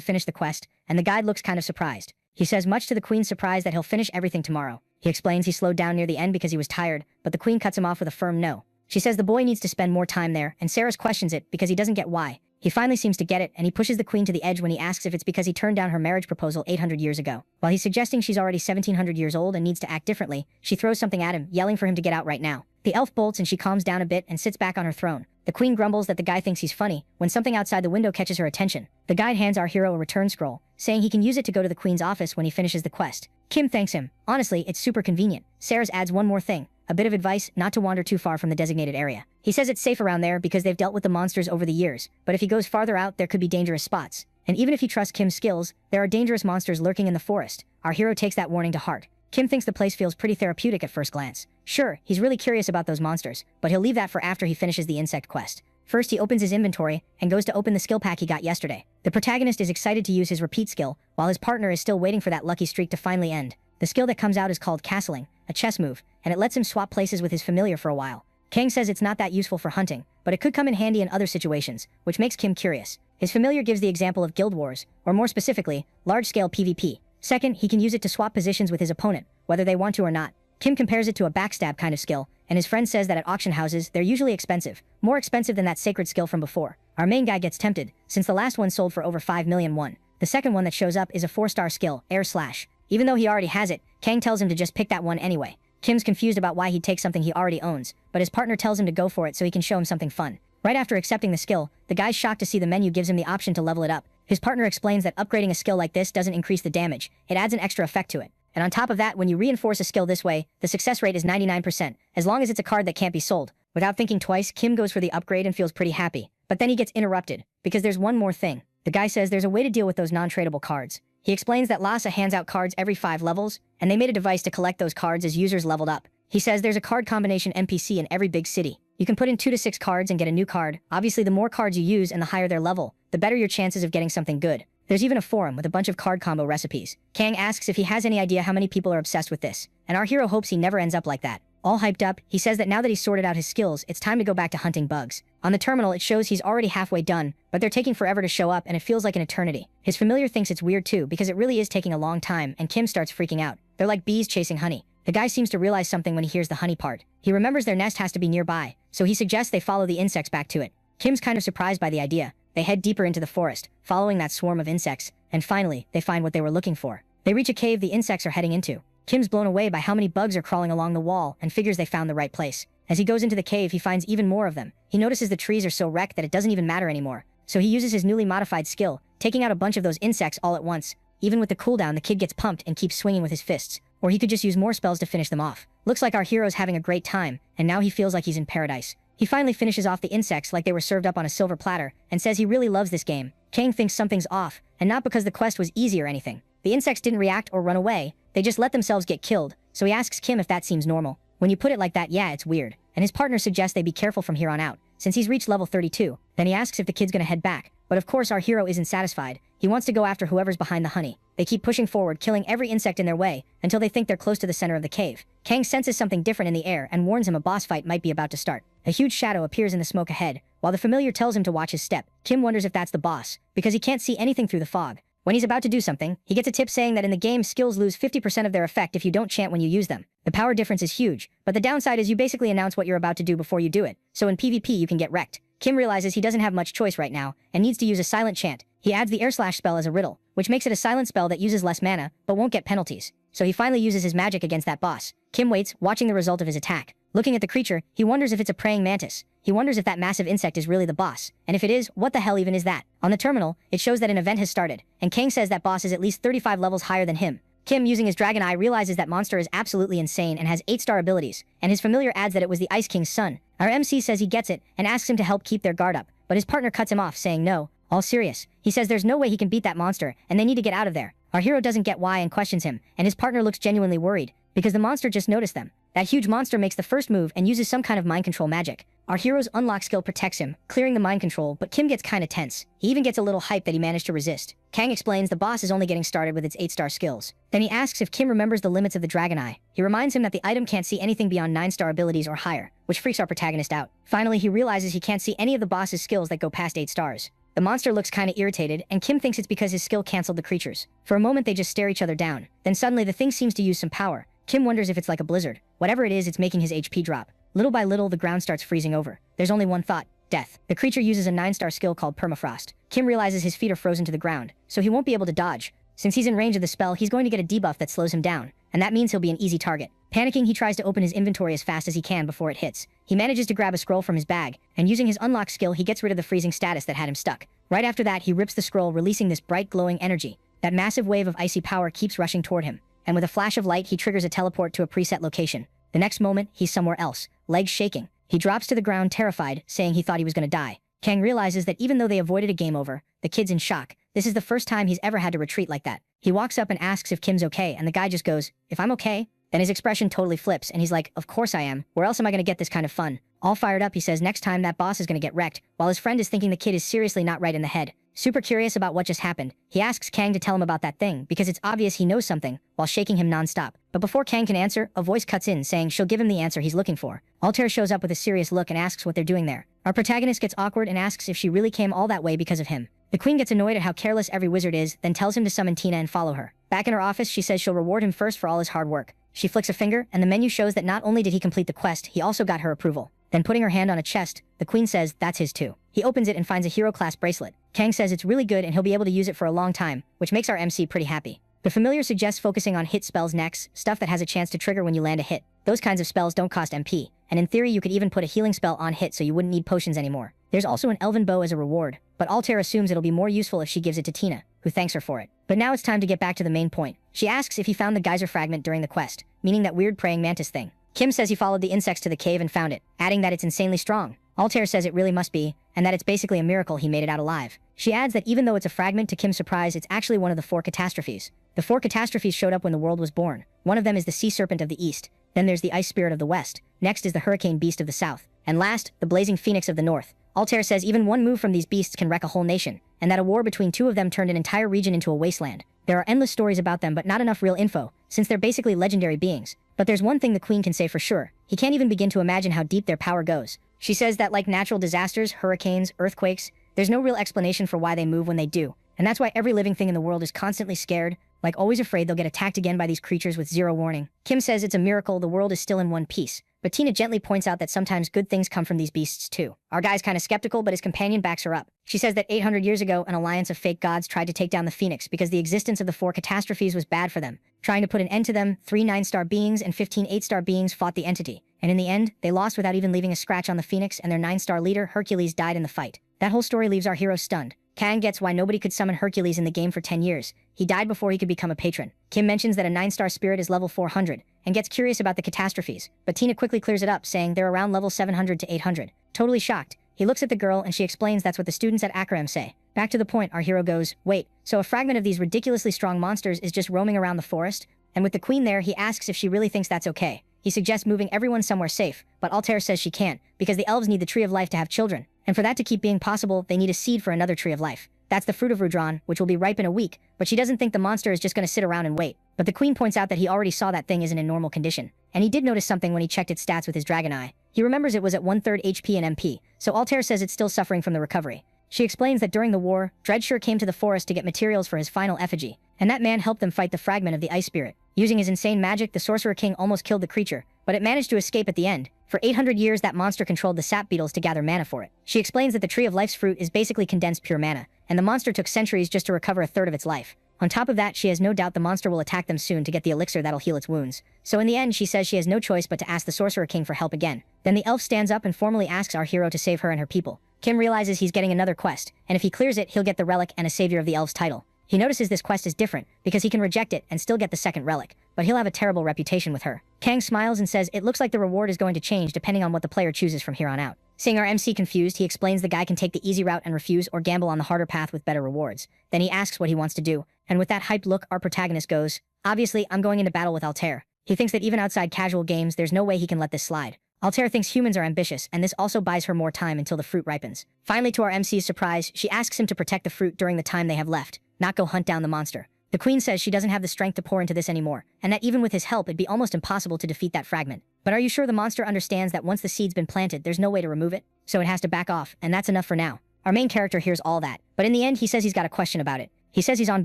finish the quest, and the guide looks kind of surprised. He says much to the queen's surprise that he'll finish everything tomorrow. He explains he slowed down near the end because he was tired, but the queen cuts him off with a firm no. She says the boy needs to spend more time there, and Sarah's questions it because he doesn't get why. He finally seems to get it, and he pushes the queen to the edge when he asks if it's because he turned down her marriage proposal 800 years ago. While he's suggesting she's already 1700 years old and needs to act differently, she throws something at him, yelling for him to get out right now. The elf bolts and she calms down a bit and sits back on her throne. The queen grumbles that the guy thinks he's funny when something outside the window catches her attention. The guide hands our hero a return scroll, saying he can use it to go to the queen's office when he finishes the quest. Kim thanks him. Honestly, it's super convenient. Sarah's adds one more thing. A bit of advice not to wander too far from the designated area. He says it's safe around there because they've dealt with the monsters over the years, but if he goes farther out there could be dangerous spots. And even if he trusts Kim's skills, there are dangerous monsters lurking in the forest. Our hero takes that warning to heart. Kim thinks the place feels pretty therapeutic at first glance. Sure, he's really curious about those monsters, but he'll leave that for after he finishes the insect quest. First he opens his inventory and goes to open the skill pack he got yesterday. The protagonist is excited to use his repeat skill, while his partner is still waiting for that lucky streak to finally end. The skill that comes out is called castling, a chess move, and it lets him swap places with his familiar for a while. Kang says it's not that useful for hunting, but it could come in handy in other situations, which makes Kim curious. His familiar gives the example of guild wars, or more specifically, large-scale PvP. Second, he can use it to swap positions with his opponent, whether they want to or not. Kim compares it to a backstab kind of skill, and his friend says that at auction houses, they're usually expensive, more expensive than that sacred skill from before. Our main guy gets tempted, since the last one sold for over 5 million won. The second one that shows up is a 4-star skill, Air Slash. Even though he already has it, Kang tells him to just pick that one anyway. Kim's confused about why he'd take something he already owns, but his partner tells him to go for it so he can show him something fun. Right after accepting the skill, the guy's shocked to see the menu gives him the option to level it up. His partner explains that upgrading a skill like this doesn't increase the damage, it adds an extra effect to it. And on top of that, when you reinforce a skill this way, the success rate is 99%, as long as it's a card that can't be sold. Without thinking twice, Kim goes for the upgrade and feels pretty happy. But then he gets interrupted, because there's one more thing. The guy says there's a way to deal with those non-tradable cards. He explains that Lhasa hands out cards every 5 levels, and they made a device to collect those cards as users leveled up. He says there's a card combination NPC in every big city. You can put in 2 to 6 cards and get a new card. Obviously, the more cards you use and the higher their level, the better your chances of getting something good. There's even a forum with a bunch of card combo recipes. Kang asks if he has any idea how many people are obsessed with this, and our hero hopes he never ends up like that. All hyped up, he says that now that he's sorted out his skills, it's time to go back to hunting bugs. On the terminal, it shows he's already halfway done, but they're taking forever to show up and it feels like an eternity. His familiar thinks it's weird too because it really is taking a long time, and Kim starts freaking out. They're like bees chasing honey. The guy seems to realize something when he hears the honey part. He remembers their nest has to be nearby, so he suggests they follow the insects back to it. Kim's kind of surprised by the idea. They head deeper into the forest, following that swarm of insects, and finally, they find what they were looking for. They reach a cave the insects are heading into. Kim's blown away by how many bugs are crawling along the wall and figures they found the right place. As he goes into the cave, he finds even more of them. He notices the trees are so wrecked that it doesn't even matter anymore. So he uses his newly modified skill, taking out a bunch of those insects all at once. Even with the cooldown, the kid gets pumped and keeps swinging with his fists. Or he could just use more spells to finish them off. Looks like our hero's having a great time, and now he feels like he's in paradise. He finally finishes off the insects like they were served up on a silver platter, and says he really loves this game. Kang thinks something's off, and not because the quest was easy or anything. The insects didn't react or run away, they just let themselves get killed, so he asks Kim if that seems normal. When you put it like that, yeah, it's weird. And his partner suggests they be careful from here on out, since he's reached level 32. Then he asks if the kid's gonna head back, but of course our hero isn't satisfied. He wants to go after whoever's behind the honey. They keep pushing forward, killing every insect in their way, until they think they're close to the center of the cave. Kang senses something different in the air and warns him a boss fight might be about to start. A huge shadow appears in the smoke ahead, while the familiar tells him to watch his step. Kim wonders if that's the boss, because he can't see anything through the fog. When he's about to do something, he gets a tip saying that in the game, skills lose 50% of their effect if you don't chant when you use them. The power difference is huge, but the downside is you basically announce what you're about to do before you do it, so in PvP you can get wrecked. Kim realizes he doesn't have much choice right now, and needs to use a silent chant. He adds the Air Slash spell as a riddle, which makes it a silent spell that uses less mana, but won't get penalties. So he finally uses his magic against that boss. Kim waits, watching the result of his attack. Looking at the creature, he wonders if it's a praying mantis. He wonders if that massive insect is really the boss, and if it is, what the hell even is that? On the terminal, it shows that an event has started, and Kang says that boss is at least 35 levels higher than him. Kim, using his dragon eye, realizes that monster is absolutely insane and has 8-star abilities, and his familiar adds that it was the Ice King's son. Our MC says he gets it and asks him to help keep their guard up, but his partner cuts him off, saying no. All serious. He says there's no way he can beat that monster, and they need to get out of there. Our hero doesn't get why and questions him, and his partner looks genuinely worried, because the monster just noticed them. That huge monster makes the first move and uses some kind of mind control magic. Our hero's unlock skill protects him, clearing the mind control, but Kim gets kinda tense. He even gets a little hype that he managed to resist. Kang explains the boss is only getting started with its 8-star skills. Then he asks if Kim remembers the limits of the dragon eye. He reminds him that the item can't see anything beyond 9-star abilities or higher, which freaks our protagonist out. Finally, he realizes he can't see any of the boss's skills that go past 8 stars. The monster looks kinda irritated, and Kim thinks it's because his skill cancelled the creatures. For a moment they just stare each other down. Then suddenly the thing seems to use some power. Kim wonders if it's like a blizzard. Whatever it is, it's making his HP drop. Little by little, the ground starts freezing over. There's only one thought: death. The creature uses a 9-star skill called permafrost. Kim realizes his feet are frozen to the ground, so he won't be able to dodge. Since he's in range of the spell, he's going to get a debuff that slows him down, and that means he'll be an easy target. Panicking, he tries to open his inventory as fast as he can before it hits. He manages to grab a scroll from his bag, and using his unlock skill, he gets rid of the freezing status that had him stuck. Right after that, he rips the scroll, releasing this bright glowing energy. That massive wave of icy power keeps rushing toward him, and with a flash of light, he triggers a teleport to a preset location. The next moment, he's somewhere else, legs shaking. He drops to the ground terrified, saying he thought he was gonna die. Kang realizes that even though they avoided a game over, the kid's in shock. This is the first time he's ever had to retreat like that. He walks up and asks if Kim's okay, and the guy just goes, "If I'm okay?" Then his expression totally flips, and he's like, "Of course I am. Where else am I gonna get this kind of fun?" All fired up, he says next time that boss is gonna get wrecked, while his friend is thinking the kid is seriously not right in the head. Super curious about what just happened, he asks Kang to tell him about that thing, because it's obvious he knows something, while shaking him non-stop. But before Kang can answer, a voice cuts in saying she'll give him the answer he's looking for. Altair shows up with a serious look and asks what they're doing there. Our protagonist gets awkward and asks if she really came all that way because of him. The queen gets annoyed at how careless every wizard is, then tells him to summon Tina and follow her. Back in her office, she says she'll reward him first for all his hard work. She flicks a finger, and the menu shows that not only did he complete the quest, he also got her approval. Then putting her hand on a chest, the queen says that's his too. He opens it and finds a hero-class bracelet. Kang says it's really good and he'll be able to use it for a long time, which makes our MC pretty happy. The familiar suggests focusing on hit spells next, stuff that has a chance to trigger when you land a hit. Those kinds of spells don't cost MP, and in theory you could even put a healing spell on hit so you wouldn't need potions anymore. There's also an elven bow as a reward, but Altair assumes it'll be more useful if she gives it to Tina, who thanks her for it. But now it's time to get back to the main point. She asks if he found the geyser fragment during the quest, meaning that weird praying mantis thing. Kim says he followed the insects to the cave and found it, adding that it's insanely strong. Altair says it really must be, and that it's basically a miracle he made it out alive. She adds that even though it's a fragment, to Kim's surprise, it's actually one of the 4 catastrophes. The 4 catastrophes showed up when the world was born. One of them is the sea serpent of the east, then there's the ice spirit of the west, next is the hurricane beast of the south, and last, the blazing phoenix of the north. Altair says even one move from these beasts can wreck a whole nation, and that a war between 2 of them turned an entire region into a wasteland. There are endless stories about them but not enough real info, since they're basically legendary beings. But there's one thing the queen can say for sure: he can't even begin to imagine how deep their power goes. She says that like natural disasters, hurricanes, earthquakes, there's no real explanation for why they move when they do, and that's why every living thing in the world is constantly scared, like always afraid they'll get attacked again by these creatures with zero warning. Kim says it's a miracle the world is still in one piece, but Tina gently points out that sometimes good things come from these beasts too. Our guy's kinda skeptical, but his companion backs her up. She says that 800 years ago, an alliance of fake gods tried to take down the Phoenix because the existence of the 4 catastrophes was bad for them. Trying to put an end to them, 3 9-star beings and 15 8-star beings fought the entity, and in the end, they lost without even leaving a scratch on the Phoenix, and their 9-star leader, Hercules, died in the fight. That whole story leaves our hero stunned. Kang gets why nobody could summon Hercules in the game for 10 years. He died before he could become a patron. Kim mentions that a 9-star spirit is level 400, and gets curious about the catastrophes, but Tina quickly clears it up, saying they're around level 700 to 800. Totally shocked, he looks at the girl and she explains that's what the students at Acram say. Back to the point, our hero goes, wait, so a fragment of these ridiculously strong monsters is just roaming around the forest? And with the queen there, he asks if she really thinks that's okay. He suggests moving everyone somewhere safe, but Altair says she can't, because the elves need the Tree of Life to have children, and for that to keep being possible, they need a seed for another Tree of Life. That's the fruit of Rudron, which will be ripe in a week, but she doesn't think the monster is just gonna sit around and wait. But the queen points out that he already saw that thing isn't in normal condition, and he did notice something when he checked its stats with his dragon eye. He remembers it was at 1/3 HP and MP, so Altair says it's still suffering from the recovery. She explains that during the war, Dreadsure came to the forest to get materials for his final effigy, and that man helped them fight the fragment of the ice spirit. Using his insane magic, the Sorcerer King almost killed the creature, but it managed to escape at the end. For 800 years, that monster controlled the sap beetles to gather mana for it. She explains that the Tree of Life's fruit is basically condensed pure mana, and the monster took centuries just to recover 1/3 of its life. On top of that, she has no doubt the monster will attack them soon to get the elixir that'll heal its wounds. So in the end, she says she has no choice but to ask the Sorcerer King for help again. Then the elf stands up and formally asks our hero to save her and her people. Kim realizes he's getting another quest, and if he clears it, he'll get the relic and a Savior of the Elves title. He notices this quest is different because he can reject it and still get the second relic, but he'll have a terrible reputation with her. Kang smiles and says it looks like the reward is going to change depending on what the player chooses from here on out. Seeing our MC confused, he explains the guy can take the easy route and refuse or gamble on the harder path with better rewards. Then he asks what he wants to do, and with that hyped look, our protagonist goes, "Obviously, I'm going into battle with Altair." He thinks that even outside casual games, there's no way he can let this slide. Altair thinks humans are ambitious, and this also buys her more time until the fruit ripens. Finally, to our MC's surprise, she asks him to protect the fruit during the time they have left, not go hunt down the monster. The queen says she doesn't have the strength to pour into this anymore, and that even with his help it'd be almost impossible to defeat that fragment. But are you sure the monster understands that once the seed's been planted, there's no way to remove it? So it has to back off, and that's enough for now. Our main character hears all that, but in the end he says he's got a question about it. He says he's on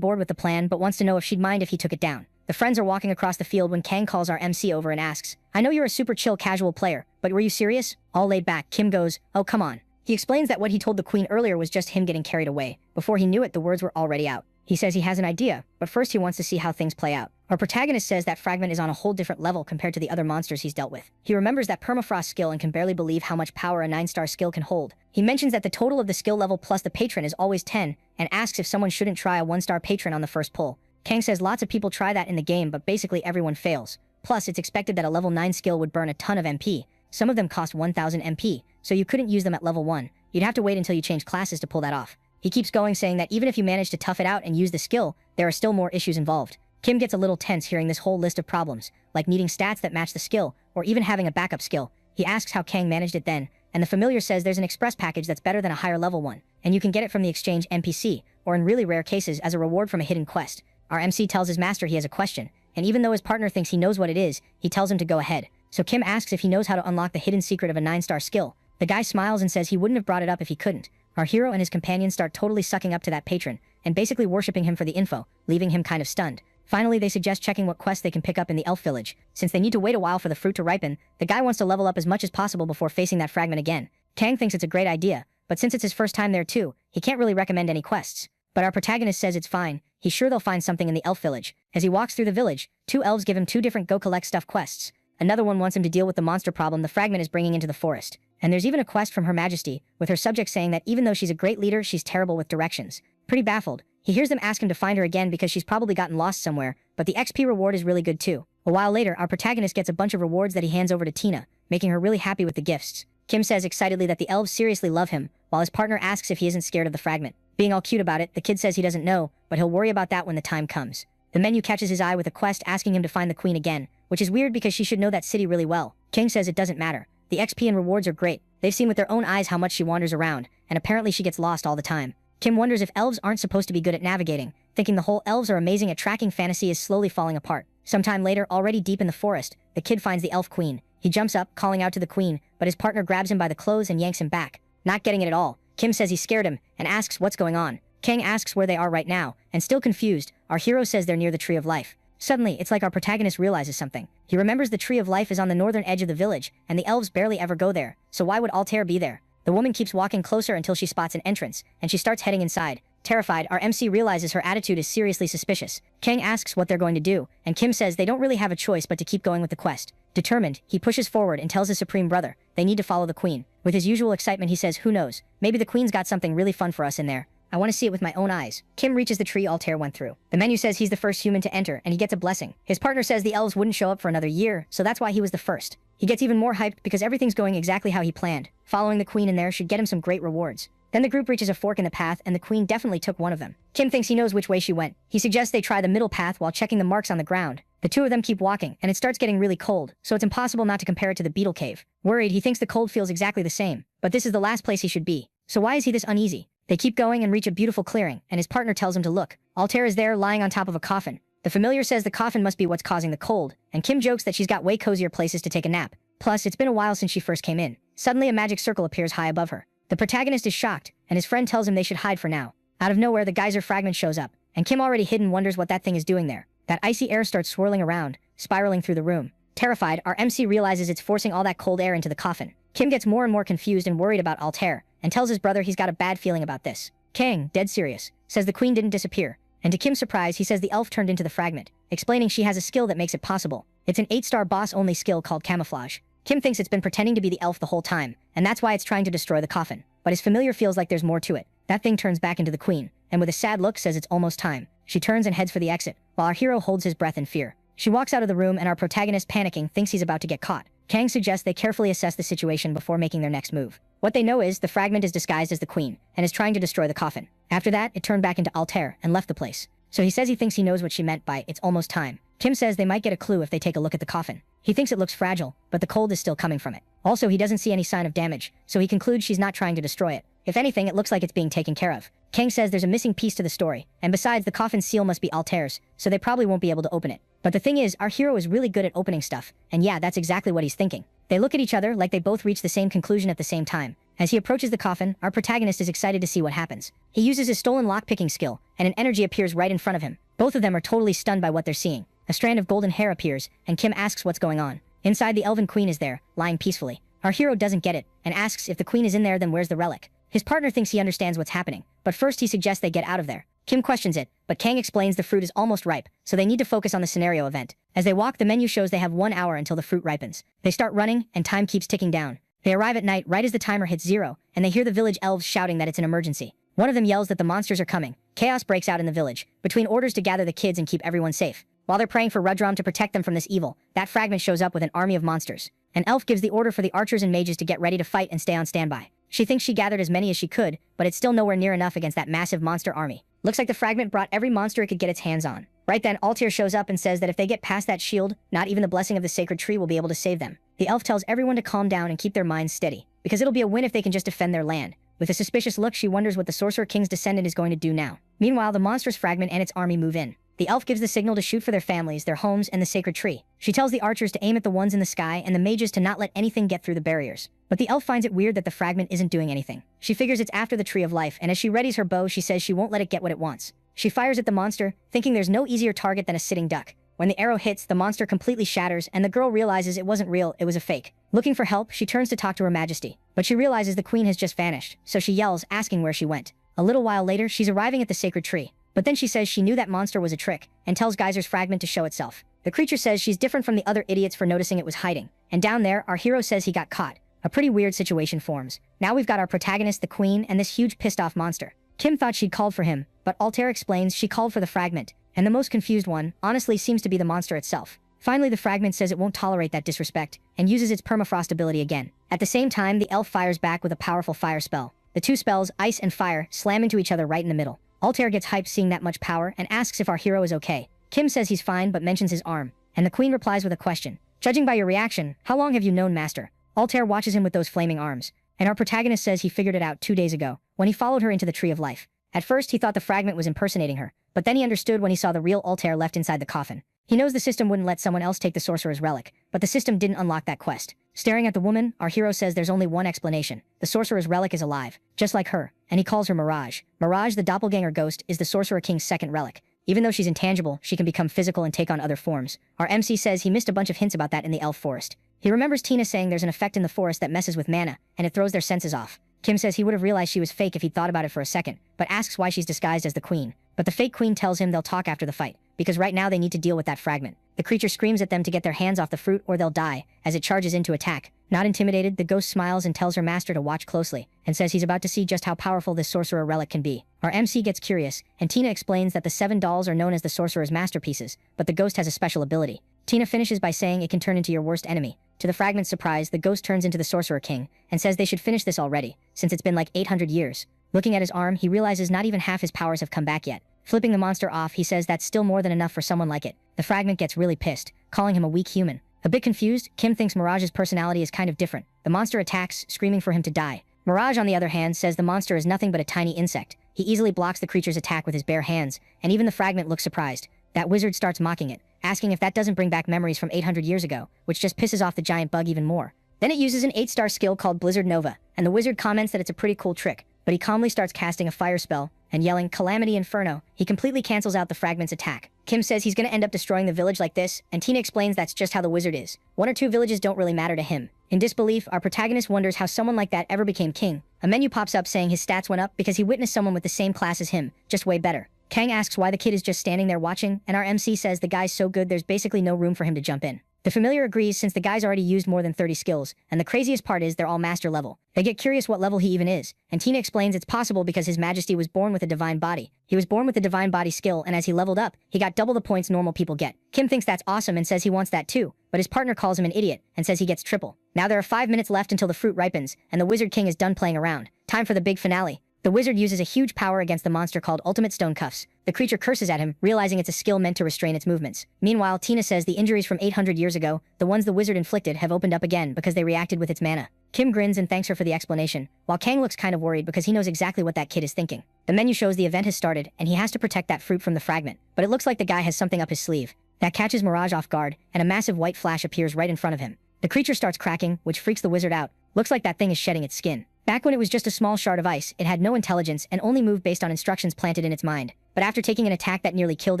board with the plan, but wants to know if she'd mind if he took it down. The friends are walking across the field when Kang calls our MC over and asks, "I know you're a super chill casual player, but were you serious?" All laid back, Kim goes, "Oh, come on." He explains that what he told the queen earlier was just him getting carried away. Before he knew it, the words were already out. He says he has an idea, but first he wants to see how things play out. Our protagonist says that fragment is on a whole different level compared to the other monsters he's dealt with. He remembers that permafrost skill and can barely believe how much power a 9-star skill can hold. He mentions that the total of the skill level plus the patron is always 10, and asks if someone shouldn't try a 1-star patron on the first pull. Kang says lots of people try that in the game, but basically everyone fails. Plus, it's expected that a level 9 skill would burn a ton of MP. Some of them cost 1000 MP, so you couldn't use them at level 1. You'd have to wait until you change classes to pull that off. He keeps going, saying that even if you manage to tough it out and use the skill, there are still more issues involved. Kim gets a little tense hearing this whole list of problems, like needing stats that match the skill, or even having a backup skill. He asks how Kang managed it then, and the familiar says there's an express package that's better than a higher level one, and you can get it from the exchange NPC, or in really rare cases as a reward from a hidden quest. Our MC tells his master he has a question, and even though his partner thinks he knows what it is, he tells him to go ahead. So Kim asks if he knows how to unlock the hidden secret of a 9-star skill. The guy smiles and says he wouldn't have brought it up if he couldn't. Our hero and his companion start totally sucking up to that patron, and basically worshipping him for the info, leaving him kind of stunned. Finally, they suggest checking what quests they can pick up in the elf village. Since they need to wait a while for the fruit to ripen, the guy wants to level up as much as possible before facing that fragment again. Kang thinks it's a great idea, but since it's his first time there too, he can't really recommend any quests. But our protagonist says it's fine, he's sure they'll find something in the elf village. As he walks through the village, 2 elves give him 2 different go collect stuff quests. Another one wants him to deal with the monster problem the fragment is bringing into the forest. And there's even a quest from Her Majesty, with her subjects saying that even though she's a great leader, she's terrible with directions. Pretty baffled, he hears them ask him to find her again because she's probably gotten lost somewhere, but the XP reward is really good too. A while later, our protagonist gets a bunch of rewards that he hands over to Tina, making her really happy with the gifts. Kim says excitedly that the elves seriously love him, while his partner asks if he isn't scared of the fragment. Being all cute about it, the kid says he doesn't know, but he'll worry about that when the time comes. The menu catches his eye with a quest asking him to find the queen again, which is weird because she should know that city really well. King says it doesn't matter. The XP and rewards are great. They've seen with their own eyes how much she wanders around, and apparently she gets lost all the time. Kim wonders if elves aren't supposed to be good at navigating, thinking the whole elves are amazing at tracking fantasy is slowly falling apart. Sometime later, already deep in the forest, the kid finds the elf queen. He jumps up, calling out to the queen, but his partner grabs him by the clothes and yanks him back. Not getting it at all, Kim says he scared him, and asks what's going on. Kang asks where they are right now, and still confused, our hero says they're near the Tree of Life. Suddenly, it's like our protagonist realizes something. He remembers the Tree of Life is on the northern edge of the village, and the elves barely ever go there, so why would Altair be there? The woman keeps walking closer until she spots an entrance, and she starts heading inside. Terrified, our MC realizes her attitude is seriously suspicious. Kang asks what they're going to do, and Kim says they don't really have a choice but to keep going with the quest. Determined, he pushes forward and tells his supreme brother they need to follow the queen. With his usual excitement, he says, "Who knows? Maybe the queen's got something really fun for us in there. I want to see it with my own eyes." Kim reaches the tree Altair went through. The menu says he's the first human to enter, and he gets a blessing. His partner says the elves wouldn't show up for another year, so that's why he was the first. He gets even more hyped because everything's going exactly how he planned. Following the queen in there should get him some great rewards. Then the group reaches a fork in the path, and the queen definitely took one of them. Kim thinks he knows which way she went. He suggests they try the middle path while checking the marks on the ground. The 2 of them keep walking, and it starts getting really cold, so it's impossible not to compare it to the beetle cave. Worried, he thinks the cold feels exactly the same, but this is the last place he should be. So why is he this uneasy? They keep going and reach a beautiful clearing, and his partner tells him to look. Altair is there, lying on top of a coffin. The familiar says the coffin must be what's causing the cold, and Kim jokes that she's got way cozier places to take a nap. Plus, it's been a while since she first came in. Suddenly, a magic circle appears high above her. The protagonist is shocked, and his friend tells him they should hide for now. Out of nowhere, the geyser fragment shows up, and Kim, already hidden, wonders what that thing is doing there. That icy air starts swirling around, spiraling through the room. Terrified, our MC realizes it's forcing all that cold air into the coffin. Kim gets more and more confused and worried about Altair, and tells his brother he's got a bad feeling about this. Kang, dead serious, says the queen didn't disappear, and to Kim's surprise, he says the elf turned into the fragment, explaining she has a skill that makes it possible. It's an 8-star boss-only skill called camouflage. Kim thinks it's been pretending to be the elf the whole time, and that's why it's trying to destroy the coffin. But his familiar feels like there's more to it. That thing turns back into the queen, and with a sad look says it's almost time. She turns and heads for the exit, while our hero holds his breath in fear. She walks out of the room and our protagonist, panicking, thinks he's about to get caught. Kang suggests they carefully assess the situation before making their next move. What they know is the fragment is disguised as the queen and is trying to destroy the coffin. After that, it turned back into Altair and left the place. So he says he thinks he knows what she meant by "it's almost time." Kim says they might get a clue if they take a look at the coffin. He thinks it looks fragile, but the cold is still coming from it. Also, he doesn't see any sign of damage, so he concludes she's not trying to destroy it. If anything, it looks like it's being taken care of. Kang says there's a missing piece to the story, and besides, the coffin's seal must be Altair's, so they probably won't be able to open it. But the thing is, our hero is really good at opening stuff, and yeah, that's exactly what he's thinking. They look at each other like they both reach the same conclusion at the same time. As he approaches the coffin, our protagonist is excited to see what happens. He uses his stolen lockpicking skill, and an energy appears right in front of him. Both of them are totally stunned by what they're seeing. A strand of golden hair appears, and Kim asks what's going on. Inside, the elven queen is there, lying peacefully. Our hero doesn't get it, and asks if the queen is in there, then where's the relic? His partner thinks he understands what's happening, but first he suggests they get out of there. Kim questions it, but Kang explains the fruit is almost ripe, so they need to focus on the scenario event. As they walk, the menu shows they have 1 hour until the fruit ripens. They start running, and time keeps ticking down. They arrive at night right as the timer hits 0, and they hear the village elves shouting that it's an emergency. One of them yells that the monsters are coming. Chaos breaks out in the village, between orders to gather the kids and keep everyone safe. While they're praying for Rudram to protect them from this evil, that fragment shows up with an army of monsters. An elf gives the order for the archers and mages to get ready to fight and stay on standby. She thinks she gathered as many as she could, but it's still nowhere near enough against that massive monster army. Looks like the fragment brought every monster it could get its hands on. Right then, Altair shows up and says that if they get past that shield, not even the blessing of the sacred tree will be able to save them. The elf tells everyone to calm down and keep their minds steady, because it'll be a win if they can just defend their land. With a suspicious look, she wonders what the Sorcerer King's descendant is going to do now. Meanwhile, the monstrous fragment and its army move in. The elf gives the signal to shoot for their families, their homes, and the sacred tree. She tells the archers to aim at the ones in the sky and the mages to not let anything get through the barriers. But the elf finds it weird that the fragment isn't doing anything. She figures it's after the tree of life, and as she readies her bow, she says she won't let it get what it wants. She fires at the monster, thinking there's no easier target than a sitting duck. When the arrow hits, the monster completely shatters, and the girl realizes it wasn't real, it was a fake. Looking for help, she turns to talk to Her Majesty, but she realizes the queen has just vanished, so she yells, asking where she went. A little while later, she's arriving at the sacred tree. But then she says she knew that monster was a trick, and tells Geyser's fragment to show itself. The creature says she's different from the other idiots for noticing it was hiding. And down there, our hero says he got caught. A pretty weird situation forms. Now we've got our protagonist, the queen, and this huge pissed off monster. Kim thought she'd called for him, but Altair explains she called for the fragment. And the most confused one, honestly, seems to be the monster itself. Finally, the fragment says it won't tolerate that disrespect, and uses its permafrost ability again. At the same time, the elf fires back with a powerful fire spell. The two spells, ice and fire, slam into each other right in the middle. Altair gets hyped seeing that much power and asks if our hero is okay. Kim says he's fine but mentions his arm, and the queen replies with a question. Judging by your reaction, how long have you known Master? Altair watches him with those flaming arms, and our protagonist says he figured it out 2 days ago, when he followed her into the Tree of Life. At first, he thought the fragment was impersonating her, but then he understood when he saw the real Altair left inside the coffin. He knows the system wouldn't let someone else take the sorcerer's relic, but the system didn't unlock that quest. Staring at the woman, our hero says there's only one explanation. The sorcerer's relic is alive, just like her, and he calls her Mirage. Mirage, the doppelganger ghost, is the Sorcerer King's second relic. Even though she's intangible, she can become physical and take on other forms. Our MC says he missed a bunch of hints about that in the elf forest. He remembers Tina saying there's an effect in the forest that messes with mana, and it throws their senses off. Kim says he would have realized she was fake if he'd thought about it for a second, but asks why she's disguised as the queen. But the fake queen tells him they'll talk after the fight, because right now they need to deal with that fragment. The creature screams at them to get their hands off the fruit or they'll die, as it charges in to attack. Not intimidated, the ghost smiles and tells her master to watch closely, and says he's about to see just how powerful this sorcerer relic can be. Our MC gets curious, and Tina explains that the 7 dolls are known as the sorcerer's masterpieces, but the ghost has a special ability. Tina finishes by saying it can turn into your worst enemy. To the fragment's surprise, the ghost turns into the Sorcerer King, and says they should finish this already, since it's been like 800 years. Looking at his arm, he realizes not even half his powers have come back yet. Flipping the monster off, he says that's still more than enough for someone like it. The fragment gets really pissed, calling him a weak human. A bit confused, Kim thinks Mirage's personality is kind of different. The monster attacks, screaming for him to die. Mirage, on the other hand, says the monster is nothing but a tiny insect. He easily blocks the creature's attack with his bare hands, and even the fragment looks surprised. That wizard starts mocking it, asking if that doesn't bring back memories from 800 years ago, which just pisses off the giant bug even more. Then it uses an 8-star skill called Blizzard Nova, and the wizard comments that it's a pretty cool trick, but he calmly starts casting a fire spell, and yelling Calamity Inferno, he completely cancels out the fragment's attack. Kim says he's gonna end up destroying the village like this, and Tina explains that's just how the wizard is. 1 or 2 villages don't really matter to him. In disbelief, our protagonist wonders how someone like that ever became king. A menu pops up saying his stats went up because he witnessed someone with the same class as him, just way better. Kang asks why the kid is just standing there watching, and our MC says the guy's so good there's basically no room for him to jump in. The familiar agrees since the guy's already used more than 30 skills, and the craziest part is they're all master level. They get curious what level he even is, and Tina explains it's possible because His Majesty was born with a divine body. He was born with the divine body skill, and as he leveled up, he got double the points normal people get. Kim thinks that's awesome and says he wants that too, but his partner calls him an idiot and says he gets triple. Now there are 5 minutes left until the fruit ripens, and the Wizard King is done playing around. Time for the big finale. The wizard uses a huge power against the monster called Ultimate Stone Cuffs. The creature curses at him, realizing it's a skill meant to restrain its movements. Meanwhile, Tina says the injuries from 800 years ago, the ones the wizard inflicted, have opened up again because they reacted with its mana. Kim grins and thanks her for the explanation, while Kang looks kind of worried because he knows exactly what that kid is thinking. The menu shows the event has started, and he has to protect that fruit from the fragment, but it looks like the guy has something up his sleeve. That catches Mirage off guard, and a massive white flash appears right in front of him. The creature starts cracking, which freaks the wizard out. Looks like that thing is shedding its skin. Back when it was just a small shard of ice, it had no intelligence and only moved based on instructions planted in its mind. But after taking an attack that nearly killed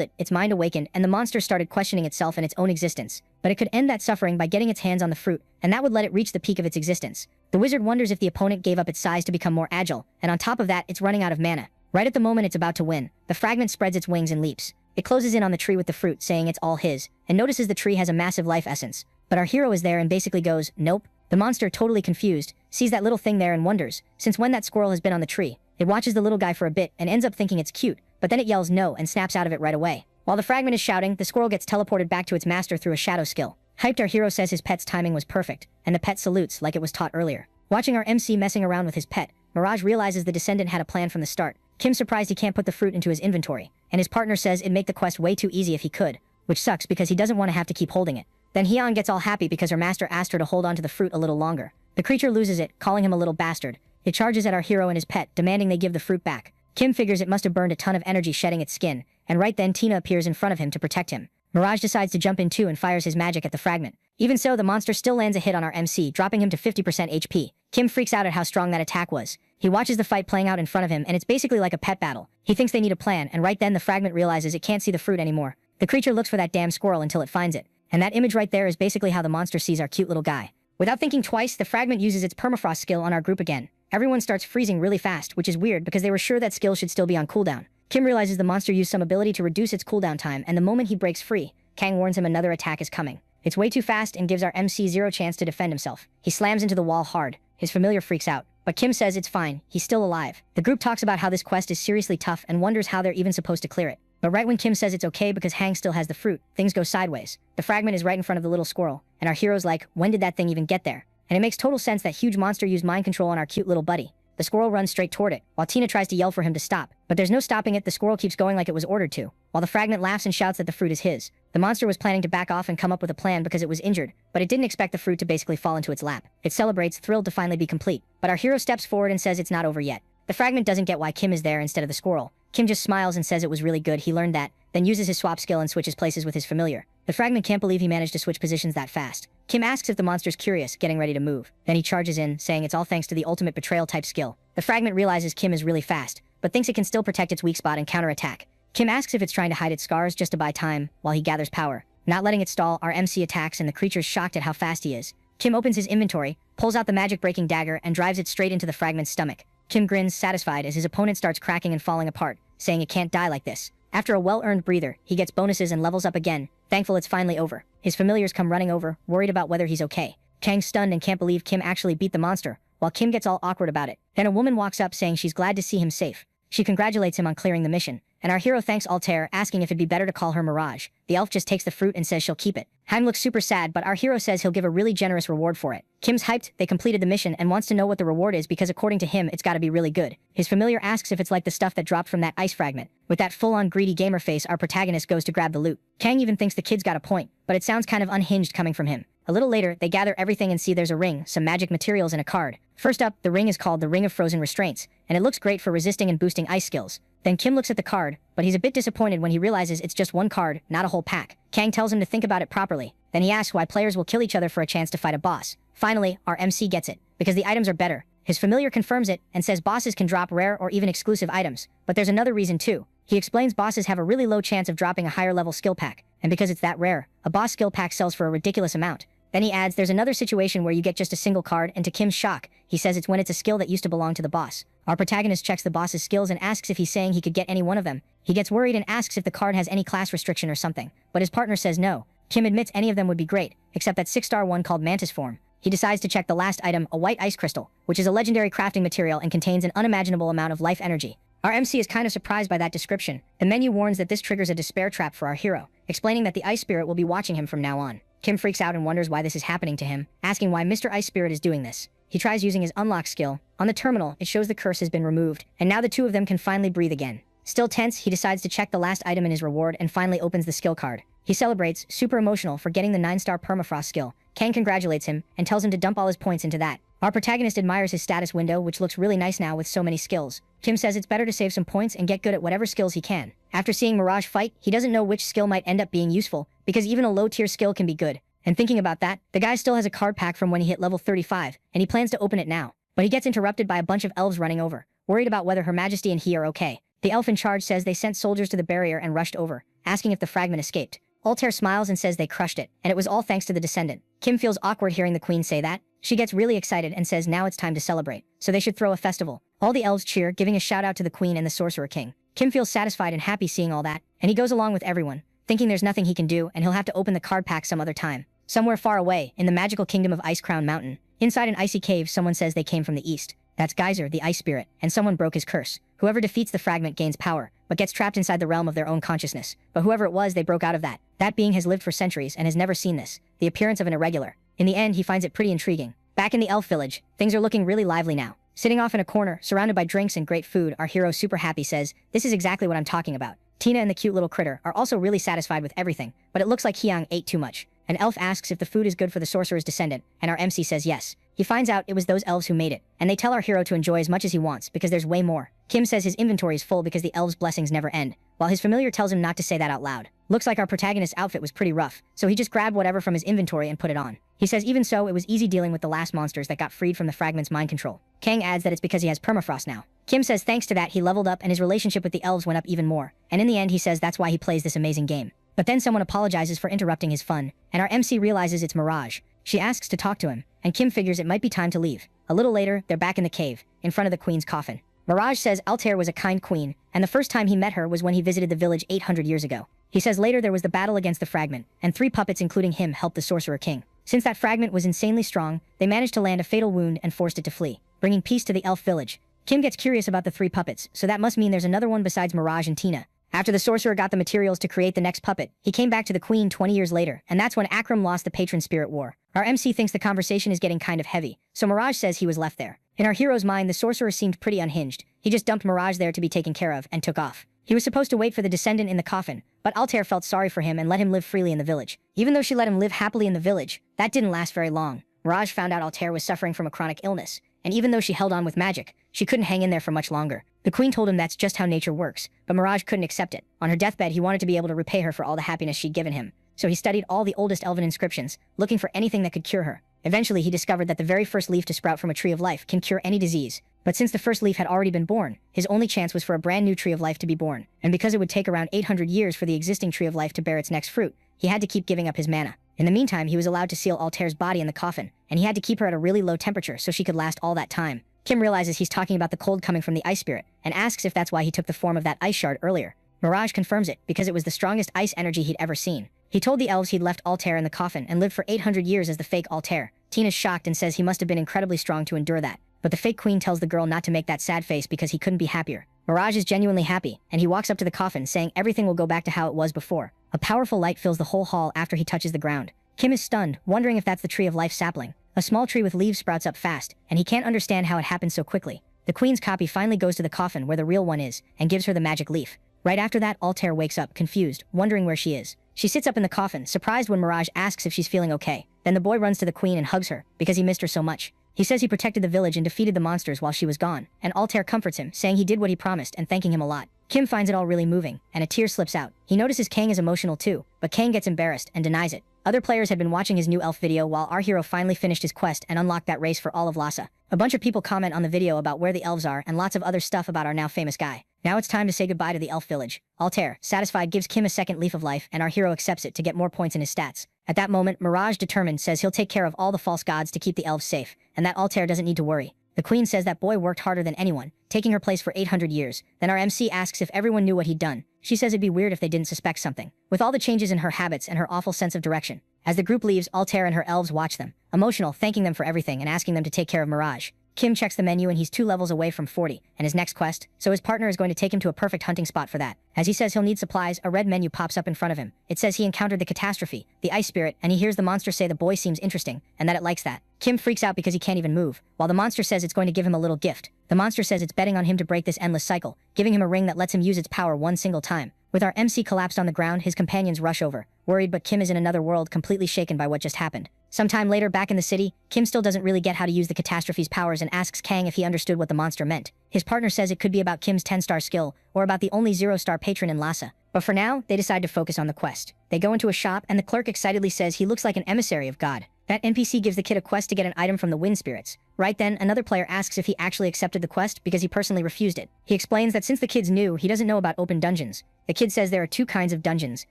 it, its mind awakened and the monster started questioning itself and its own existence. But it could end that suffering by getting its hands on the fruit, and that would let it reach the peak of its existence. The wizard wonders if the opponent gave up its size to become more agile, and on top of that, it's running out of mana. Right at the moment it's about to win, the fragment spreads its wings and leaps. It closes in on the tree with the fruit, saying it's all his, and notices the tree has a massive life essence. But our hero is there and basically goes, nope. The monster, totally confused, sees that little thing there and wonders, since when that squirrel has been on the tree. It watches the little guy for a bit and ends up thinking it's cute, but then it yells no and snaps out of it right away. While the fragment is shouting, the squirrel gets teleported back to its master through a shadow skill. Hyped, our hero says his pet's timing was perfect, and the pet salutes like it was taught earlier. Watching our MC messing around with his pet, Mirage realizes the descendant had a plan from the start. Kim's surprised he can't put the fruit into his inventory, and his partner says it'd make the quest way too easy if he could, which sucks because he doesn't want to have to keep holding it. Then Hyun gets all happy because her master asked her to hold on to the fruit a little longer. The creature loses it, calling him a little bastard. It charges at our hero and his pet, demanding they give the fruit back. Kim figures it must have burned a ton of energy shedding its skin, and right then Tina appears in front of him to protect him. Mirage decides to jump in too and fires his magic at the fragment. Even so, the monster still lands a hit on our MC, dropping him to 50% HP. Kim freaks out at how strong that attack was. He watches the fight playing out in front of him, and it's basically like a pet battle. He thinks they need a plan, and right then the fragment realizes it can't see the fruit anymore. The creature looks for that damn squirrel until it finds it. And that image right there is basically how the monster sees our cute little guy. Without thinking twice, the fragment uses its permafrost skill on our group again. Everyone starts freezing really fast, which is weird because they were sure that skill should still be on cooldown. Kim realizes the monster used some ability to reduce its cooldown time, and the moment he breaks free, Kang warns him another attack is coming. It's way too fast and gives our MC zero chance to defend himself. He slams into the wall hard. His familiar freaks out, but Kim says it's fine, he's still alive. The group talks about how this quest is seriously tough and wonders how they're even supposed to clear it. But right when Kim says it's okay because Hang still has the fruit, things go sideways. The fragment is right in front of the little squirrel, and our hero's like, when did that thing even get there? And it makes total sense that huge monster used mind control on our cute little buddy. The squirrel runs straight toward it, while Tina tries to yell for him to stop. But there's no stopping it, the squirrel keeps going like it was ordered to, while the fragment laughs and shouts that the fruit is his. The monster was planning to back off and come up with a plan because it was injured, but it didn't expect the fruit to basically fall into its lap. It celebrates, thrilled to finally be complete. But our hero steps forward and says it's not over yet. The fragment doesn't get why Kim is there instead of the squirrel. Kim just smiles and says it was really good, he learned that, then uses his swap skill and switches places with his familiar. The fragment can't believe he managed to switch positions that fast. Kim asks if the monster's curious, getting ready to move. Then he charges in, saying it's all thanks to the ultimate betrayal type skill. The fragment realizes Kim is really fast, but thinks it can still protect its weak spot and counterattack. Kim asks if it's trying to hide its scars just to buy time, while he gathers power. Not letting it stall, our MC attacks and the creature's shocked at how fast he is. Kim opens his inventory, pulls out the magic-breaking dagger and drives it straight into the fragment's stomach. Kim grins, satisfied, as his opponent starts cracking and falling apart, saying it can't die like this. After a well-earned breather, he gets bonuses and levels up again, thankful it's finally over. His familiars come running over, worried about whether he's okay. Kang's stunned and can't believe Kim actually beat the monster, while Kim gets all awkward about it. Then a woman walks up saying she's glad to see him safe. She congratulates him on clearing the mission, and our hero thanks Altair, asking if it'd be better to call her Mirage. The elf just takes the fruit and says she'll keep it. Haim looks super sad, but our hero says he'll give a really generous reward for it. Kim's hyped, they completed the mission, and wants to know what the reward is because according to him, it's gotta be really good. His familiar asks if it's like the stuff that dropped from that ice fragment. With that full-on greedy gamer face, our protagonist goes to grab the loot. Kang even thinks the kid's got a point, but it sounds kind of unhinged coming from him. A little later, they gather everything and see there's a ring, some magic materials, and a card. First up, the ring is called the Ring of Frozen Restraints, and it looks great for resisting and boosting ice skills. Then Kim looks at the card, but he's a bit disappointed when he realizes it's just one card, not a whole pack. Kang tells him to think about it properly. Then he asks why players will kill each other for a chance to fight a boss. Finally, our MC gets it, because the items are better. His familiar confirms it, and says bosses can drop rare or even exclusive items. But there's another reason too. He explains bosses have a really low chance of dropping a higher level skill pack, and because it's that rare, a boss skill pack sells for a ridiculous amount. Then he adds there's another situation where you get just a single card, and to Kim's shock, he says it's when it's a skill that used to belong to the boss. Our protagonist checks the boss's skills and asks if he's saying he could get any one of them. He gets worried and asks if the card has any class restriction or something, but his partner says no. Kim admits any of them would be great. except that 6-star one called Mantis form. He decides to check the last item, a white ice crystal, which is a legendary crafting material and contains an unimaginable amount of life energy. Our MC is kind of surprised by that description. The menu warns that this triggers a despair trap for our hero, explaining that the ice spirit will be watching him from now on. Kim freaks out and wonders why this is happening to him, asking why Mr. Ice Spirit is doing this. He tries using his unlock skill. On the terminal, it shows the curse has been removed, and now the two of them can finally breathe again. Still tense, he decides to check the last item in his reward and finally opens the skill card. He celebrates, super emotional, for getting the 9-star permafrost skill. Kang congratulates him and tells him to dump all his points into that. Our protagonist admires his status window, which looks really nice now with so many skills. Kim says it's better to save some points and get good at whatever skills he can. After seeing Mirage fight, he doesn't know which skill might end up being useful, because even a low-tier skill can be good. And thinking about that, the guy still has a card pack from when he hit level 35, and he plans to open it now. But he gets interrupted by a bunch of elves running over, worried about whether Her Majesty and he are okay. The elf in charge says they sent soldiers to the barrier and rushed over, asking if the fragment escaped. Altair smiles and says they crushed it, and it was all thanks to the Descendant. Kim feels awkward hearing the queen say that. She gets really excited and says now it's time to celebrate, so they should throw a festival. All the elves cheer, giving a shout out to the queen and the Sorcerer King. Kim feels satisfied and happy seeing all that, and he goes along with everyone, thinking there's nothing he can do and he'll have to open the card pack some other time. Somewhere far away, in the magical kingdom of Ice Crown Mountain, inside an icy cave, someone says they came from the east. That's Geyser, the ice spirit, and someone broke his curse. Whoever defeats the fragment gains power, but gets trapped inside the realm of their own consciousness. But whoever it was, they broke out of that. That being has lived for centuries and has never seen this, the appearance of an irregular. In the end, he finds it pretty intriguing. Back in the elf village, things are looking really lively now. Sitting off in a corner, surrounded by drinks and great food, our hero super happy says, "This is exactly what I'm talking about." Tina and the cute little critter are also really satisfied with everything, but it looks like Hyang ate too much. An elf asks if the food is good for the sorcerer's descendant, and our MC says yes. He finds out it was those elves who made it, and they tell our hero to enjoy as much as he wants because there's way more. Kim says his inventory is full because the elves' blessings never end, while his familiar tells him not to say that out loud. Looks like our protagonist's outfit was pretty rough, so he just grabbed whatever from his inventory and put it on. He says even so, it was easy dealing with the last monsters that got freed from the fragment's mind control. Kang adds that it's because he has permafrost now. Kim says thanks to that he leveled up and his relationship with the elves went up even more, and in the end he says that's why he plays this amazing game. But then someone apologizes for interrupting his fun, and our MC realizes it's Mirage. She asks to talk to him, and Kim figures it might be time to leave. A little later, they're back in the cave, in front of the queen's coffin. Mirage says Altair was a kind queen, and the first time he met her was when he visited the village 800 years ago. He says later there was the battle against the fragment, and 3 puppets including him helped the Sorcerer King. Since that fragment was insanely strong, they managed to land a fatal wound and forced it to flee, bringing peace to the elf village. Kim gets curious about the 3 puppets, so that must mean there's another one besides Mirage and Tina. After the sorcerer got the materials to create the next puppet, he came back to the queen 20 years later, and that's when Akram lost the patron spirit war. Our MC thinks the conversation is getting kind of heavy, so Mirage says he was left there. In our hero's mind, the sorcerer seemed pretty unhinged. He just dumped Mirage there to be taken care of and took off. He was supposed to wait for the descendant in the coffin, but Altair felt sorry for him and let him live freely in the village. Even though she let him live happily in the village, that didn't last very long. Mirage found out Altair was suffering from a chronic illness, and even though she held on with magic, she couldn't hang in there for much longer. The queen told him that's just how nature works, but Mirage couldn't accept it. On her deathbed, he wanted to be able to repay her for all the happiness she'd given him. So he studied all the oldest elven inscriptions, looking for anything that could cure her. Eventually, he discovered that the very first leaf to sprout from a tree of life can cure any disease. But since the first leaf had already been born, his only chance was for a brand new tree of life to be born. And because it would take around 800 years for the existing tree of life to bear its next fruit, he had to keep giving up his mana. In the meantime, he was allowed to seal Altair's body in the coffin, and he had to keep her at a really low temperature so she could last all that time. Kim realizes he's talking about the cold coming from the ice spirit, and asks if that's why he took the form of that ice shard earlier. Mirage confirms it, because it was the strongest ice energy he'd ever seen. He told the elves he'd left Altair in the coffin and lived for 800 years as the fake Altair. Tina's shocked and says he must have been incredibly strong to endure that. But the fake queen tells the girl not to make that sad face because he couldn't be happier. Mirage is genuinely happy, and he walks up to the coffin saying everything will go back to how it was before. A powerful light fills the whole hall after he touches the ground. Kim is stunned, wondering if that's the tree of life sapling. A small tree with leaves sprouts up fast, and he can't understand how it happened so quickly. The queen's copy finally goes to the coffin where the real one is, and gives her the magic leaf. Right after that, Altair wakes up, confused, wondering where she is. She sits up in the coffin, surprised when Mirage asks if she's feeling okay. Then the boy runs to the queen and hugs her, because he missed her so much. He says he protected the village and defeated the monsters while she was gone, and Altair comforts him, saying he did what he promised and thanking him a lot. Kim finds it all really moving, and a tear slips out. He notices Kang is emotional too, but Kang gets embarrassed and denies it. Other players had been watching his new elf video while our hero finally finished his quest and unlocked that race for all of Lhasa. A bunch of people comment on the video about where the elves are and lots of other stuff about our now famous guy. Now it's time to say goodbye to the elf village. Altair, satisfied, gives Kim a second leaf of life, and our hero accepts it to get more points in his stats. At that moment, Mirage, determined, says he'll take care of all the false gods to keep the elves safe, and that Altair doesn't need to worry. The queen says that boy worked harder than anyone, taking her place for 800 years. Then our MC asks if everyone knew what he'd done. She says it'd be weird if they didn't suspect something. With all the changes in her habits and her awful sense of direction, As the group leaves, Altair and her elves watch them, emotional, thanking them for everything and asking them to take care of Mirage. Kim checks the menu and he's 2 levels away from 40 and his next quest, so his partner is going to take him to a perfect hunting spot for that. As he says he'll need supplies, a red menu pops up in front of him. It says he encountered the catastrophe, the ice spirit, and he hears the monster say the boy seems interesting and that it likes that. Kim freaks out because he can't even move, while the monster says it's going to give him a little gift. The monster says it's betting on him to break this endless cycle, giving him a ring that lets him use its power one single time. With our MC collapsed on the ground, his companions rush over, worried, but Kim is in another world, completely shaken by what just happened. Sometime later, back in the city, Kim still doesn't really get how to use the catastrophe's powers and asks Kang if he understood what the monster meant. His partner says it could be about Kim's 10-star skill, or about the only 0-star patron in Lhasa. But for now, they decide to focus on the quest. They go into a shop, and the clerk excitedly says he looks like an emissary of God. That NPC gives the kid a quest to get an item from the wind spirits. Right then, another player asks if he actually accepted the quest because he personally refused it. He explains that since the kid's new, he doesn't know about open dungeons. The kid says there are 2 kinds of dungeons,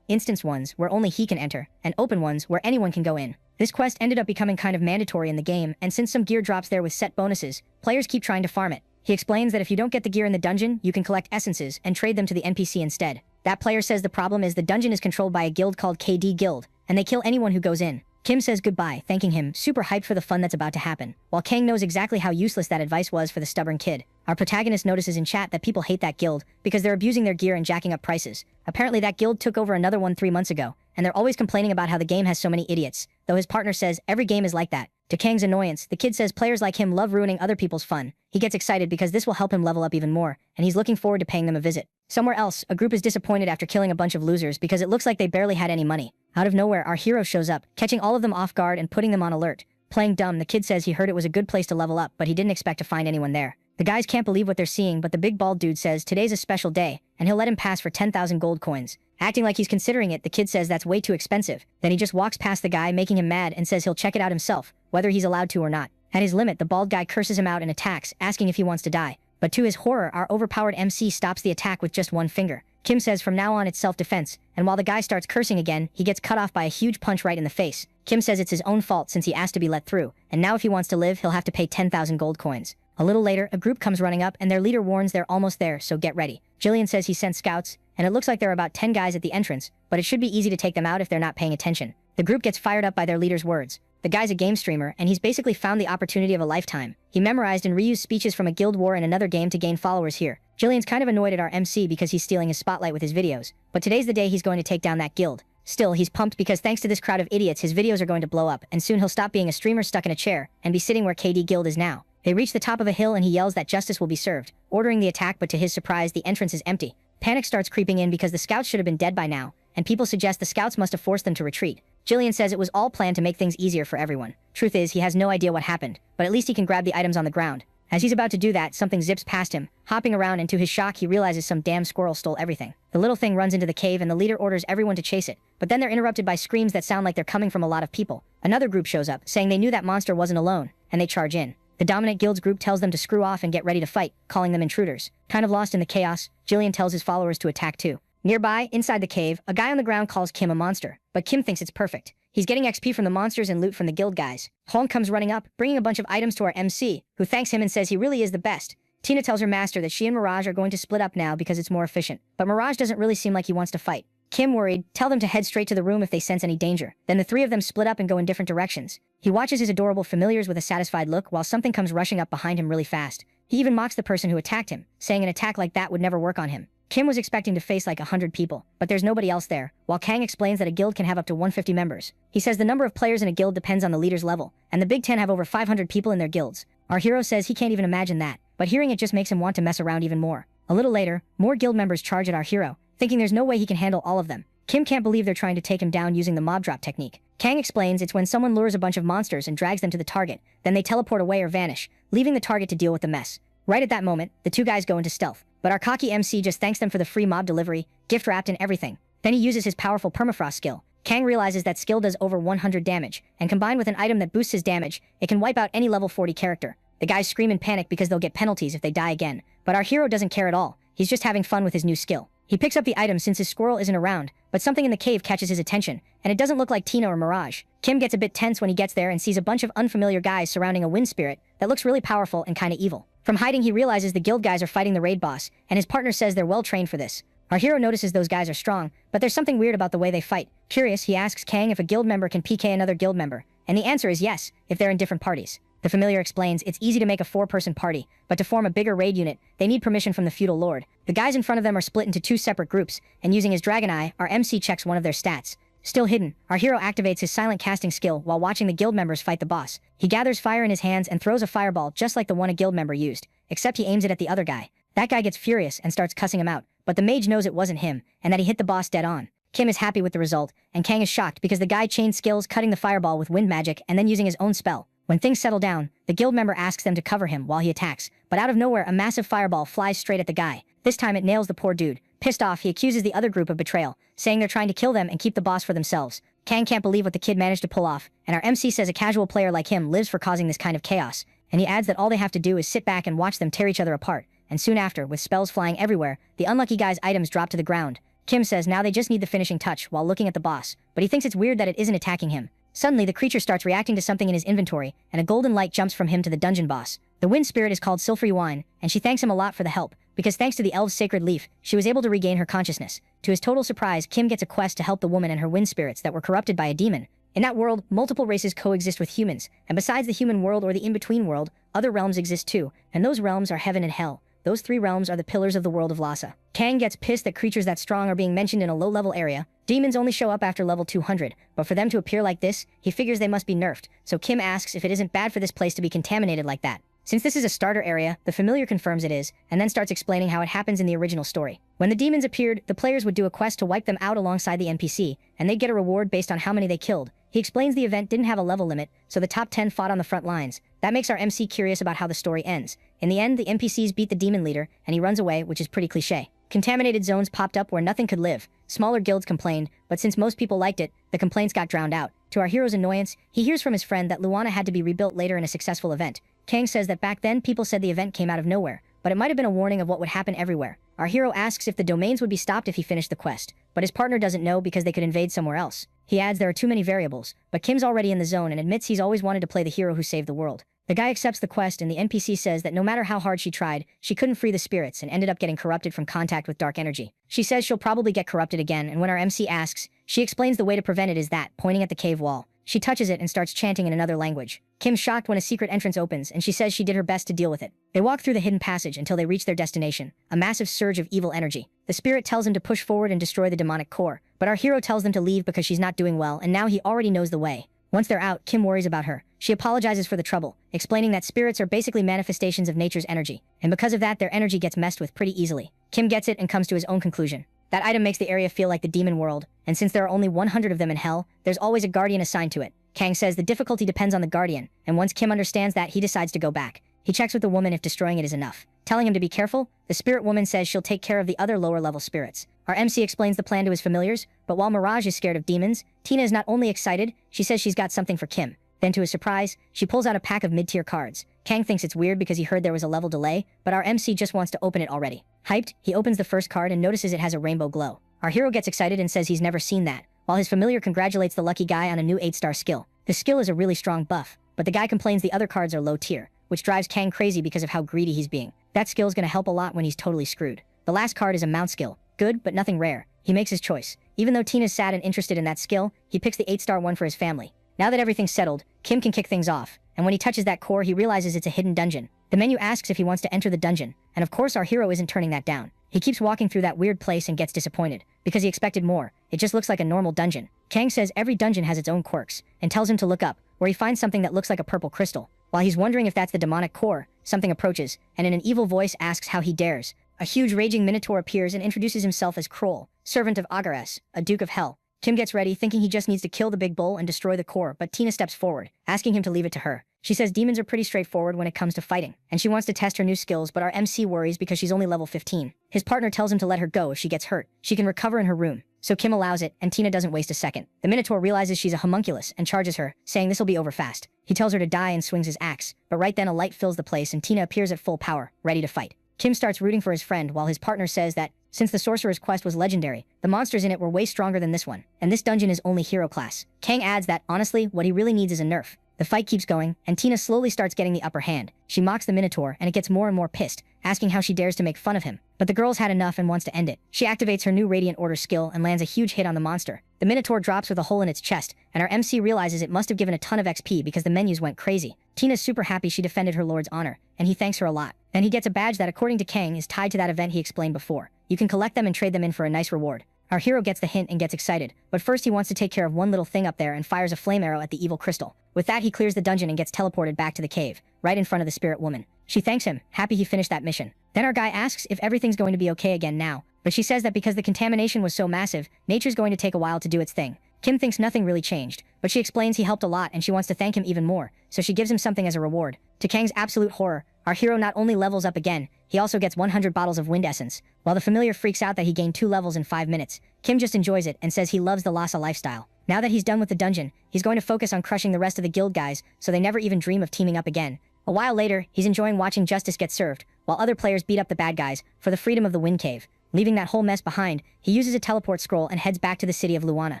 instance ones where only he can enter, and open ones where anyone can go in. This quest ended up becoming kind of mandatory in the game, and since some gear drops there with set bonuses, players keep trying to farm it. He explains that if you don't get the gear in the dungeon, you can collect essences and trade them to the NPC instead. That player says the problem is the dungeon is controlled by a guild called KD Guild, and they kill anyone who goes in. Kim says goodbye, thanking him, super hyped for the fun that's about to happen, while Kang knows exactly how useless that advice was for the stubborn kid. Our protagonist notices in chat that people hate that guild because they're abusing their gear and jacking up prices. Apparently that guild took over another one 3 months ago, and they're always complaining about how the game has so many idiots, though his partner says every game is like that. To Kang's annoyance, the kid says players like him love ruining other people's fun. He gets excited because this will help him level up even more, and he's looking forward to paying them a visit. Somewhere else, a group is disappointed after killing a bunch of losers because it looks like they barely had any money. Out of nowhere, our hero shows up, catching all of them off guard and putting them on alert. Playing dumb, the kid says he heard it was a good place to level up, but he didn't expect to find anyone there. The guys can't believe what they're seeing, but the big bald dude says today's a special day, and he'll let him pass for 10,000 gold coins. Acting like he's considering it, the kid says that's way too expensive. Then he just walks past the guy, making him mad, and says he'll check it out himself, whether he's allowed to or not. At his limit, the bald guy curses him out and attacks, asking if he wants to die. But to his horror, our overpowered MC stops the attack with just one finger. Kim says from now on it's self-defense, and while the guy starts cursing again, he gets cut off by a huge punch right in the face. Kim says it's his own fault since he asked to be let through, and now if he wants to live, he'll have to pay 10,000 gold coins. A little later, a group comes running up, and their leader warns they're almost there, so get ready. Jillian says he sent scouts, and it looks like there are about 10 guys at the entrance, but it should be easy to take them out if they're not paying attention. The group gets fired up by their leader's words. The guy's a game streamer, and he's basically found the opportunity of a lifetime. He memorized and reused speeches from a guild war in another game to gain followers here. Jillian's kind of annoyed at our MC because he's stealing his spotlight with his videos, but today's the day he's going to take down that guild. Still, he's pumped because thanks to this crowd of idiots, his videos are going to blow up, and soon he'll stop being a streamer stuck in a chair and be sitting where KD Guild is now. They reach the top of a hill and he yells that justice will be served, ordering the attack, but to his surprise, the entrance is empty. Panic starts creeping in because the scouts should have been dead by now, and people suggest the scouts must have forced them to retreat. Jillian says it was all planned to make things easier for everyone. Truth is, he has no idea what happened, but at least he can grab the items on the ground. As he's about to do that, something zips past him, hopping around, and to his shock, he realizes some damn squirrel stole everything. The little thing runs into the cave and the leader orders everyone to chase it, but then they're interrupted by screams that sound like they're coming from a lot of people. Another group shows up, saying they knew that monster wasn't alone, and they charge in. The dominant guild's group tells them to screw off and get ready to fight, calling them intruders. Kind of lost in the chaos, Jillian tells his followers to attack too. Nearby, inside the cave, a guy on the ground calls Kim a monster, but Kim thinks it's perfect. He's getting XP from the monsters and loot from the guild guys. Hong comes running up, bringing a bunch of items to our MC, who thanks him and says he really is the best. Tina tells her master that she and Mirage are going to split up now because it's more efficient, but Mirage doesn't really seem like he wants to fight. Kim, worried, tell them to head straight to the room if they sense any danger. Then the 3 of them split up and go in different directions. He watches his adorable familiars with a satisfied look while something comes rushing up behind him really fast. He even mocks the person who attacked him, saying an attack like that would never work on him. Kim was expecting to face like 100 people, but there's nobody else there, while Kang explains that a guild can have up to 150 members. He says the number of players in a guild depends on the leader's level, and the Big Ten have over 500 people in their guilds. Our hero says he can't even imagine that, but hearing it just makes him want to mess around even more. A little later, more guild members charge at our hero, thinking there's no way he can handle all of them. Kim can't believe they're trying to take him down using the mob drop technique. Kang explains it's when someone lures a bunch of monsters and drags them to the target, then they teleport away or vanish, leaving the target to deal with the mess. Right at that moment, the 2 guys go into stealth, but our cocky MC just thanks them for the free mob delivery, gift wrapped and everything. Then he uses his powerful permafrost skill. Kang realizes that skill does over 100 damage, and combined with an item that boosts his damage, it can wipe out any level 40 character. The guys scream in panic because they'll get penalties if they die again, but our hero doesn't care at all. He's just having fun with his new skill. He picks up the item since his squirrel isn't around, but something in the cave catches his attention, and it doesn't look like Tina or Mirage. Kim gets a bit tense when he gets there and sees a bunch of unfamiliar guys surrounding a wind spirit that looks really powerful and kinda evil. From hiding, he realizes the guild guys are fighting the raid boss, and his partner says they're well trained for this. Our hero notices those guys are strong, but there's something weird about the way they fight. Curious, he asks Kang if a guild member can PK another guild member, and the answer is yes, if they're in different parties. The familiar explains it's easy to make a 4-person party, but to form a bigger raid unit, they need permission from the feudal lord. The guys in front of them are split into 2 separate groups, and using his dragon eye, our MC checks one of their stats. Still hidden, our hero activates his silent casting skill while watching the guild members fight the boss. He gathers fire in his hands and throws a fireball just like the one a guild member used, except he aims it at the other guy. That guy gets furious and starts cussing him out, but the mage knows it wasn't him, and that he hit the boss dead on. Kim is happy with the result, and Kang is shocked because the guy chained skills cutting the fireball with wind magic and then using his own spell. When things settle down, the guild member asks them to cover him while he attacks, but out of nowhere a massive fireball flies straight at the guy. This time it nails the poor dude. Pissed off, he accuses the other group of betrayal, saying they're trying to kill them and keep the boss for themselves. Kang can't believe what the kid managed to pull off, and our MC says a casual player like him lives for causing this kind of chaos, and he adds that all they have to do is sit back and watch them tear each other apart, and soon after, with spells flying everywhere, the unlucky guy's items drop to the ground. Kim says now they just need the finishing touch while looking at the boss, but he thinks it's weird that it isn't attacking him. Suddenly, the creature starts reacting to something in his inventory, and a golden light jumps from him to the dungeon boss. The wind spirit is called Silvery Wine, and she thanks him a lot for the help, because thanks to the elf's sacred leaf, she was able to regain her consciousness. To his total surprise, Kim gets a quest to help the woman and her wind spirits that were corrupted by a demon. In that world, multiple races coexist with humans, and besides the human world or the in-between world, other realms exist too, and those realms are heaven and hell. Those 3 realms are the pillars of the world of Lhasa. Kang gets pissed that creatures that strong are being mentioned in a low-level area. Demons only show up after level 200, but for them to appear like this, he figures they must be nerfed, so Kim asks if it isn't bad for this place to be contaminated like that. Since this is a starter area, the familiar confirms it is, and then starts explaining how it happens in the original story. When the demons appeared, the players would do a quest to wipe them out alongside the NPC, and they'd get a reward based on how many they killed. He explains the event didn't have a level limit, so the top 10 fought on the front lines. That makes our MC curious about how the story ends. In the end, the NPCs beat the demon leader, and he runs away, which is pretty cliché. Contaminated zones popped up where nothing could live. Smaller guilds complained, but since most people liked it, the complaints got drowned out. To our hero's annoyance, he hears from his friend that Luana had to be rebuilt later in a successful event. Kang says that back then people said the event came out of nowhere, but it might have been a warning of what would happen everywhere. Our hero asks if the domains would be stopped if he finished the quest, but his partner doesn't know because they could invade somewhere else. He adds there are too many variables, but Kim's already in the zone and admits he's always wanted to play the hero who saved the world. The guy accepts the quest, and the NPC says that no matter how hard she tried, she couldn't free the spirits and ended up getting corrupted from contact with dark energy. She says she'll probably get corrupted again, and when our MC asks, she explains the way to prevent it is that, pointing at the cave wall. She touches it and starts chanting in another language. Kim's shocked when a secret entrance opens, and she says she did her best to deal with it. They walk through the hidden passage until they reach their destination, a massive surge of evil energy. The spirit tells him to push forward and destroy the demonic core, but our hero tells them to leave because she's not doing well, and now he already knows the way. Once they're out, Kim worries about her. She apologizes for the trouble, explaining that spirits are basically manifestations of nature's energy, and because of that, their energy gets messed with pretty easily. Kim gets it and comes to his own conclusion. That item makes the area feel like the demon world, and since there are only 100 of them in hell, there's always a guardian assigned to it. Kang says the difficulty depends on the guardian, and once Kim understands that, he decides to go back. He checks with the woman if destroying it is enough. Telling him to be careful, the spirit woman says she'll take care of the other lower-level spirits. Our MC explains the plan to his familiars, but while Mirage is scared of demons, Tina is not only excited, she says she's got something for Kim. Then to his surprise, she pulls out a pack of mid-tier cards. Kang thinks it's weird because he heard there was a level delay, but our MC just wants to open it already. Hyped, he opens the first card and notices it has a rainbow glow. Our hero gets excited and says he's never seen that, while his familiar congratulates the lucky guy on a new 8-star skill. The skill is a really strong buff, but the guy complains the other cards are low tier, which drives Kang crazy because of how greedy he's being. That skill's gonna help a lot when he's totally screwed. The last card is a mount skill. Good, but nothing rare. He makes his choice. Even though Tina's sad and interested in that skill, he picks the 8-star one for his family. Now that everything's settled, Kim can kick things off, and when he touches that core, he realizes it's a hidden dungeon. The menu asks if he wants to enter the dungeon, and of course our hero isn't turning that down. He keeps walking through that weird place and gets disappointed, because he expected more. It just looks like a normal dungeon. Kang says every dungeon has its own quirks, and tells him to look up, where he finds something that looks like a purple crystal. While he's wondering if that's the demonic core, something approaches, and in an evil voice asks how he dares. A huge raging minotaur appears and introduces himself as Kroll, servant of Agares, a duke of hell. Kim gets ready, thinking he just needs to kill the big bull and destroy the core, but Tina steps forward, asking him to leave it to her. She says demons are pretty straightforward when it comes to fighting, and she wants to test her new skills, but our MC worries because she's only level 15. His partner tells him to let her go if she gets hurt. She can recover in her room, so Kim allows it, and Tina doesn't waste a second. The minotaur realizes she's a homunculus and charges her, saying this'll be over fast. He tells her to die and swings his axe, but right then a light fills the place and Tina appears at full power, ready to fight. Kim starts rooting for his friend while his partner says that, since the sorcerer's quest was legendary, the monsters in it were way stronger than this one, and this dungeon is only hero class. Kang adds that, honestly, what he really needs is a nerf. The fight keeps going, and Tina slowly starts getting the upper hand. She mocks the Minotaur, and it gets more and more pissed, asking how she dares to make fun of him. But the girl's had enough and wants to end it. She activates her new Radiant Order skill and lands a huge hit on the monster. The Minotaur drops with a hole in its chest, and our MC realizes it must have given a ton of XP because the menus went crazy. Tina's super happy she defended her lord's honor, and he thanks her a lot. Then he gets a badge that, according to Kang, is tied to that event he explained before. You can collect them and trade them in for a nice reward. Our hero gets the hint and gets excited, but first he wants to take care of one little thing up there and fires a flame arrow at the evil crystal. With that, he clears the dungeon and gets teleported back to the cave, right in front of the spirit woman. She thanks him, happy he finished that mission. Then our guy asks if everything's going to be okay again now, but she says that because the contamination was so massive, nature's going to take a while to do its thing. Kim thinks nothing really changed, but she explains he helped a lot and she wants to thank him even more, so she gives him something as a reward. To Kang's absolute horror, our hero not only levels up again, he also gets 100 bottles of wind essence. While the familiar freaks out that he gained 2 levels in 5 minutes, Kim just enjoys it and says he loves the Lhasa lifestyle. Now that he's done with the dungeon, he's going to focus on crushing the rest of the guild guys so they never even dream of teaming up again. A while later, he's enjoying watching justice get served, while other players beat up the bad guys for the freedom of the Wind Cave. Leaving that whole mess behind, he uses a teleport scroll and heads back to the city of Luana.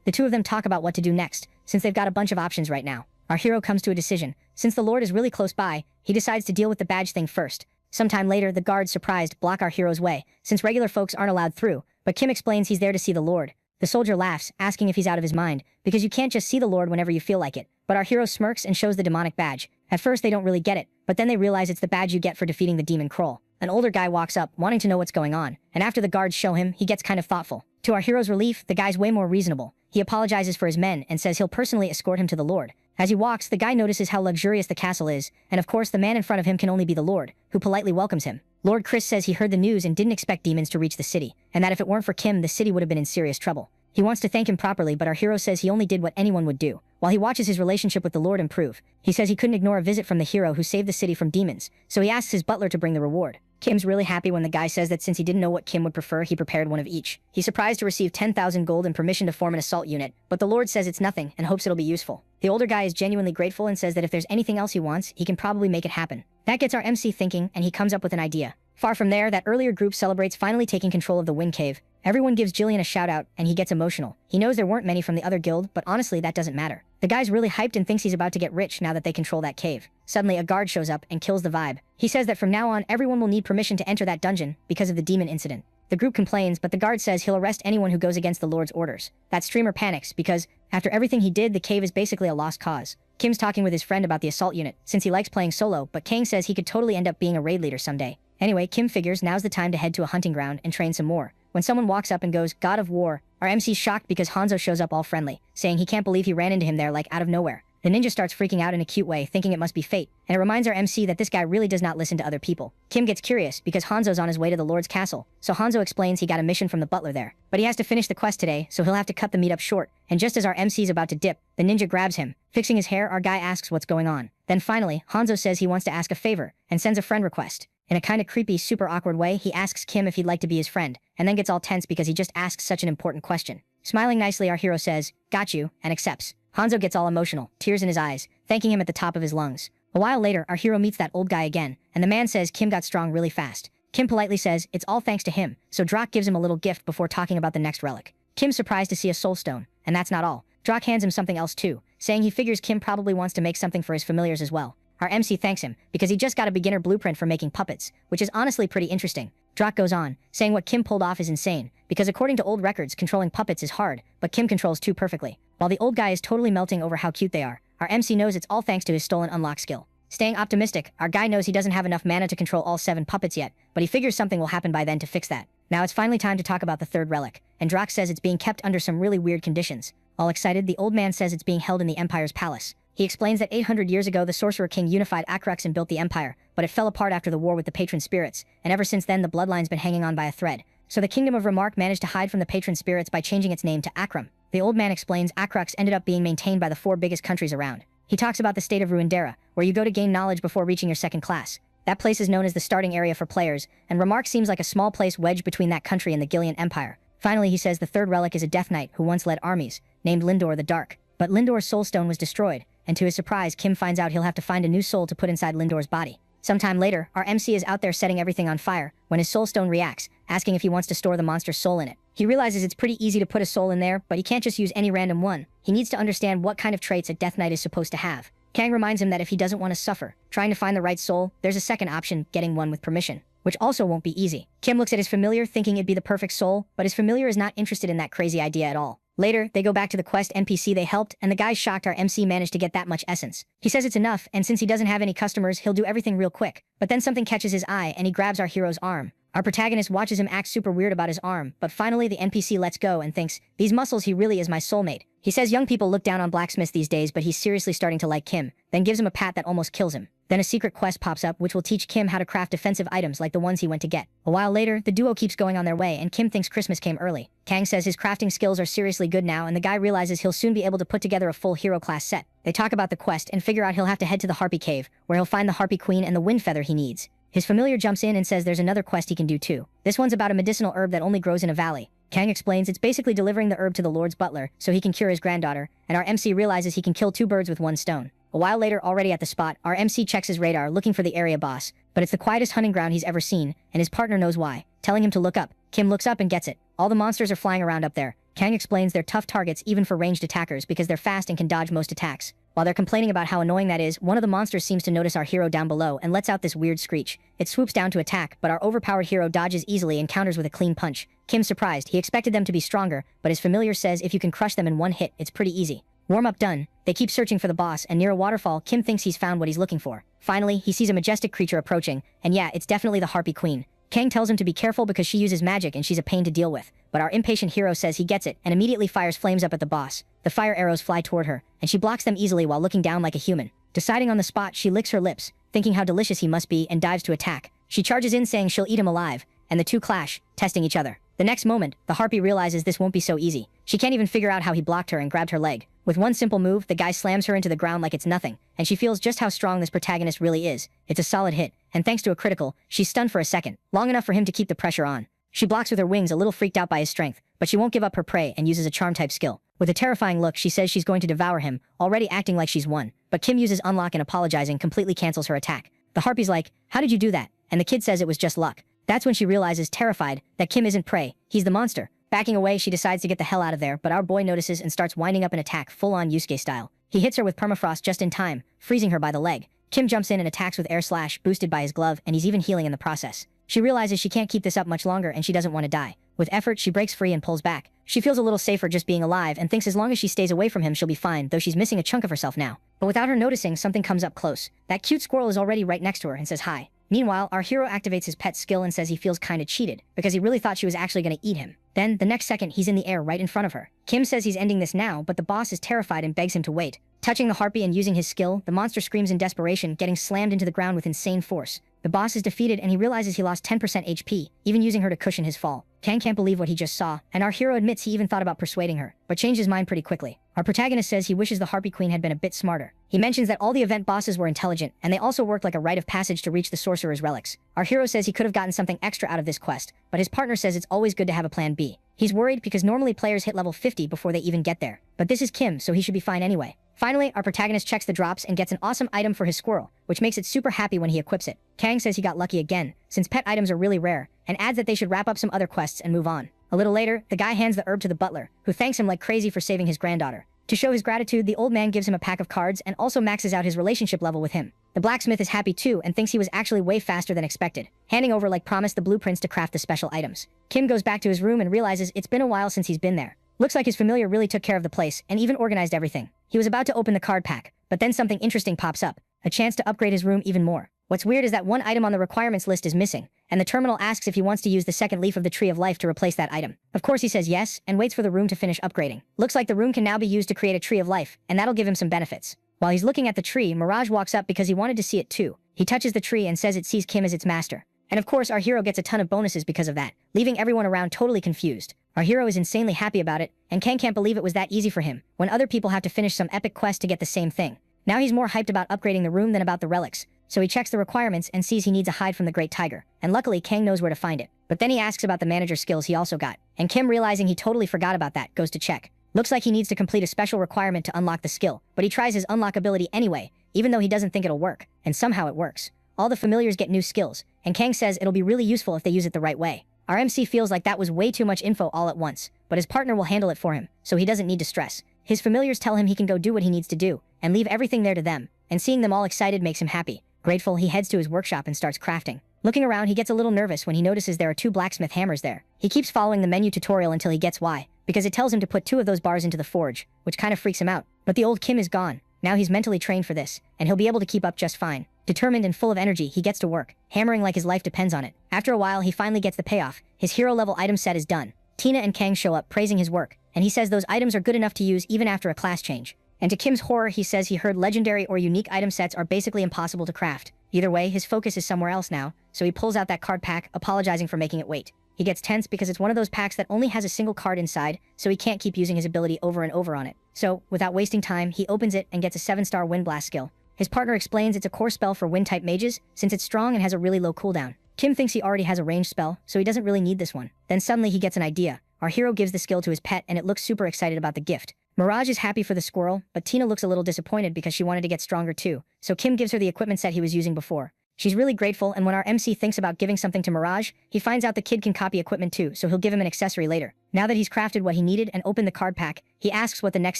The two of them talk about what to do next, since they've got a bunch of options right now. Our hero comes to a decision. Since the Lord is really close by, he decides to deal with the badge thing first. Sometime later, the guards, surprised, block our hero's way, since regular folks aren't allowed through, but Kim explains he's there to see the Lord. The soldier laughs, asking if he's out of his mind, because you can't just see the Lord whenever you feel like it. But our hero smirks and shows the demonic badge. At first they don't really get it, but then they realize it's the badge you get for defeating the demon Kroll. An older guy walks up, wanting to know what's going on, and after the guards show him, he gets kind of thoughtful. To our hero's relief, the guy's way more reasonable. He apologizes for his men and says he'll personally escort him to the Lord. As he walks, the guy notices how luxurious the castle is, and of course the man in front of him can only be the Lord, who politely welcomes him. Lord Chris says he heard the news and didn't expect demons to reach the city, and that if it weren't for Kim, the city would have been in serious trouble. He wants to thank him properly, but our hero says he only did what anyone would do. While he watches his relationship with the Lord improve, he says he couldn't ignore a visit from the hero who saved the city from demons, so he asks his butler to bring the reward. Kim's really happy when the guy says that since he didn't know what Kim would prefer, he prepared one of each. He's surprised to receive 10,000 gold and permission to form an assault unit, but the Lord says it's nothing and hopes it'll be useful. The older guy is genuinely grateful and says that if there's anything else he wants, he can probably make it happen. That gets our MC thinking, and he comes up with an idea. Far from there, that earlier group celebrates finally taking control of the Wind Cave. Everyone gives Jillian a shout out, and he gets emotional. He knows there weren't many from the other guild, but honestly that doesn't matter. The guy's really hyped and thinks he's about to get rich now that they control that cave. Suddenly a guard shows up and kills the vibe. He says that from now on everyone will need permission to enter that dungeon because of the demon incident. The group complains, but the guard says he'll arrest anyone who goes against the Lord's orders. That streamer panics because, after everything he did, the cave is basically a lost cause. Kim's talking with his friend about the assault unit, since he likes playing solo, but Kang says he could totally end up being a raid leader someday. Anyway, Kim figures now's the time to head to a hunting ground and train some more. When someone walks up and goes, "God of War," our MC's shocked because Hanzo shows up all friendly, saying he can't believe he ran into him there like out of nowhere. The ninja starts freaking out in a cute way, thinking it must be fate, and it reminds our MC that this guy really does not listen to other people. Kim gets curious because Hanzo's on his way to the Lord's castle, so Hanzo explains he got a mission from the butler there. But he has to finish the quest today, so he'll have to cut the meetup short, and just as our MC's about to dip, the ninja grabs him. Fixing his hair, our guy asks what's going on. Then finally, Hanzo says he wants to ask a favor, and sends a friend request. In a kinda creepy, super awkward way, he asks Kim if he'd like to be his friend, and then gets all tense because he just asks such an important question. Smiling nicely, our hero says, "Got you," and accepts. Hanzo gets all emotional, tears in his eyes, thanking him at the top of his lungs. A while later, our hero meets that old guy again, and the man says Kim got strong really fast. Kim politely says it's all thanks to him, so Drak gives him a little gift before talking about the next relic. Kim's surprised to see a soul stone, and that's not all. Drak hands him something else too, saying he figures Kim probably wants to make something for his familiars as well. Our MC thanks him, because he just got a beginner blueprint for making puppets, which is honestly pretty interesting. Drak goes on, saying what Kim pulled off is insane, because according to old records, controlling puppets is hard, but Kim controls 2 perfectly. While the old guy is totally melting over how cute they are, our MC knows it's all thanks to his stolen unlock skill. Staying optimistic, our guy knows he doesn't have enough mana to control all 7 puppets yet, but he figures something will happen by then to fix that. Now it's finally time to talk about the 3rd relic, and Drak says it's being kept under some really weird conditions. All excited, the old man says it's being held in the Empire's palace. He explains that 800 years ago the Sorcerer King unified Acrux and built the Empire, but it fell apart after the war with the patron spirits, and ever since then the bloodline's been hanging on by a thread. So the Kingdom of Remark managed to hide from the patron spirits by changing its name to Akram. The old man explains Acrux ended up being maintained by the 4 biggest countries around. He talks about the state of Ruindera, where you go to gain knowledge before reaching your 2nd class. That place is known as the starting area for players, and Remark seems like a small place wedged between that country and the Gillian Empire. Finally, he says the 3rd relic is a Death Knight who once led armies, named Lindor the Dark. But Lindor's soul stone was destroyed, and to his surprise, Kim finds out he'll have to find a new soul to put inside Lindor's body. Sometime later, our MC is out there setting everything on fire, when his soul stone reacts, asking if he wants to store the monster's soul in it. He realizes it's pretty easy to put a soul in there, but he can't just use any random one. He needs to understand what kind of traits a Death Knight is supposed to have. Kang reminds him that if he doesn't want to suffer trying to find the right soul, there's a second option, getting one with permission, which also won't be easy. Kim looks at his familiar thinking it'd be the perfect soul, but his familiar is not interested in that crazy idea at all. Later, they go back to the quest NPC they helped, and the guy's shocked our MC managed to get that much essence. He says it's enough, and since he doesn't have any customers, he'll do everything real quick. But then something catches his eye, and he grabs our hero's arm. Our protagonist watches him act super weird about his arm, but finally the NPC lets go and thinks, these muscles, he really is my soulmate. He says young people look down on blacksmiths these days, but he's seriously starting to like Kim, then gives him a pat that almost kills him. Then a secret quest pops up which will teach Kim how to craft defensive items like the ones he went to get. A while later, the duo keeps going on their way and Kim thinks Christmas came early. Kang says his crafting skills are seriously good now and the guy realizes he'll soon be able to put together a full hero class set. They talk about the quest and figure out he'll have to head to the Harpy Cave, where he'll find the Harpy Queen and the wind feather he needs. His familiar jumps in and says there's another quest he can do too. This one's about a medicinal herb that only grows in a valley. Kang explains it's basically delivering the herb to the Lord's butler so he can cure his granddaughter, and our MC realizes he can kill 2 birds with 1 stone. A while later, already at the spot, our MC checks his radar looking for the area boss, but it's the quietest hunting ground he's ever seen, and his partner knows why, telling him to look up. Kim looks up and gets it. All the monsters are flying around up there. Kang explains they're tough targets even for ranged attackers because they're fast and can dodge most attacks. While they're complaining about how annoying that is, one of the monsters seems to notice our hero down below and lets out this weird screech. It swoops down to attack, but our overpowered hero dodges easily and counters with a clean punch. Kim's surprised. He expected them to be stronger, but his familiar says if you can crush them in 1 hit, it's pretty easy. Warm-up done. They keep searching for the boss, and near a waterfall, Kim thinks he's found what he's looking for. Finally, he sees a majestic creature approaching, and yeah, it's definitely the Harpy Queen. Kang tells him to be careful because she uses magic and she's a pain to deal with, but our impatient hero says he gets it and immediately fires flames up at the boss. The fire arrows fly toward her, and she blocks them easily while looking down like a human. Deciding on the spot, she licks her lips, thinking how delicious he must be, and dives to attack. She charges in saying she'll eat him alive, and the two clash, testing each other. The next moment, the Harpy realizes this won't be so easy. She can't even figure out how he blocked her and grabbed her leg. With one simple move, the guy slams her into the ground like it's nothing, and she feels just how strong this protagonist really is. It's a solid hit, and thanks to a critical, she's stunned for a second, long enough for him to keep the pressure on. She blocks with her wings, a little freaked out by his strength, but she won't give up her prey and uses a charm-type skill. With a terrifying look, she says she's going to devour him, already acting like she's won. But Kim uses unlock and apologizing completely cancels her attack. The Harpy's like, "How did you do that?" And the kid says it was just luck. That's when she realizes, terrified, that Kim isn't prey, he's the monster. Backing away, she decides to get the hell out of there, but our boy notices and starts winding up an attack full-on Yusuke style. He hits her with permafrost just in time, freezing her by the leg. Kim jumps in and attacks with air slash, boosted by his glove, and he's even healing in the process. She realizes she can't keep this up much longer and she doesn't want to die. With effort, she breaks free and pulls back. She feels a little safer just being alive and thinks as long as she stays away from him she'll be fine, though she's missing a chunk of herself now. But without her noticing, something comes up close. That cute squirrel is already right next to her and says hi. Meanwhile, our hero activates his pet skill and says he feels kinda cheated, because he really thought she was actually gonna eat him. Then, the next second, he's in the air right in front of her. Kim says he's ending this now, but the boss is terrified and begs him to wait. Touching the Harpy and using his skill, the monster screams in desperation, getting slammed into the ground with insane force. The boss is defeated and he realizes he lost 10% HP, even using her to cushion his fall. Kang can't believe what he just saw, and our hero admits he even thought about persuading her, but changed his mind pretty quickly. Our protagonist says he wishes the Harpy Queen had been a bit smarter. He mentions that all the event bosses were intelligent, and they also worked like a rite of passage to reach the sorcerer's relics. Our hero says he could have gotten something extra out of this quest, but his partner says it's always good to have a plan B. He's worried because normally players hit level 50 before they even get there. But this is Kim, so he should be fine anyway. Finally, our protagonist checks the drops and gets an awesome item for his squirrel, which makes it super happy when he equips it. Kang says he got lucky again, since pet items are really rare, and adds that they should wrap up some other quests and move on. A little later, the guy hands the herb to the butler, who thanks him like crazy for saving his granddaughter. To show his gratitude, the old man gives him a pack of cards and also maxes out his relationship level with him. The blacksmith is happy too and thinks he was actually way faster than expected, handing over like promised the blueprints to craft the special items. Kim goes back to his room and realizes it's been a while since he's been there. Looks like his familiar really took care of the place and even organized everything. He was about to open the card pack, but then something interesting pops up, a chance to upgrade his room even more. What's weird is that one item on the requirements list is missing, and the terminal asks if he wants to use the second leaf of the Tree of Life to replace that item. Of course he says yes, and waits for the room to finish upgrading. Looks like the room can now be used to create a Tree of Life, and that'll give him some benefits. While he's looking at the tree, Mirage walks up because he wanted to see it too. He touches the tree and says it sees Kim as its master. And of course our hero gets a ton of bonuses because of that, leaving everyone around totally confused. Our hero is insanely happy about it, and Kang can't believe it was that easy for him, when other people have to finish some epic quest to get the same thing. Now he's more hyped about upgrading the room than about the relics, so he checks the requirements and sees he needs a hide from the Great Tiger, and luckily Kang knows where to find it. But then he asks about the manager skills he also got, and Kim, realizing he totally forgot about that, goes to check. Looks like he needs to complete a special requirement to unlock the skill, but he tries his unlock ability anyway, even though he doesn't think it'll work, and somehow it works. All the familiars get new skills, and Kang says it'll be really useful if they use it the right way. Our MC feels like that was way too much info all at once, but his partner will handle it for him, so he doesn't need to stress. His familiars tell him he can go do what he needs to do, and leave everything there to them. and seeing them all excited makes him happy. Grateful, he heads to his workshop and starts crafting. Looking around, he gets a little nervous when he notices there are 2 blacksmith hammers there. He keeps following the menu tutorial until he gets why, because it tells him to put 2 of those bars into the forge, which kind of freaks him out. But the old Kim is gone. Now he's mentally trained for this, and he'll be able to keep up just fine. Determined and full of energy, he gets to work, hammering like his life depends on it. After a while, he finally gets the payoff. His hero-level item set is done. Tina and Kang show up, praising his work, and he says those items are good enough to use even after a class change. And to Kim's horror, he says he heard legendary or unique item sets are basically impossible to craft. Either way, his focus is somewhere else now, so he pulls out that card pack, apologizing for making it wait. He gets tense because it's one of those packs that only has a single card inside, so he can't keep using his ability over and over on it. So, without wasting time, he opens it and gets a 7-star Wind Blast skill. His partner explains it's a core spell for wind-type mages, since it's strong and has a really low cooldown. Kim thinks he already has a ranged spell, so he doesn't really need this one. Then suddenly he gets an idea. Our hero gives the skill to his pet and it looks super excited about the gift. Mirage is happy for the squirrel, but Tina looks a little disappointed because she wanted to get stronger too, so Kim gives her the equipment set he was using before. She's really grateful, and when our MC thinks about giving something to Mirage, he finds out the kid can copy equipment too, so he'll give him an accessory later. Now that he's crafted what he needed and opened the card pack, he asks what the next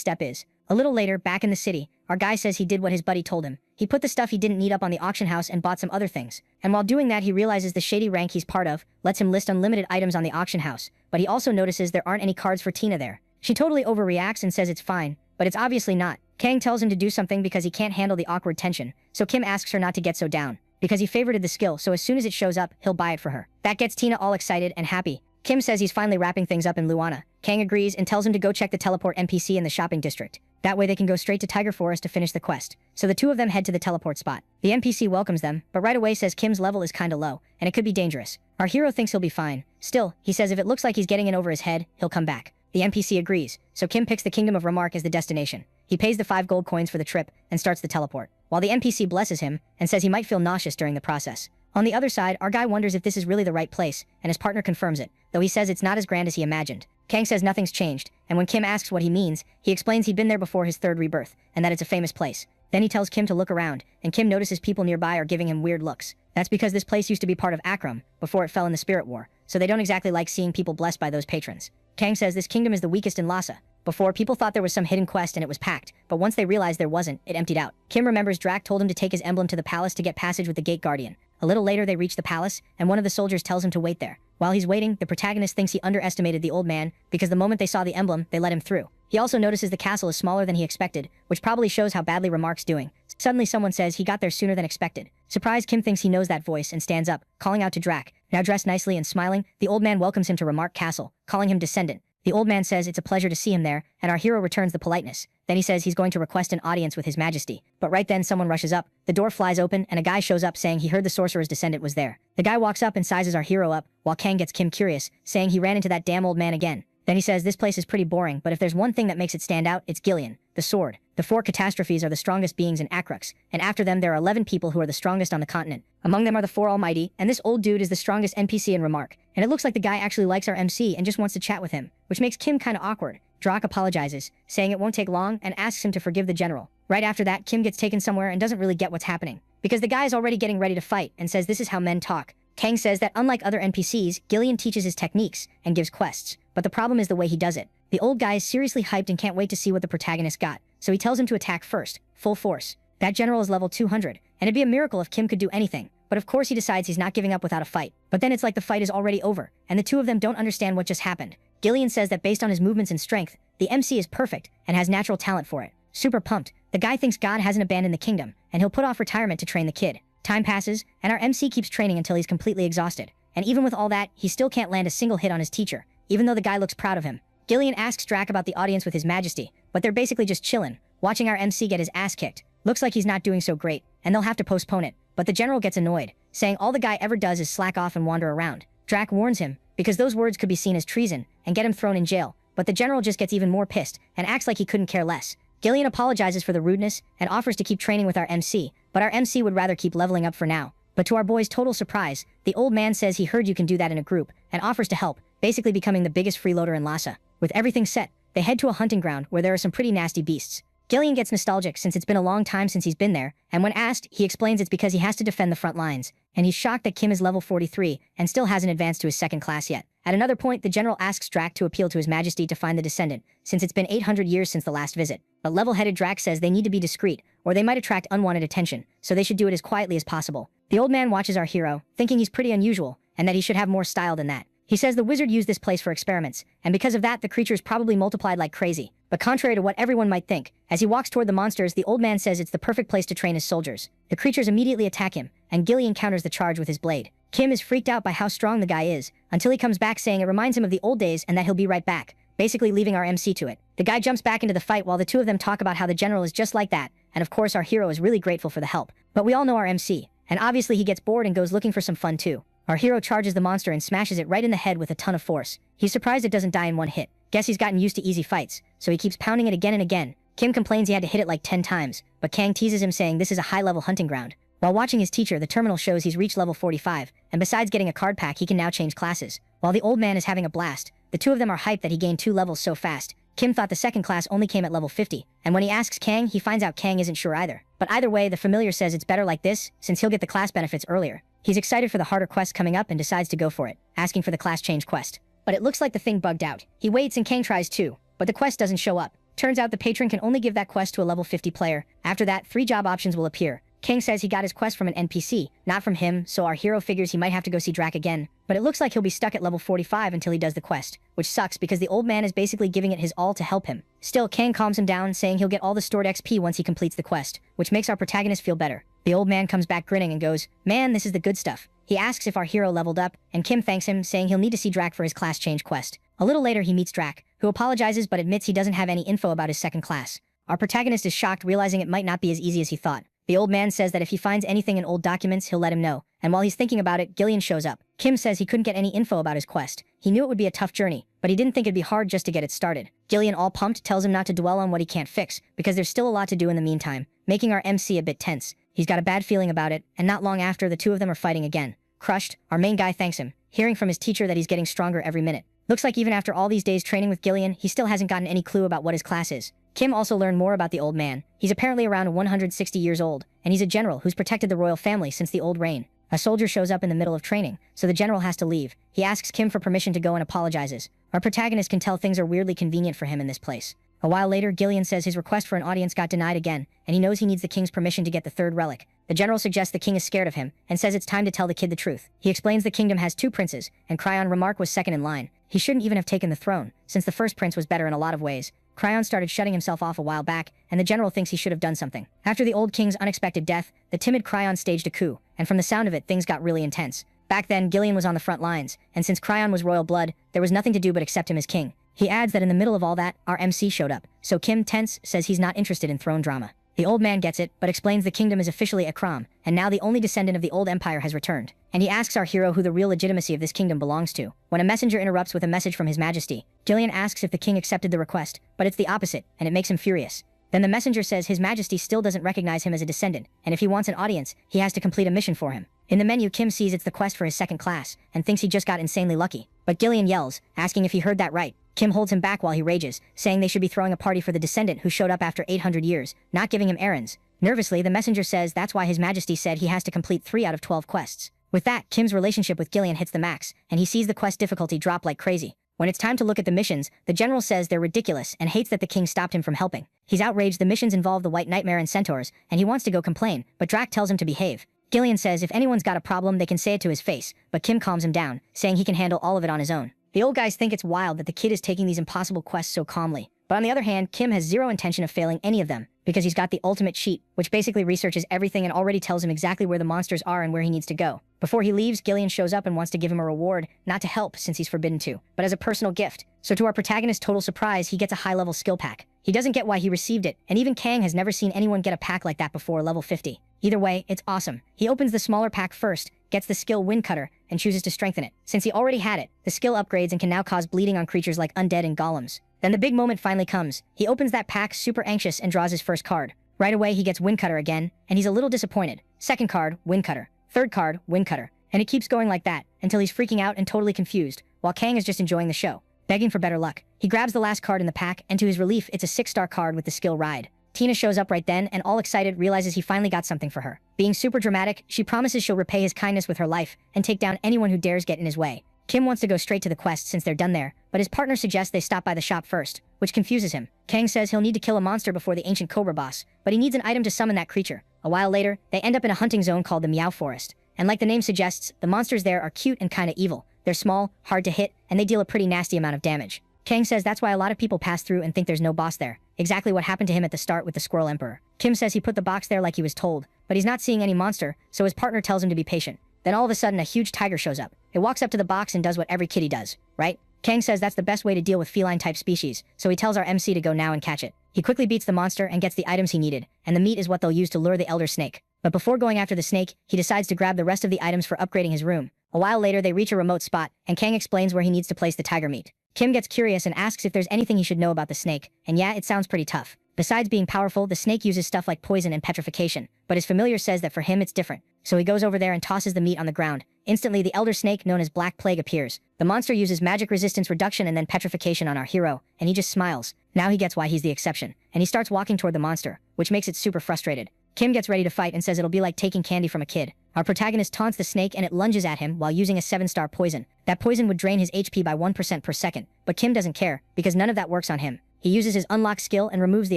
step is. A little later, back in the city, our guy says he did what his buddy told him. He put the stuff he didn't need up on the auction house and bought some other things. And while doing that, he realizes the shady rank he's part of lets him list unlimited items on the auction house, but he also notices there aren't any cards for Tina there. She totally overreacts and says it's fine, but it's obviously not. Kang tells him to do something because he can't handle the awkward tension, so Kim asks her not to get so down, because he favorited the skill, so as soon as it shows up, he'll buy it for her. That gets Tina all excited and happy. Kim says he's finally wrapping things up in Luana. Kang agrees and tells him to go check the teleport NPC in the shopping district. That way they can go straight to Tiger Forest to finish the quest. So the 2 of them head to the teleport spot. The NPC welcomes them, but right away says Kim's level is kinda low, and it could be dangerous. Our hero thinks he'll be fine. Still, he says if it looks like he's getting in over his head, he'll come back. The NPC agrees, so Kim picks the Kingdom of Remark as the destination. He pays the 5 gold coins for the trip and starts the teleport, while the NPC blesses him and says he might feel nauseous during the process. On the other side, our guy wonders if this is really the right place, and his partner confirms it, though he says it's not as grand as he imagined. Kang says nothing's changed, and when Kim asks what he means, he explains he'd been there before his 3rd rebirth, and that it's a famous place. Then he tells Kim to look around, and Kim notices people nearby are giving him weird looks. That's because this place used to be part of Akram, before it fell in the Spirit War, so they don't exactly like seeing people blessed by those patrons. Kang says this kingdom is the weakest in Lhasa. Before, people thought there was some hidden quest and it was packed, but once they realized there wasn't, it emptied out. Kim remembers Drac told him to take his emblem to the palace to get passage with the Gate Guardian. A little later they reach the palace, and one of the soldiers tells him to wait there. While he's waiting, the protagonist thinks he underestimated the old man, because the moment they saw the emblem, they let him through. He also notices the castle is smaller than he expected, which probably shows how badly Remark's doing. Suddenly someone says he got there sooner than expected. Surprised, Kim thinks he knows that voice and stands up, calling out to Drac. Now dressed nicely and smiling, the old man welcomes him to Remark Castle, calling him descendant. The old man says it's a pleasure to see him there, and our hero returns the politeness. Then he says he's going to request an audience with his majesty. But right then someone rushes up, the door flies open, and a guy shows up saying he heard the sorcerer's descendant was there. The guy walks up and sizes our hero up, while Kang gets Kim curious, saying he ran into that damn old man again. Then he says this place is pretty boring, but if there's one thing that makes it stand out, it's Gillian, the sword. The 4 catastrophes are the strongest beings in Akrux, and after them there are 11 people who are the strongest on the continent. Among them are the 4 Almighty, and this old dude is the strongest NPC in Remark. And it looks like the guy actually likes our MC and just wants to chat with him, which makes Kim kinda awkward. Drac apologizes, saying it won't take long, and asks him to forgive the general. Right after that, Kim gets taken somewhere and doesn't really get what's happening, because the guy is already getting ready to fight and says this is how men talk. Kang says that unlike other NPCs, Gillian teaches his techniques and gives quests, but the problem is the way he does it. The old guy is seriously hyped and can't wait to see what the protagonist got, so he tells him to attack first, full force. That general is level 200, and it'd be a miracle if Kim could do anything, but of course he decides he's not giving up without a fight. But then it's like the fight is already over, and the 2 of them don't understand what just happened. Gillian says that based on his movements and strength, the MC is perfect and has natural talent for it. Super pumped, the guy thinks God hasn't abandoned the kingdom, and he'll put off retirement to train the kid. Time passes, and our MC keeps training until he's completely exhausted. And even with all that, he still can't land a single hit on his teacher, even though the guy looks proud of him. Gillian asks Drac about the audience with his majesty, but they're basically just chillin', watching our MC get his ass kicked. Looks like he's not doing so great, and they'll have to postpone it. But the general gets annoyed, saying all the guy ever does is slack off and wander around. Drac warns him, because those words could be seen as treason, and get him thrown in jail. But the general just gets even more pissed, and acts like he couldn't care less. Gillian apologizes for the rudeness, and offers to keep training with our MC, but our MC would rather keep leveling up for now. But to our boy's total surprise, the old man says he heard you can do that in a group, and offers to help, basically becoming the biggest freeloader in Lhasa. With everything set, they head to a hunting ground where there are some pretty nasty beasts. Gillian gets nostalgic since it's been a long time since he's been there, and when asked, he explains it's because he has to defend the front lines, and he's shocked that Kim is level 43 and still hasn't advanced to his 2nd class yet. At another point, the general asks Drac to appeal to his majesty to find the descendant, since it's been 800 years since the last visit. But level-headed Drac says they need to be discreet, or they might attract unwanted attention, so they should do it as quietly as possible. The old man watches our hero, thinking he's pretty unusual, and that he should have more style than that. He says the wizard used this place for experiments, and because of that the creatures probably multiplied like crazy. But contrary to what everyone might think, as he walks toward the monsters, the old man says it's the perfect place to train his soldiers. The creatures immediately attack him, and Gillian counters the charge with his blade. Kim is freaked out by how strong the guy is, until he comes back saying it reminds him of the old days and that he'll be right back, basically leaving our MC to it. The guy jumps back into the fight while the two of them talk about how the general is just like that, and of course our hero is really grateful for the help. But we all know our MC, and obviously he gets bored and goes looking for some fun too. Our hero charges the monster and smashes it right in the head with a ton of force. He's surprised it doesn't die in one hit. Guess he's gotten used to easy fights, so he keeps pounding it again and again. Kim complains he had to hit it like 10 times, but Kang teases him saying this is a high-level hunting ground. While watching his teacher, the terminal shows he's reached level 45, and besides getting a card pack he can now change classes. While the old man is having a blast, the two of them are hyped that he gained 2 levels so fast. Kim thought the second class only came at level 50, and when he asks Kang, he finds out Kang isn't sure either. But either way, the familiar says it's better like this, since he'll get the class benefits earlier. He's excited for the harder quest coming up and decides to go for it, asking for the class change quest. But it looks like the thing bugged out. He waits and Kang tries too, but the quest doesn't show up. Turns out the patron can only give that quest to a level 50 player. After that, 3 job options will appear. Kang says he got his quest from an NPC, not from him, so our hero figures he might have to go see Drac again. But it looks like he'll be stuck at level 45 until he does the quest, which sucks because the old man is basically giving it his all to help him. Still, Kang calms him down, saying he'll get all the stored XP once he completes the quest, which makes our protagonist feel better. The old man comes back grinning and goes, "Man, this is the good stuff." He asks if our hero leveled up, and Kim thanks him, saying he'll need to see Drac for his class change quest. A little later he meets Drac, who apologizes but admits he doesn't have any info about his second class. Our protagonist is shocked, realizing it might not be as easy as he thought. The old man says that if he finds anything in old documents, he'll let him know, and while he's thinking about it, Gillian shows up. Kim says he couldn't get any info about his quest. He knew it would be a tough journey, but he didn't think it'd be hard just to get it started. Gillian, all pumped, tells him not to dwell on what he can't fix, because there's still a lot to do in the meantime, making our MC a bit tense. He's got a bad feeling about it, and not long after, the two of them are fighting again. Crushed, our main guy thanks him, hearing from his teacher that he's getting stronger every minute. Looks like even after all these days training with Gillian, he still hasn't gotten any clue about what his class is. Kim also learned more about the old man. He's apparently around 160 years old, and he's a general who's protected the royal family since the old reign. A soldier shows up in the middle of training, so the general has to leave. He asks Kim for permission to go and apologizes. Our protagonist can tell things are weirdly convenient for him in this place. A while later, Gillian says his request for an audience got denied again, and he knows he needs the king's permission to get the 3rd relic. The general suggests the king is scared of him, and says it's time to tell the kid the truth. He explains the kingdom has 2 princes, and Cryon remark was second in line. He shouldn't even have taken the throne, since the first prince was better in a lot of ways. Cryon started shutting himself off a while back, and the general thinks he should have done something. After the old king's unexpected death, the timid Cryon staged a coup, and from the sound of it, things got really intense. Back then, Gillian was on the front lines, and since Cryon was royal blood, there was nothing to do but accept him as king. He adds that in the middle of all that, our MC showed up, so Kim, tense, says he's not interested in throne drama. The old man gets it, but explains the kingdom is officially Akram, and now the only descendant of the old empire has returned. And he asks our hero who the real legitimacy of this kingdom belongs to. When a messenger interrupts with a message from his majesty, Gillian asks if the king accepted the request, but it's the opposite, and it makes him furious. Then the messenger says his majesty still doesn't recognize him as a descendant, and if he wants an audience, he has to complete a mission for him. In the menu, Kim sees it's the quest for his second class, and thinks he just got insanely lucky. But Gillian yells, asking if he heard that right. Kim holds him back while he rages, saying they should be throwing a party for the descendant who showed up after 800 years, not giving him errands. Nervously, the messenger says that's why his majesty said he has to complete 3 out of 12 quests. With that, Kim's relationship with Gillian hits the max, and he sees the quest difficulty drop like crazy. When it's time to look at the missions, the general says they're ridiculous and hates that the king stopped him from helping. He's outraged the missions involve the White Nightmare and Centaurs, and he wants to go complain, but Drac tells him to behave. Gillian says if anyone's got a problem, they can say it to his face, but Kim calms him down, saying he can handle all of it on his own. The old guys think it's wild that the kid is taking these impossible quests so calmly. But on the other hand, Kim has zero intention of failing any of them, because he's got the ultimate cheat, which basically researches everything and already tells him exactly where the monsters are and where he needs to go. Before he leaves, Gillian shows up and wants to give him a reward, not to help since he's forbidden to, but as a personal gift. So to our protagonist's total surprise, he gets a high-level skill pack. He doesn't get why he received it, and even Kang has never seen anyone get a pack like that before level 50. Either way, it's awesome. He opens the smaller pack first, gets the skill Wind Cutter, and chooses to strengthen it. Since he already had it, the skill upgrades and can now cause bleeding on creatures like undead and golems. Then the big moment finally comes. He opens that pack super anxious and draws his first card. Right away he gets Wind Cutter again, and he's a little disappointed. Second card, Wind Cutter. Third card, Wind Cutter. And it keeps going like that, until he's freaking out and totally confused, while Kang is just enjoying the show, begging for better luck. He grabs the last card in the pack, and to his relief, it's a 6-star card with the skill Ride. Tina shows up right then, and all excited realizes he finally got something for her. Being super dramatic, she promises she'll repay his kindness with her life, and take down anyone who dares get in his way. Kim wants to go straight to the quest since they're done there, but his partner suggests they stop by the shop first. which confuses him. Kang says he'll need to kill a monster before the ancient cobra boss, but he needs an item to summon that creature. A while later, they end up in a hunting zone called the Meow Forest. And like the name suggests, the monsters there are cute and kinda evil. They're small, hard to hit, and they deal a pretty nasty amount of damage. Kang says that's why a lot of people pass through and think there's no boss there. Exactly what happened to him at the start with the Squirrel Emperor. Kim says he put the box there like he was told, but he's not seeing any monster, so his partner tells him to be patient. Then all of a sudden a huge tiger shows up. It walks up to the box and does what every kitty does, right? Kang says that's the best way to deal with feline-type species, so he tells our MC to go now and catch it. He quickly beats the monster and gets the items he needed, and the meat is what they'll use to lure the elder snake. But before going after the snake, he decides to grab the rest of the items for upgrading his room. A while later they reach a remote spot, and Kang explains where he needs to place the tiger meat. Kim gets curious and asks if there's anything he should know about the snake, and yeah, it sounds pretty tough. Besides being powerful, the snake uses stuff like poison and petrification, but his familiar says that for him it's different. So he goes over there and tosses the meat on the ground. Instantly, the elder snake known as Black Plague appears. The monster uses magic resistance reduction and then petrification on our hero, and he just smiles. Now he gets why he's the exception, and he starts walking toward the monster, which makes it super frustrated. Kim gets ready to fight and says it'll be like taking candy from a kid. Our protagonist taunts the snake and it lunges at him while using a 7-star poison. That poison would drain his HP by 1% per second, but Kim doesn't care, because none of that works on him. He uses his unlock skill and removes the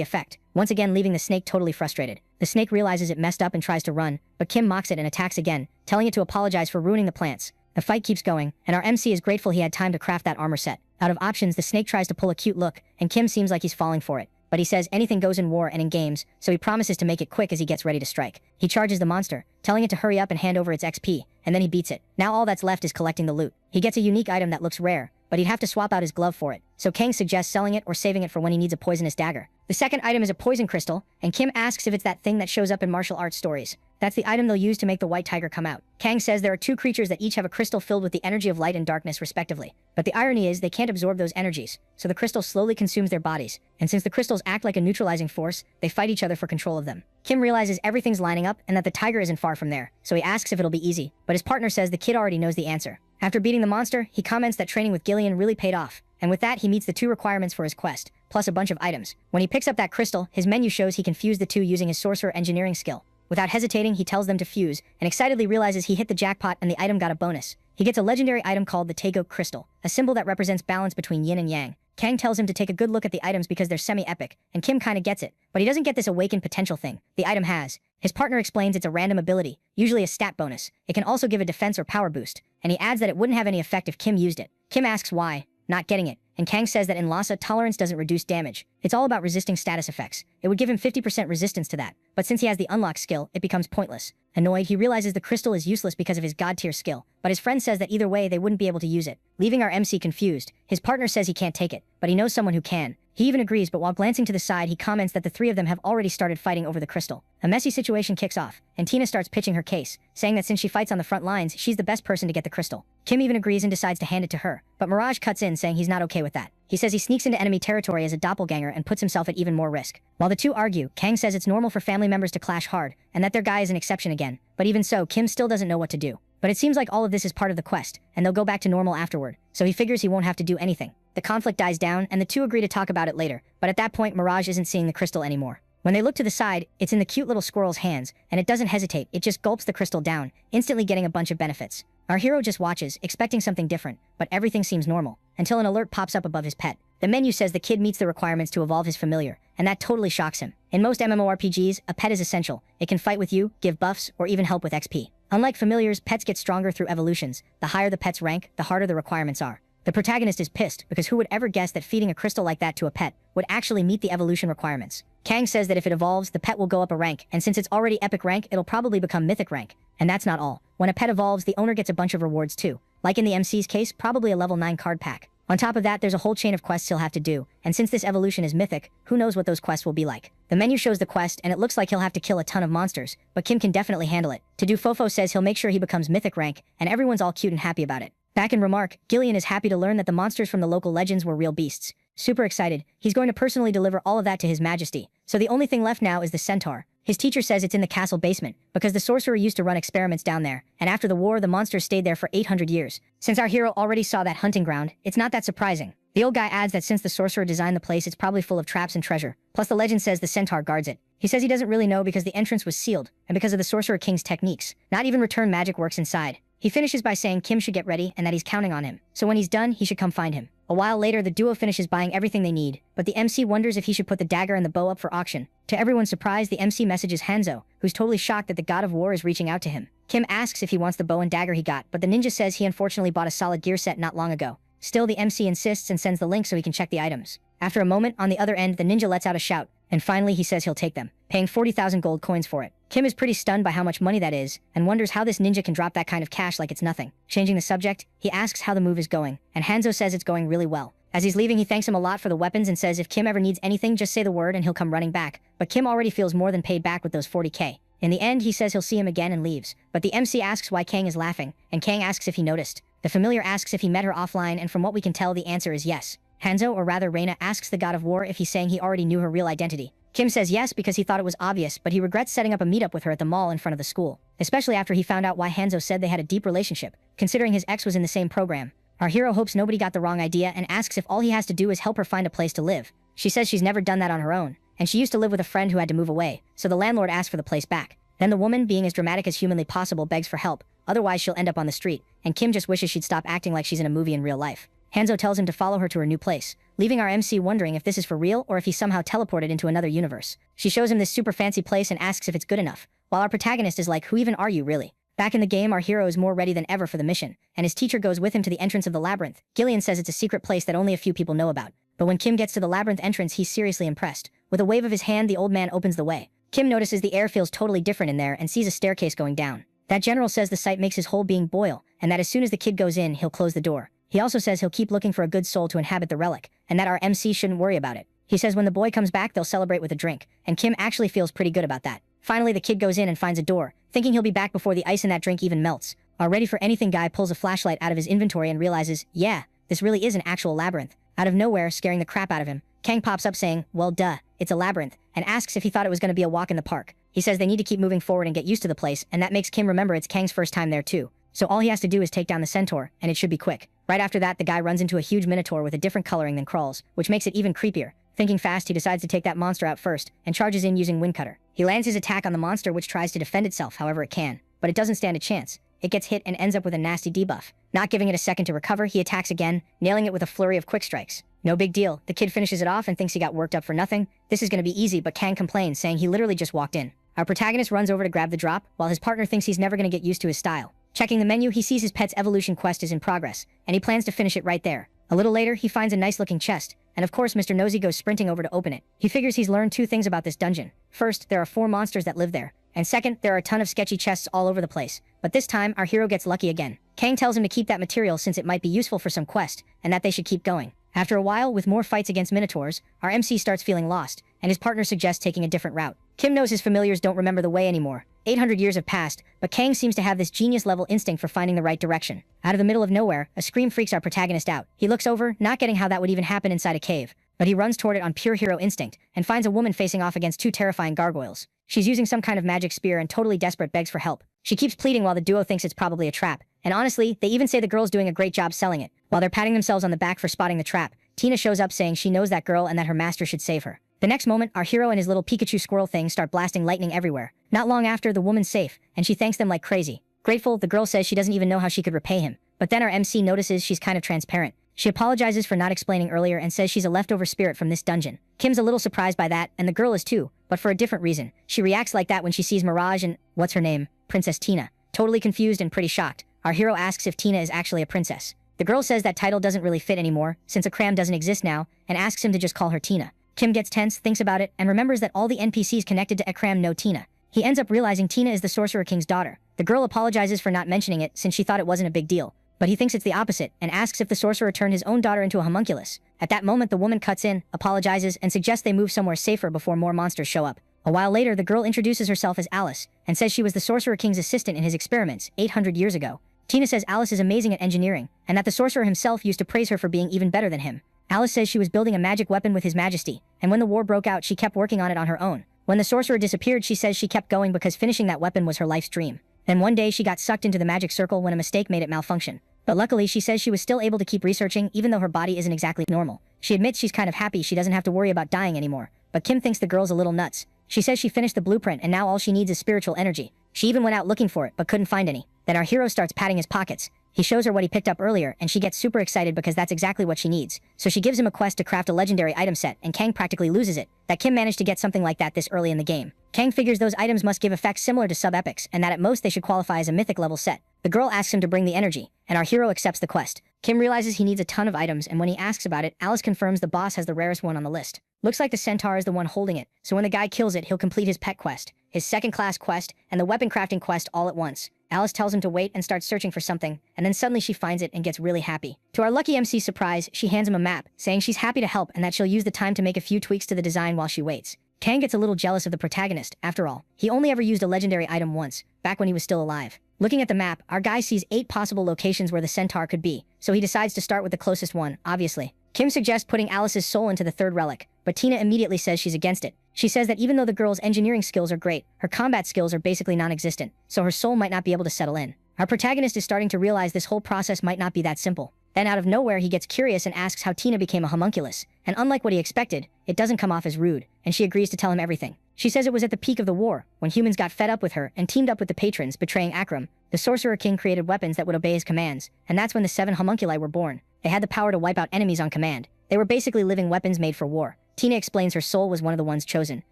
effect, once again leaving the snake totally frustrated. The snake realizes it messed up and tries to run, but Kim mocks it and attacks again, telling it to apologize for ruining the plants. The fight keeps going, and our MC is grateful he had time to craft that armor set. Out of options, the snake tries to pull a cute look, and Kim seems like he's falling for it. But he says anything goes in war and in games, so he promises to make it quick as he gets ready to strike. He charges the monster, telling it to hurry up and hand over its XP, and then he beats it. Now all that's left is collecting the loot. He gets a unique item that looks rare, but he'd have to swap out his glove for it, so Kang suggests selling it or saving it for when he needs a poisonous dagger. The second item is a poison crystal, and Kim asks if it's that thing that shows up in martial arts stories. That's the item they'll use to make the white tiger come out. Kang says there are two creatures that each have a crystal filled with the energy of light and darkness respectively. But the irony is they can't absorb those energies, so the crystal slowly consumes their bodies. And since the crystals act like a neutralizing force, they fight each other for control of them. Kim realizes everything's lining up and that the tiger isn't far from there, so he asks if it'll be easy, but his partner says the kid already knows the answer. After beating the monster, he comments that training with Gillian really paid off, and with that he meets the 2 requirements for his quest, plus a bunch of items. When he picks up that crystal, his menu shows he can fuse the 2 using his sorcerer engineering skill. Without hesitating, he tells them to fuse, and excitedly realizes he hit the jackpot and the item got a bonus. He gets a legendary item called the Tego Crystal, a symbol that represents balance between yin and yang. Kang tells him to take a good look at the items because they're semi-epic, and Kim kinda gets it, but he doesn't get this awakened potential thing the item has. His partner explains it's a random ability, usually a stat bonus. It can also give a defense or power boost, and he adds that it wouldn't have any effect if Kim used it. Kim asks why, not getting it, and Kang says that in Lhasa, tolerance doesn't reduce damage. It's all about resisting status effects. It would give him 50% resistance to that, but since he has the unlock skill, it becomes pointless. Annoyed, he realizes the crystal is useless because of his god-tier skill, but his friend says that either way they wouldn't be able to use it, leaving our MC confused. His partner says he can't take it, but he knows someone who can. He even agrees, but while glancing to the side, he comments that the 3 of them have already started fighting over the crystal. A messy situation kicks off, and Tina starts pitching her case, saying that since she fights on the front lines, she's the best person to get the crystal. Kim even agrees and decides to hand it to her, but Mirage cuts in saying he's not okay with that. He says he sneaks into enemy territory as a doppelganger and puts himself at even more risk. While the 2 argue, Kang says it's normal for family members to clash hard, and that their guy is an exception again. But even so, Kim still doesn't know what to do. But it seems like all of this is part of the quest, and they'll go back to normal afterward, so he figures he won't have to do anything. The conflict dies down, and the 2 agree to talk about it later, but at that point Mirage isn't seeing the crystal anymore. When they look to the side, it's in the cute little squirrel's hands, and it doesn't hesitate, it just gulps the crystal down, instantly getting a bunch of benefits. Our hero just watches, expecting something different, but everything seems normal, until an alert pops up above his pet. The menu says the kid meets the requirements to evolve his familiar, and that totally shocks him. In most MMORPGs, a pet is essential. It can fight with you, give buffs, or even help with XP. Unlike familiars, pets get stronger through evolutions. The higher the pet's rank, the harder the requirements are. The protagonist is pissed, because who would ever guess that feeding a crystal like that to a pet would actually meet the evolution requirements? Kang says that if it evolves, the pet will go up a rank, and since it's already epic rank, it'll probably become mythic rank. And that's not all. When a pet evolves, the owner gets a bunch of rewards too. Like in the MC's case, probably a level 9 card pack. On top of that, there's a whole chain of quests he'll have to do, and since this evolution is mythic, who knows what those quests will be like. The menu shows the quest, and it looks like he'll have to kill a ton of monsters, but Kim can definitely handle it. To do, Fofo says he'll make sure he becomes mythic rank, and everyone's all cute and happy about it. Back in Remark, Gillian is happy to learn that the monsters from the local legends were real beasts. Super excited, he's going to personally deliver all of that to His Majesty, so the only thing left now is the centaur. His teacher says it's in the castle basement, because the sorcerer used to run experiments down there, and after the war the monsters stayed there for 800 years. Since our hero already saw that hunting ground, it's not that surprising. The old guy adds that since the sorcerer designed the place, it's probably full of traps and treasure. Plus the legend says the centaur guards it. He says he doesn't really know because the entrance was sealed, and because of the Sorcerer King's techniques. Not even return magic works inside. He finishes by saying Kim should get ready and that he's counting on him. So when he's done, he should come find him. A while later, the duo finishes buying everything they need, but the MC wonders if he should put the dagger and the bow up for auction. To everyone's surprise, the MC messages Hanzo, who's totally shocked that the god of war is reaching out to him. Kim asks if he wants the bow and dagger he got, but the ninja says he unfortunately bought a solid gear set not long ago. Still, the MC insists and sends the link so he can check the items. After a moment, on the other end, the ninja lets out a shout, and finally he says he'll take them, paying 40,000 gold coins for it. Kim is pretty stunned by how much money that is, and wonders how this ninja can drop that kind of cash like it's nothing. Changing the subject, he asks how the move is going, and Hanzo says it's going really well. As he's leaving, he thanks him a lot for the weapons and says if Kim ever needs anything, just say the word and he'll come running back. But Kim already feels more than paid back with those 40k. In the end, he says he'll see him again and leaves. But the MC asks why Kang is laughing, and Kang asks if he noticed. The familiar asks if he met her offline, and from what we can tell, the answer is yes. Hanzo, or rather Reina, asks the god of war if he's saying he already knew her real identity. Kim says yes because he thought it was obvious, but he regrets setting up a meetup with her at the mall in front of the school, especially after he found out why Hanzo said they had a deep relationship, considering his ex was in the same program. Our hero hopes nobody got the wrong idea and asks if all he has to do is help her find a place to live. She says she's never done that on her own, and she used to live with a friend who had to move away, so the landlord asks for the place back. Then the woman, being as dramatic as humanly possible, begs for help, otherwise she'll end up on the street, and Kim just wishes she'd stop acting like she's in a movie in real life. Hanzo tells him to follow her to her new place, leaving our MC wondering if this is for real or if he somehow teleported into another universe. She shows him this super fancy place and asks if it's good enough, while our protagonist is like, who even are you really? Back in the game, our hero is more ready than ever for the mission, and his teacher goes with him to the entrance of the labyrinth. Gillian says it's a secret place that only a few people know about, but when Kim gets to the labyrinth entrance, he's seriously impressed. With a wave of his hand, the old man opens the way. Kim notices the air feels totally different in there and sees a staircase going down. That general says the sight makes his whole being boil, and that as soon as the kid goes in, he'll close the door. He also says he'll keep looking for a good soul to inhabit the relic, and that our MC shouldn't worry about it. He says when the boy comes back, they'll celebrate with a drink, and Kim actually feels pretty good about that. Finally, the kid goes in and finds a door, thinking he'll be back before the ice in that drink even melts. Our ready for anything guy pulls a flashlight out of his inventory and realizes, yeah, this really is an actual labyrinth. Out of nowhere, scaring the crap out of him, Kang pops up saying, well duh, it's a labyrinth, and asks if he thought it was going to be a walk in the park. He says they need to keep moving forward and get used to the place, and that makes Kim remember it's Kang's first time there too. So all he has to do is take down the centaur, and it should be quick. Right after that, the guy runs into a huge minotaur with a different coloring than Krull's, which makes it even creepier. Thinking fast, he decides to take that monster out first, and charges in using Windcutter. He lands his attack on the monster, which tries to defend itself however it can, but it doesn't stand a chance. It gets hit and ends up with a nasty debuff. Not giving it a second to recover, he attacks again, nailing it with a flurry of quick strikes. No big deal, the kid finishes it off and thinks he got worked up for nothing. This is gonna be easy, but Kang complains, saying he literally just walked in. Our protagonist runs over to grab the drop, while his partner thinks he's never gonna get used to his style. Checking the menu, he sees his pet's evolution quest is in progress, and he plans to finish it right there. A little later, he finds a nice-looking chest, and of course Mr. Nosy goes sprinting over to open it. He figures he's learned two things about this dungeon. First, there are 4 monsters that live there, and second, there are a ton of sketchy chests all over the place. But this time, our hero gets lucky again. Kang tells him to keep that material since it might be useful for some quest, and that they should keep going. After a while, with more fights against minotaurs, our MC starts feeling lost, and his partner suggests taking a different route. Kim knows his familiars don't remember the way anymore. 800 years have passed, but Kang seems to have this genius-level instinct for finding the right direction. Out of the middle of nowhere, a scream freaks our protagonist out. He looks over, not getting how that would even happen inside a cave, but he runs toward it on pure hero instinct, and finds a woman facing off against 2 terrifying gargoyles. She's using some kind of magic spear and totally desperate begs for help. She keeps pleading while the duo thinks it's probably a trap, and honestly, they even say the girl's doing a great job selling it. While they're patting themselves on the back for spotting the trap, Tina shows up saying she knows that girl and that her master should save her. The next moment, our hero and his little Pikachu squirrel thing start blasting lightning everywhere. Not long after, the woman's safe, and she thanks them like crazy. Grateful, the girl says she doesn't even know how she could repay him. But then our MC notices she's kind of transparent. She apologizes for not explaining earlier and says she's a leftover spirit from this dungeon. Kim's a little surprised by that, and the girl is too, but for a different reason. She reacts like that when she sees Mirage and, what's her name? Princess Tina. Totally confused and pretty shocked. Our hero asks if Tina is actually a princess. The girl says that title doesn't really fit anymore, since Akram doesn't exist now, and asks him to just call her Tina. Kim gets tense, thinks about it, and remembers that all the NPCs connected to Akram know Tina. He ends up realizing Tina is the Sorcerer King's daughter. The girl apologizes for not mentioning it since she thought it wasn't a big deal, but he thinks it's the opposite and asks if the sorcerer turned his own daughter into a homunculus. At that moment, the woman cuts in, apologizes, and suggests they move somewhere safer before more monsters show up. A while later, the girl introduces herself as Alice and says she was the Sorcerer King's assistant in his experiments 800 years ago. Tina says Alice is amazing at engineering and that the sorcerer himself used to praise her for being even better than him. Alice says she was building a magic weapon with his majesty, and when the war broke out, she kept working on it on her own. When the sorcerer disappeared, she says she kept going because finishing that weapon was her life's dream. Then one day she got sucked into the magic circle when a mistake made it malfunction. But luckily, she says she was still able to keep researching even though her body isn't exactly normal. She admits she's kind of happy she doesn't have to worry about dying anymore, but Kim thinks the girl's a little nuts. She says she finished the blueprint and now all she needs is spiritual energy. She even went out looking for it but couldn't find any. Then our hero starts patting his pockets, He shows her what he picked up earlier, and she gets super excited because that's exactly what she needs. So she gives him a quest to craft a legendary item set, and Kang practically loses it, that Kim managed to get something like that this early in the game. Kang figures those items must give effects similar to sub-epics, and that at most they should qualify as a mythic level set. The girl asks him to bring the energy, and our hero accepts the quest. Kim realizes he needs a ton of items, and when he asks about it, Alice confirms the boss has the rarest one on the list. Looks like the centaur is the one holding it, so when the guy kills it, he'll complete his pet quest, his second-class quest, and the weapon crafting quest all at once. Alice tells him to wait and starts searching for something, and then suddenly she finds it and gets really happy. To our lucky MC's surprise, she hands him a map, saying she's happy to help and that she'll use the time to make a few tweaks to the design while she waits. Kang gets a little jealous of the protagonist, after all. He only ever used a legendary item once, back when he was still alive. Looking at the map, our guy sees 8 possible locations where the centaur could be, so he decides to start with the closest one, obviously. Kim suggests putting Alice's soul into the third relic, but Tina immediately says she's against it. She says that even though the girl's engineering skills are great, her combat skills are basically non-existent, so her soul might not be able to settle in. Our protagonist is starting to realize this whole process might not be that simple. Then out of nowhere he gets curious and asks how Tina became a homunculus, and unlike what he expected, it doesn't come off as rude, and she agrees to tell him everything. She says it was at the peak of the war, when humans got fed up with her and teamed up with the patrons, betraying Akram. The Sorcerer King created weapons that would obey his commands, and that's when the 7 homunculi were born. They had the power to wipe out enemies on command. They were basically living weapons made for war. Tina explains her soul was one of the ones chosen.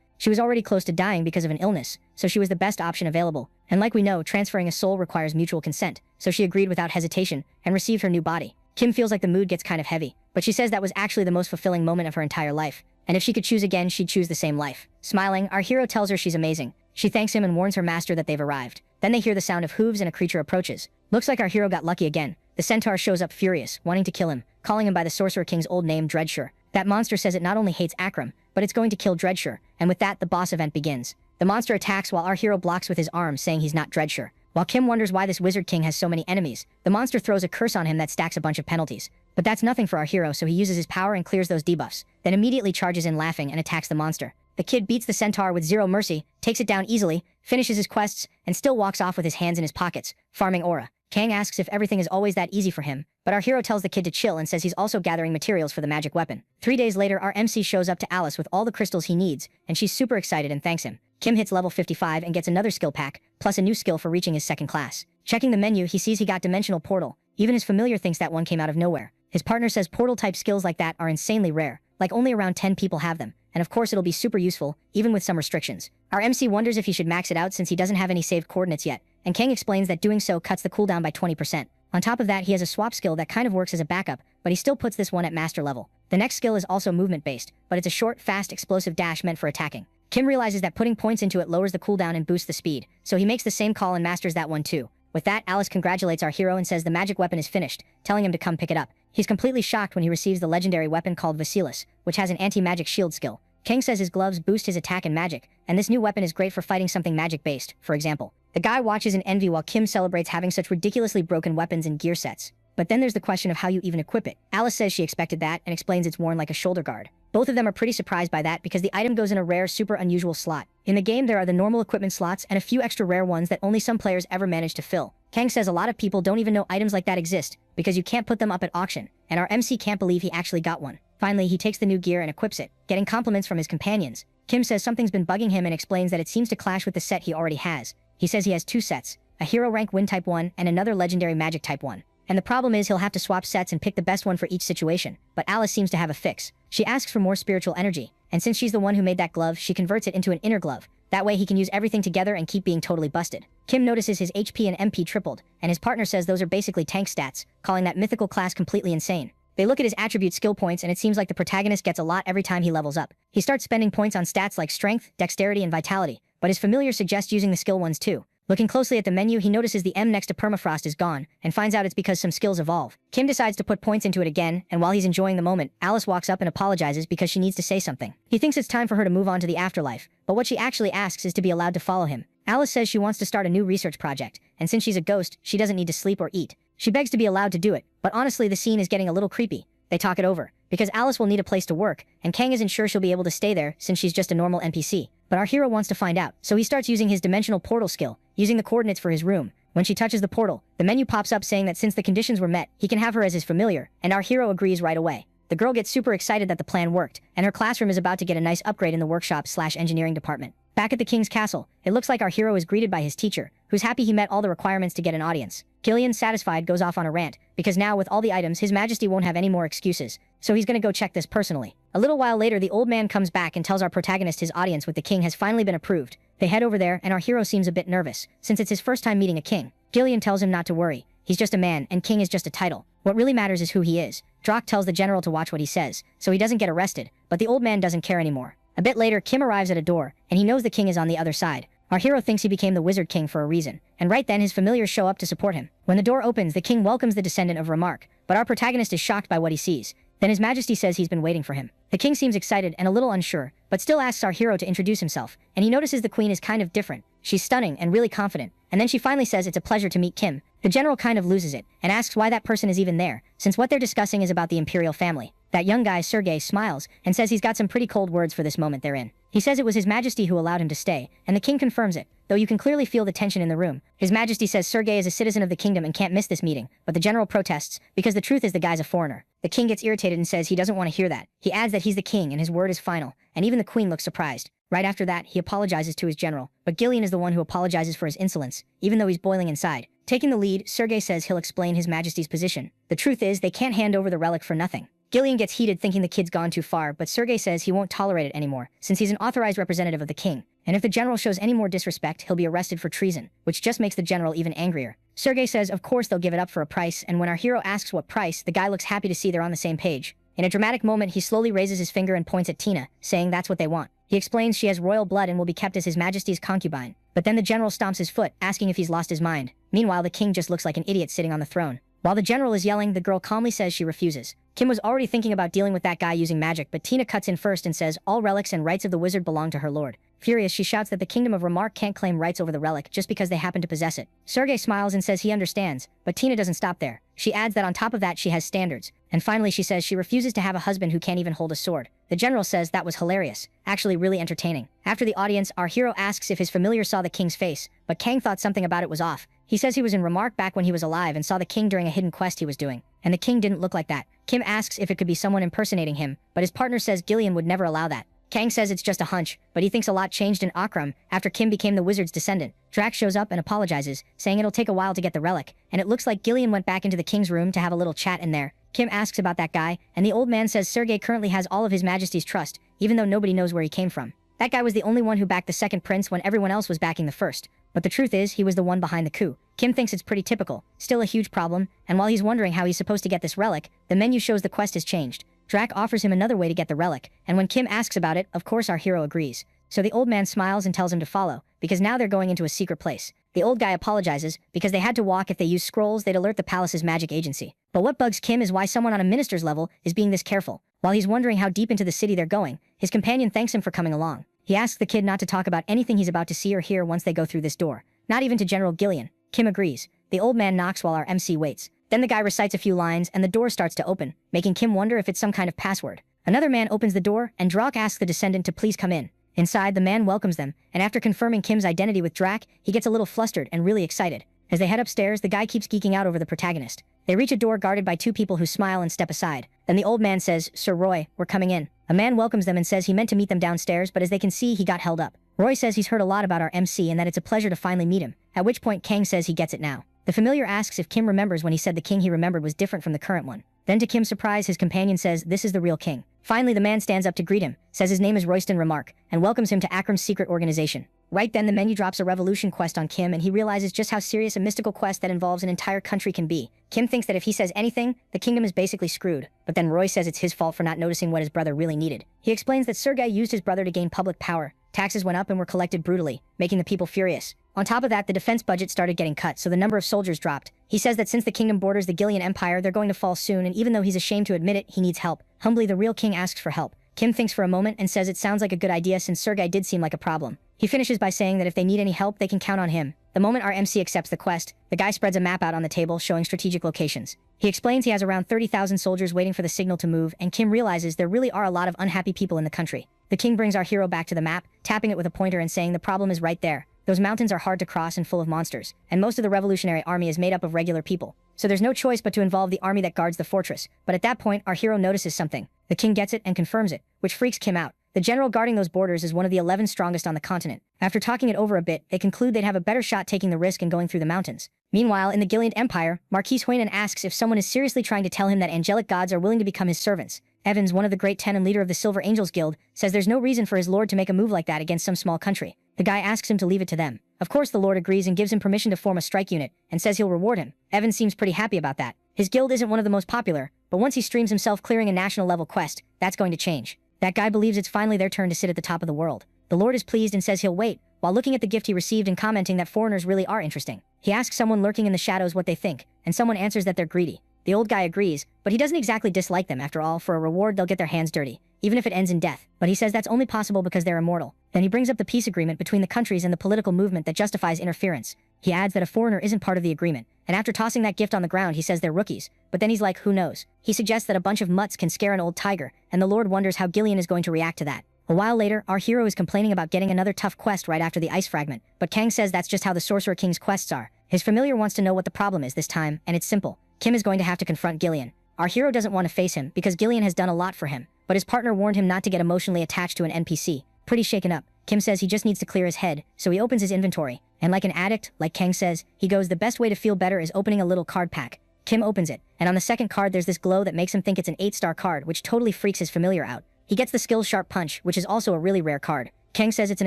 She was already close to dying because of an illness, so she was the best option available. And like we know, transferring a soul requires mutual consent, so she agreed without hesitation and received her new body. Kim feels like the mood gets kind of heavy, but she says that was actually the most fulfilling moment of her entire life. And if she could choose again, she'd choose the same life. Smiling, our hero tells her she's amazing. She thanks him and warns her master that they've arrived. Then they hear the sound of hooves and a creature approaches. Looks like our hero got lucky again. The centaur shows up furious, wanting to kill him, calling him by the Sorcerer King's old name, Dreadsure. That monster says it not only hates Akram, but it's going to kill Dreadsure, and with that, the boss event begins. The monster attacks while our hero blocks with his arm, saying he's not Dreadsure. While Kim wonders why this Wizard King has so many enemies, the monster throws a curse on him that stacks a bunch of penalties. But that's nothing for our hero, so he uses his power and clears those debuffs, then immediately charges in laughing and attacks the monster. The kid beats the centaur with zero mercy, takes it down easily, finishes his quests, and still walks off with his hands in his pockets, farming aura. Kang asks if everything is always that easy for him, but our hero tells the kid to chill and says he's also gathering materials for the magic weapon. 3 days later, our MC shows up to Alice with all the crystals he needs, and she's super excited and thanks him. Kim hits level 55 and gets another skill pack, plus a new skill for reaching his second class. Checking the menu, he sees he got Dimensional Portal. Even his familiar thinks that one came out of nowhere. His partner says portal-type skills like that are insanely rare, like only around 10 people have them, and of course it'll be super useful, even with some restrictions. Our MC wonders if he should max it out since he doesn't have any saved coordinates yet, and Kang explains that doing so cuts the cooldown by 20%. On top of that, he has a swap skill that kind of works as a backup, but he still puts this one at master level. The next skill is also movement-based, but it's a short, fast, explosive dash meant for attacking. Kim realizes that putting points into it lowers the cooldown and boosts the speed, so he makes the same call and masters that one too. With that, Alice congratulates our hero and says the magic weapon is finished, telling him to come pick it up. He's completely shocked when he receives the legendary weapon called Vasilis, which has an anti-magic shield skill. Kang says his gloves boost his attack and magic, and this new weapon is great for fighting something magic-based, for example. The guy watches in envy while Kim celebrates having such ridiculously broken weapons and gear sets. But then there's the question of how you even equip it. Alice says she expected that and explains it's worn like a shoulder guard. Both of them are pretty surprised by that because the item goes in a rare, super unusual slot. In the game, there are the normal equipment slots and a few extra rare ones that only some players ever manage to fill. Kang says a lot of people don't even know items like that exist because you can't put them up at auction, and our MC can't believe he actually got one. Finally, he takes the new gear and equips it, getting compliments from his companions. Kim says something's been bugging him and explains that it seems to clash with the set he already has. He says he has 2 sets, a hero rank wind type 1 and another legendary magic type 1. And the problem is he'll have to swap sets and pick the best one for each situation, but Alice seems to have a fix. She asks for more spiritual energy, and since she's the one who made that glove, she converts it into an inner glove. That way he can use everything together and keep being totally busted. Kim notices his HP and MP tripled, and his partner says those are basically tank stats, calling that mythical class completely insane. They look at his attribute skill points and it seems like the protagonist gets a lot every time he levels up. He starts spending points on stats like strength, dexterity, and vitality, but his familiar suggests using the skill ones too. Looking closely at the menu, he notices the M next to permafrost is gone, and finds out it's because some skills evolve. Kim decides to put points into it again, and while he's enjoying the moment, Alice walks up and apologizes because she needs to say something. He thinks it's time for her to move on to the afterlife, but what she actually asks is to be allowed to follow him. Alice says she wants to start a new research project, and since she's a ghost, she doesn't need to sleep or eat. She begs to be allowed to do it, but honestly the scene is getting a little creepy. They talk it over, because Alice will need a place to work, and Kang isn't sure she'll be able to stay there since she's just a normal NPC. But our hero wants to find out, so he starts using his dimensional portal skill, using the coordinates for his room. When she touches the portal, the menu pops up saying that since the conditions were met, he can have her as his familiar, and our hero agrees right away. The girl gets super excited that the plan worked, and her classroom is about to get a nice upgrade in the workshop/engineering department. Back at the king's castle, it looks like our hero is greeted by his teacher, who's happy he met all the requirements to get an audience. Gillian, satisfied, goes off on a rant, because now with all the items, His Majesty won't have any more excuses, so he's gonna go check this personally. A little while later, the old man comes back and tells our protagonist his audience with the king has finally been approved. They head over there, and our hero seems a bit nervous, since it's his first time meeting a king. Gillian tells him not to worry. He's just a man, and king is just a title. What really matters is who he is. Drock tells the general to watch what he says, so he doesn't get arrested, but the old man doesn't care anymore. A bit later, Kim arrives at a door, and he knows the king is on the other side. Our hero thinks he became the Wizard King for a reason, and right then his familiars show up to support him. When the door opens, the king welcomes the descendant of Remark, but our protagonist is shocked by what he sees. Then His Majesty says he's been waiting for him. The king seems excited and a little unsure, but still asks our hero to introduce himself, and he notices the queen is kind of different. She's stunning and really confident, and then she finally says it's a pleasure to meet Kim. The general kind of loses it, and asks why that person is even there, since what they're discussing is about the imperial family. That young guy, Sergei, smiles, and says he's got some pretty cold words for this moment they're in. He says it was His Majesty who allowed him to stay, and the king confirms it, though you can clearly feel the tension in the room. His Majesty says Sergei is a citizen of the kingdom and can't miss this meeting, but the general protests, because the truth is the guy's a foreigner. The king gets irritated and says he doesn't want to hear that. He adds that he's the king and his word is final, and even the queen looks surprised. Right after that, he apologizes to his general, but Gillian is the one who apologizes for his insolence, even though he's boiling inside. Taking the lead, Sergei says he'll explain His Majesty's position. The truth is, they can't hand over the relic for nothing. Gillian gets heated thinking the kid's gone too far, but Sergei says he won't tolerate it anymore, since he's an authorized representative of the king, and if the general shows any more disrespect, he'll be arrested for treason, which just makes the general even angrier. Sergei says of course they'll give it up for a price, and when our hero asks what price, the guy looks happy to see they're on the same page. In a dramatic moment, he slowly raises his finger and points at Tina, saying that's what they want. He explains she has royal blood and will be kept as His Majesty's concubine, but then the general stomps his foot, asking if he's lost his mind. Meanwhile, the king just looks like an idiot sitting on the throne. While the general is yelling, the girl calmly says she refuses. Kim was already thinking about dealing with that guy using magic, but Tina cuts in first and says all relics and rights of the wizard belong to her lord. Furious, she shouts that the kingdom of Remark can't claim rights over the relic just because they happen to possess it. Sergei smiles and says he understands, but Tina doesn't stop there. She adds that on top of that she has standards. And finally she says she refuses to have a husband who can't even hold a sword. The general says that was hilarious, actually really entertaining. After the audience, our hero asks if his familiar saw the king's face, but Kang thought something about it was off. He says he was in Remark back when he was alive and saw the king during a hidden quest he was doing, and the king didn't look like that. Kim asks if it could be someone impersonating him, but his partner says Gillian would never allow that. Kang says it's just a hunch, but he thinks a lot changed in Akram after Kim became the wizard's descendant. Drax shows up and apologizes, saying it'll take a while to get the relic, and it looks like Gillian went back into the king's room to have a little chat in there. Kim asks about that guy, and the old man says Sergei currently has all of His Majesty's trust, even though nobody knows where he came from. That guy was the only one who backed the second prince when everyone else was backing the first. But the truth is, he was the one behind the coup. Kim thinks it's pretty typical, still a huge problem, and while he's wondering how he's supposed to get this relic, the menu shows the quest has changed. Drac offers him another way to get the relic, and when Kim asks about it, of course our hero agrees. So the old man smiles and tells him to follow, because now they're going into a secret place. The old guy apologizes, because they had to walk. If they use scrolls, they'd alert the palace's magic agency. But what bugs Kim is why someone on a minister's level is being this careful. While he's wondering how deep into the city they're going, his companion thanks him for coming along. He asks the kid not to talk about anything he's about to see or hear once they go through this door. Not even to General Gillian. Kim agrees. The old man knocks while our MC waits. Then the guy recites a few lines and the door starts to open, making Kim wonder if it's some kind of password. Another man opens the door, and Drac asks the descendant to please come in. Inside, the man welcomes them, and after confirming Kim's identity with Drac, he gets a little flustered and really excited. As they head upstairs, the guy keeps geeking out over the protagonist. They reach a door guarded by two people who smile and step aside. Then the old man says, "Sir Roy, we're coming in." A man welcomes them and says he meant to meet them downstairs, but as they can see, he got held up. Roy says he's heard a lot about our MC and that it's a pleasure to finally meet him, at which point Kang says he gets it now. The familiar asks if Kim remembers when he said the king he remembered was different from the current one. Then to Kim's surprise, his companion says this is the real king. Finally, the man stands up to greet him, says his name is Royston Remark, and welcomes him to Akram's secret organization. Right then, the menu drops a revolution quest on Kim, and he realizes just how serious a mystical quest that involves an entire country can be. Kim thinks that if he says anything, the kingdom is basically screwed, but then Roy says it's his fault for not noticing what his brother really needed. He explains that Sergei used his brother to gain public power. Taxes went up and were collected brutally, making the people furious. On top of that, the defense budget started getting cut, so the number of soldiers dropped. He says that since the kingdom borders the Gillian Empire, they're going to fall soon, and even though he's ashamed to admit it, he needs help. Humbly, the real king asks for help. Kim thinks for a moment and says it sounds like a good idea since Sergei did seem like a problem. He finishes by saying that if they need any help, they can count on him. The moment our MC accepts the quest, the guy spreads a map out on the table showing strategic locations. He explains he has around 30,000 soldiers waiting for the signal to move, and Kim realizes there really are a lot of unhappy people in the country. The king brings our hero back to the map, tapping it with a pointer and saying the problem is right there. Those mountains are hard to cross and full of monsters, and most of the revolutionary army is made up of regular people. So there's no choice but to involve the army that guards the fortress. But at that point, our hero notices something. The king gets it and confirms it, which freaks Kim out. The general guarding those borders is one of the 11 strongest on the continent. After talking it over a bit, they conclude they'd have a better shot taking the risk and going through the mountains. Meanwhile, in the Gillian Empire, Marquis Huinan asks if someone is seriously trying to tell him that angelic gods are willing to become his servants. Evans, one of the Great Ten and leader of the Silver Angels Guild, says there's no reason for his lord to make a move like that against some small country. The guy asks him to leave it to them. Of course the lord agrees and gives him permission to form a strike unit, and says he'll reward him. Evans seems pretty happy about that. His guild isn't one of the most popular, but once he streams himself clearing a national level quest, that's going to change. That guy believes it's finally their turn to sit at the top of the world. The lord is pleased and says he'll wait, while looking at the gift he received and commenting that foreigners really are interesting. He asks someone lurking in the shadows what they think, and someone answers that they're greedy. The old guy agrees, but he doesn't exactly dislike them. After all, for a reward they'll get their hands dirty, even if it ends in death. But he says that's only possible because they're immortal. Then he brings up the peace agreement between the countries and the political movement that justifies interference. He adds that a foreigner isn't part of the agreement, and after tossing that gift on the ground he says they're rookies, but then he's like, who knows? He suggests that a bunch of mutts can scare an old tiger, and the lord wonders how Gillian is going to react to that. A while later, our hero is complaining about getting another tough quest right after the ice fragment, but Kang says that's just how the Sorcerer King's quests are. His familiar wants to know what the problem is this time, and it's simple. Kim is going to have to confront Gillian. Our hero doesn't want to face him because Gillian has done a lot for him, but his partner warned him not to get emotionally attached to an NPC. Pretty shaken up, Kim says he just needs to clear his head, so he opens his inventory, and like an addict, like Kang says, he goes the best way to feel better is opening a little card pack. Kim opens it, and on the second card there's this glow that makes him think it's an 8-star card, which totally freaks his familiar out. He gets the skill Sharp Punch, which is also a really rare card. Kang says it's an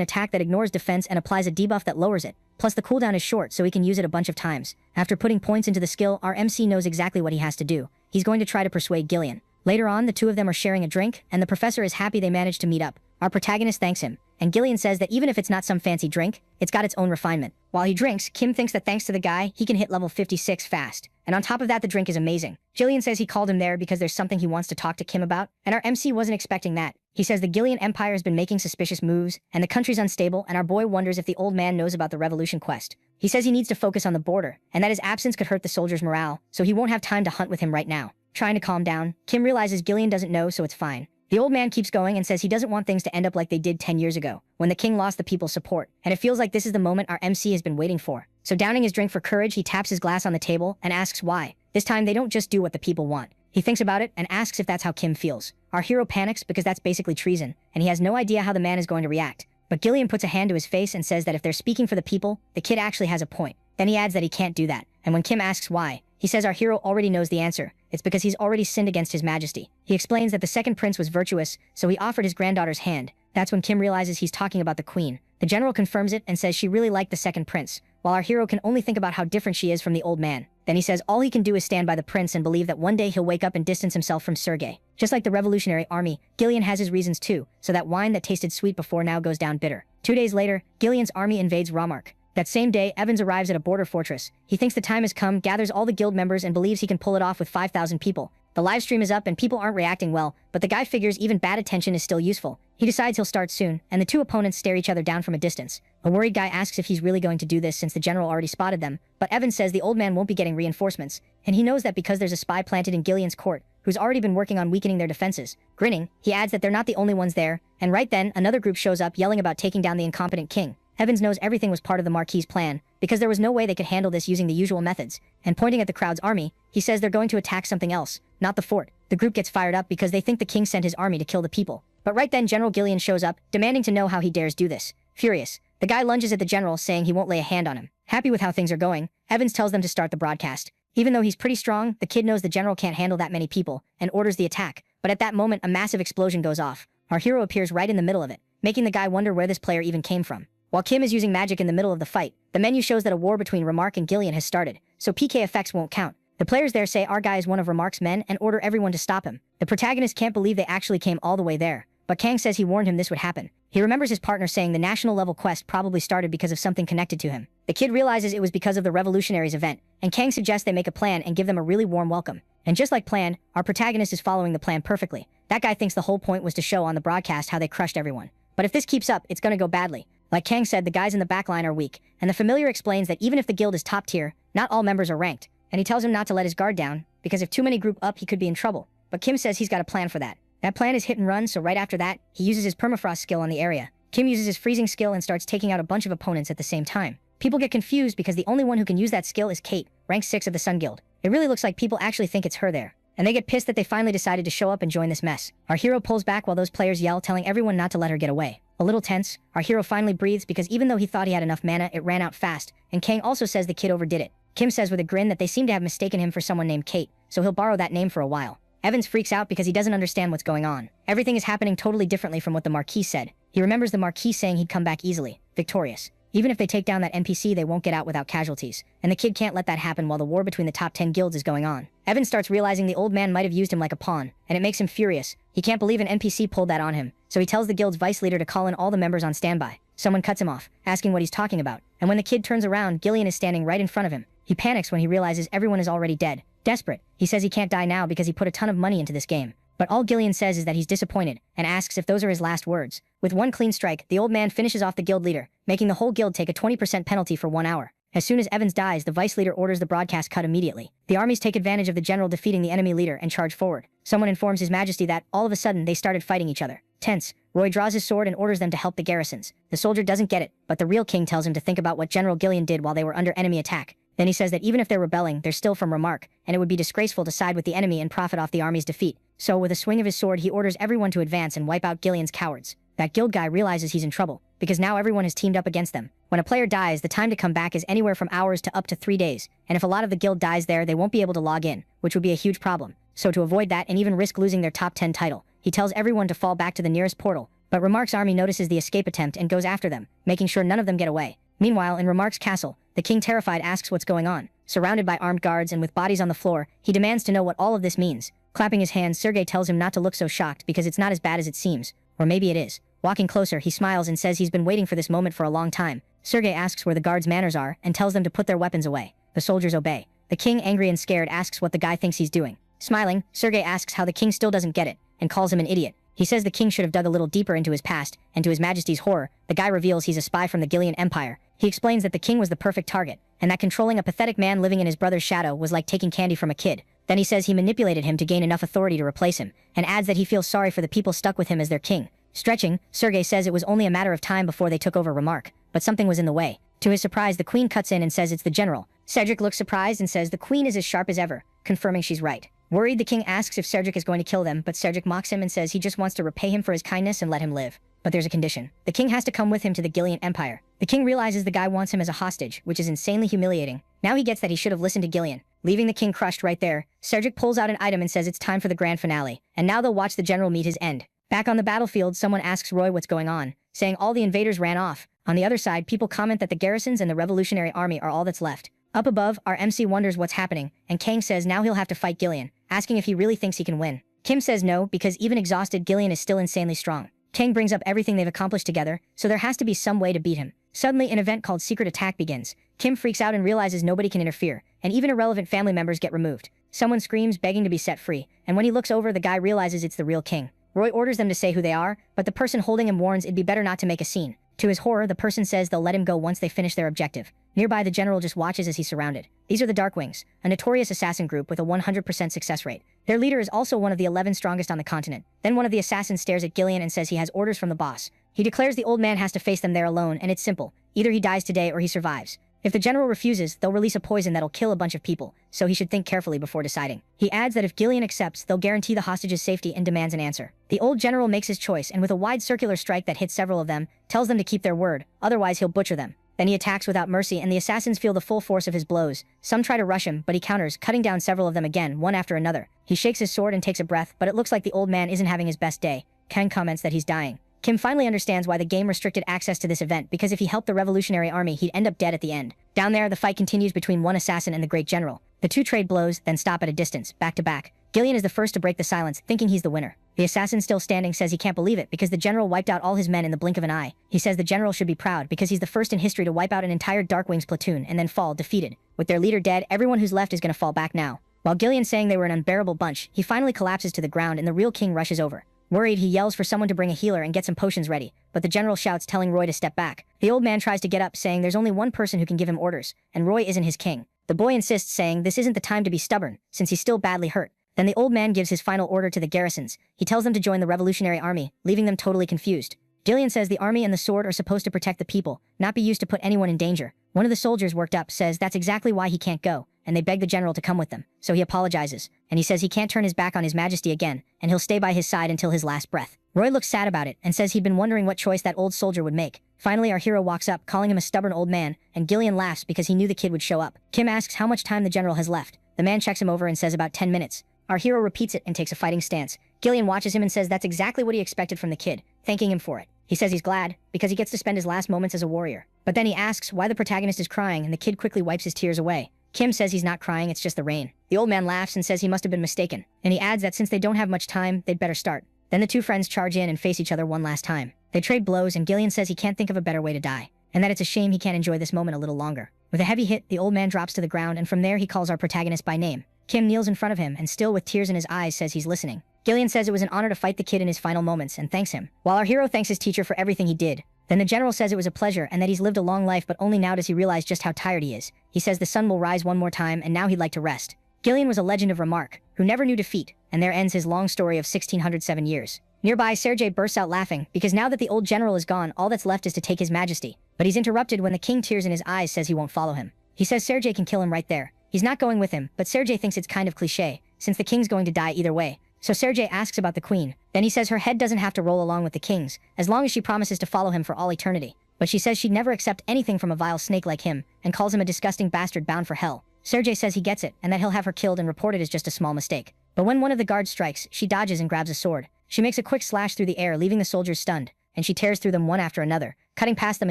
attack that ignores defense and applies a debuff that lowers it, plus the cooldown is short so he can use it a bunch of times. After putting points into the skill, our MC knows exactly what he has to do. He's going to try to persuade Gillian. Later on, the two of them are sharing a drink, and the professor is happy they managed to meet up. Our protagonist thanks him, and Gillian says that even if it's not some fancy drink, it's got its own refinement. While he drinks, Kim thinks that thanks to the guy, he can hit level 56 fast. And on top of that, the drink is amazing. Gillian says he called him there because there's something he wants to talk to Kim about, and our MC wasn't expecting that. He says the Gillian Empire has been making suspicious moves, and the country's unstable, and our boy wonders if the old man knows about the revolution quest. He says he needs to focus on the border, and that his absence could hurt the soldiers' morale, so he won't have time to hunt with him right now. Trying to calm down, Kim realizes Gillian doesn't know, so it's fine. The old man keeps going and says he doesn't want things to end up like they did 10 years ago, when the king lost the people's support, and it feels like this is the moment our MC has been waiting for. So downing his drink for courage, he taps his glass on the table and asks why. This time they don't just do what the people want. He thinks about it and asks if that's how Kim feels. Our hero panics because that's basically treason, and he has no idea how the man is going to react. But Gillian puts a hand to his face and says that if they're speaking for the people, the kid actually has a point. Then he adds that he can't do that, and when Kim asks why, he says our hero already knows the answer. It's because he's already sinned against his majesty. He explains that the second prince was virtuous, so he offered his granddaughter's hand. That's when Kim realizes he's talking about the queen. The general confirms it and says she really liked the second prince, while our hero can only think about how different she is from the old man. Then he says all he can do is stand by the prince and believe that one day he'll wake up and distance himself from Sergei. Just like the Revolutionary Army, Gillian has his reasons too, so that wine that tasted sweet before now goes down bitter. 2 days later, Gillian's army invades Ramark. That same day, Evans arrives at a border fortress. He thinks the time has come, gathers all the guild members, and believes he can pull it off with 5,000 people. The live stream is up and people aren't reacting well, but the guy figures even bad attention is still useful. He decides he'll start soon, and the two opponents stare each other down from a distance. A worried guy asks if he's really going to do this since the general already spotted them, but Evans says the old man won't be getting reinforcements, and he knows that because there's a spy planted in Gillian's court, who's already been working on weakening their defenses. Grinning, he adds that they're not the only ones there, and right then, another group shows up yelling about taking down the incompetent king. Evans knows everything was part of the Marquis' plan, because there was no way they could handle this using the usual methods, and pointing at the crowd's army, he says they're going to attack something else, not the fort. The group gets fired up because they think the king sent his army to kill the people. But right then General Gillian shows up, demanding to know how he dares do this. Furious, the guy lunges at the general saying he won't lay a hand on him. Happy with how things are going, Evans tells them to start the broadcast. Even though he's pretty strong, the kid knows the general can't handle that many people, and orders the attack. But at that moment a massive explosion goes off. Our hero appears right in the middle of it, making the guy wonder where this player even came from. While Kim is using magic in the middle of the fight, the menu shows that a war between Remark and Gillian has started, so PK effects won't count. The players there say our guy is one of Remark's men and order everyone to stop him. The protagonist can't believe they actually came all the way there, but Kang says he warned him this would happen. He remembers his partner saying the national level quest probably started because of something connected to him. The kid realizes it was because of the revolutionaries event, and Kang suggests they make a plan and give them a really warm welcome. And just like planned, our protagonist is following the plan perfectly. That guy thinks the whole point was to show on the broadcast how they crushed everyone. But if this keeps up, it's gonna go badly. Like Kang said, the guys in the backline are weak, and the familiar explains that even if the guild is top tier, not all members are ranked, and he tells him not to let his guard down, because if too many group up he could be in trouble. But Kim says he's got a plan for that. That plan is hit and run, so right after that, he uses his permafrost skill on the area. Kim uses his freezing skill and starts taking out a bunch of opponents at the same time. People get confused because the only one who can use that skill is Kate, rank 6 of the Sun Guild. It really looks like people actually think it's her there. and they get pissed that they finally decided to show up and join this mess. Our hero pulls back while those players yell, telling everyone not to let her get away. A little tense, our hero finally breathes because even though he thought he had enough mana, it ran out fast, and Kang also says the kid overdid it. Kim says with a grin that they seem to have mistaken him for someone named Kate, so he'll borrow that name for a while. Evans freaks out because he doesn't understand what's going on. Everything is happening totally differently from what the Marquis said. He remembers the Marquis saying he'd come back easily, victorious. Even if they take down that NPC, they won't get out without casualties, and the kid can't let that happen while the war between the top 10 guilds is going on. Evan starts realizing the old man might have used him like a pawn, and it makes him furious. He can't believe an NPC pulled that on him, so he tells the guild's vice leader to call in all the members on standby. Someone cuts him off, asking what he's talking about, and when the kid turns around, Gillian is standing right in front of him. He panics when he realizes everyone is already dead. Desperate, he says he can't die now because he put a ton of money into this game. But all Gillian says is that he's disappointed, and asks if those are his last words. With one clean strike, the old man finishes off the guild leader, making the whole guild take a 20% penalty for 1 hour. As soon as Evans dies, the vice leader orders the broadcast cut immediately. The armies take advantage of the general defeating the enemy leader and charge forward. Someone informs His Majesty that, all of a sudden, they started fighting each other. Tense, Roy draws his sword and orders them to help the garrisons. The soldier doesn't get it, but the real king tells him to think about what General Gillian did while they were under enemy attack. Then he says that even if they're rebelling, they're still from Remark, and it would be disgraceful to side with the enemy and profit off the army's defeat. So with a swing of his sword, he orders everyone to advance and wipe out Gillian's cowards. That guild guy realizes he's in trouble, because now everyone has teamed up against them. When a player dies, the time to come back is anywhere from hours to up to 3 days, and if a lot of the guild dies there, they won't be able to log in, which would be a huge problem. So to avoid that and even risk losing their top 10 title, he tells everyone to fall back to the nearest portal, but Remark's army notices the escape attempt and goes after them, making sure none of them get away. Meanwhile, in Remark's castle, the king, terrified, asks what's going on. Surrounded by armed guards and with bodies on the floor, he demands to know what all of this means. Clapping his hands, Sergei tells him not to look so shocked because it's not as bad as it seems. Or maybe it is. Walking closer, he smiles and says he's been waiting for this moment for a long time. Sergei asks where the guards' manners are and tells them to put their weapons away. The soldiers obey. The king, angry and scared, asks what the guy thinks he's doing. Smiling, Sergei asks how the king still doesn't get it, and calls him an idiot. He says the king should have dug a little deeper into his past, and to His Majesty's horror, the guy reveals he's a spy from the Gillian Empire. He explains that the king was the perfect target, and that controlling a pathetic man living in his brother's shadow was like taking candy from a kid. Then he says he manipulated him to gain enough authority to replace him, and adds that he feels sorry for the people stuck with him as their king. Stretching, Sergei says it was only a matter of time before they took over Remark, but something was in the way. To his surprise, the queen cuts in and says it's the general. Cedric looks surprised and says the queen is as sharp as ever, confirming she's right. Worried, the king asks if Cedric is going to kill them, but Cedric mocks him and says he just wants to repay him for his kindness and let him live. But there's a condition. The king has to come with him to the Gillian Empire. The king realizes the guy wants him as a hostage, which is insanely humiliating. Now he gets that he should have listened to Gillian. Leaving the king crushed right there, Cedric pulls out an item and says it's time for the grand finale, and now they'll watch the general meet his end. Back on the battlefield, someone asks Roy what's going on, saying all the invaders ran off. On the other side, people comment that the garrisons and the Revolutionary Army are all that's left. Up above, our MC wonders what's happening, and Kang says now he'll have to fight Gillian, asking if he really thinks he can win. Kim says no, because even exhausted, Gillian is still insanely strong. Kang brings up everything they've accomplished together, so there has to be some way to beat him. Suddenly, an event called Secret Attack begins. Kim freaks out and realizes nobody can interfere, and even irrelevant family members get removed. Someone screams, begging to be set free, and when he looks over, the guy realizes it's the real king. Roy orders them to say who they are, but the person holding him warns it'd be better not to make a scene. To his horror, the person says they'll let him go once they finish their objective. Nearby, the general just watches as he's surrounded. These are the Darkwings, a notorious assassin group with a 100% success rate. Their leader is also one of the 11 strongest on the continent. Then one of the assassins stares at Gillian and says he has orders from the boss. He declares the old man has to face them there alone, and it's simple. Either he dies today or he survives. If the general refuses, they'll release a poison that'll kill a bunch of people, so he should think carefully before deciding. He adds that if Gillian accepts, they'll guarantee the hostage's safety and demands an answer. The old general makes his choice, and with a wide circular strike that hits several of them, tells them to keep their word, otherwise he'll butcher them. Then he attacks without mercy, and the assassins feel the full force of his blows. Some try to rush him, but he counters, cutting down several of them again, one after another. He shakes his sword and takes a breath, but it looks like the old man isn't having his best day. Kang comments that he's dying. Kim finally understands why the game restricted access to this event, because if he helped the Revolutionary Army, he'd end up dead at the end. Down there, the fight continues between one assassin and the great general. The two trade blows, then stop at a distance, back to back. Gillian is the first to break the silence, thinking he's the winner. The assassin still standing says he can't believe it because the general wiped out all his men in the blink of an eye. He says the general should be proud because he's the first in history to wipe out an entire Darkwings platoon and then fall defeated. With their leader dead, everyone who's left is gonna fall back now. While Gillian saying they were an unbearable bunch, he finally collapses to the ground and the real king rushes over. Worried, he yells for someone to bring a healer and get some potions ready, but the general shouts, telling Roy to step back. The old man tries to get up, saying there's only one person who can give him orders, and Roy isn't his king. The boy insists, saying this isn't the time to be stubborn, since he's still badly hurt. Then the old man gives his final order to the garrisons. He tells them to join the Revolutionary Army, leaving them totally confused. Gillian says the army and the sword are supposed to protect the people, not be used to put anyone in danger. One of the soldiers, worked up, says that's exactly why he can't go, and they beg the general to come with them. So he apologizes, and he says he can't turn his back on his majesty again, and he'll stay by his side until his last breath. Roy looks sad about it, and says he'd been wondering what choice that old soldier would make. Finally, our hero walks up, calling him a stubborn old man, and Gillian laughs because he knew the kid would show up. Kim asks how much time the general has left. The man checks him over and says about 10 minutes. Our hero repeats it and takes a fighting stance. Gillian watches him and says that's exactly what he expected from the kid, thanking him for it. He says he's glad, because he gets to spend his last moments as a warrior. But then he asks why the protagonist is crying, and the kid quickly wipes his tears away. Kim says he's not crying, it's just the rain. The old man laughs and says he must have been mistaken, and he adds that since they don't have much time, they'd better start. Then the two friends charge in and face each other one last time. They trade blows, and Gillian says he can't think of a better way to die, and that it's a shame he can't enjoy this moment a little longer. With a heavy hit, the old man drops to the ground, and from there he calls our protagonist by name. Kim kneels in front of him, and still with tears in his eyes says he's listening. Gillian says it was an honor to fight the kid in his final moments and thanks him, while our hero thanks his teacher for everything he did. Then the general says it was a pleasure and that he's lived a long life, but only now does he realize just how tired he is. He says the sun will rise one more time and now he'd like to rest. Gillian was a legend of remark, who never knew defeat, and there ends his long story of 1607 years. Nearby, Sergei bursts out laughing, because now that the old general is gone, all that's left is to take his majesty. But he's interrupted when the king, tears in his eyes, says he won't follow him. He says Sergei can kill him right there. He's not going with him, but Sergei thinks it's kind of cliche, since the king's going to die either way. So Sergei asks about the queen. Then he says her head doesn't have to roll along with the king's, as long as she promises to follow him for all eternity. But she says she'd never accept anything from a vile snake like him, and calls him a disgusting bastard bound for hell. Sergei says he gets it, and that he'll have her killed and reported as just a small mistake. But when one of the guards strikes, she dodges and grabs a sword. She makes a quick slash through the air, leaving the soldiers stunned, and she tears through them one after another, cutting past them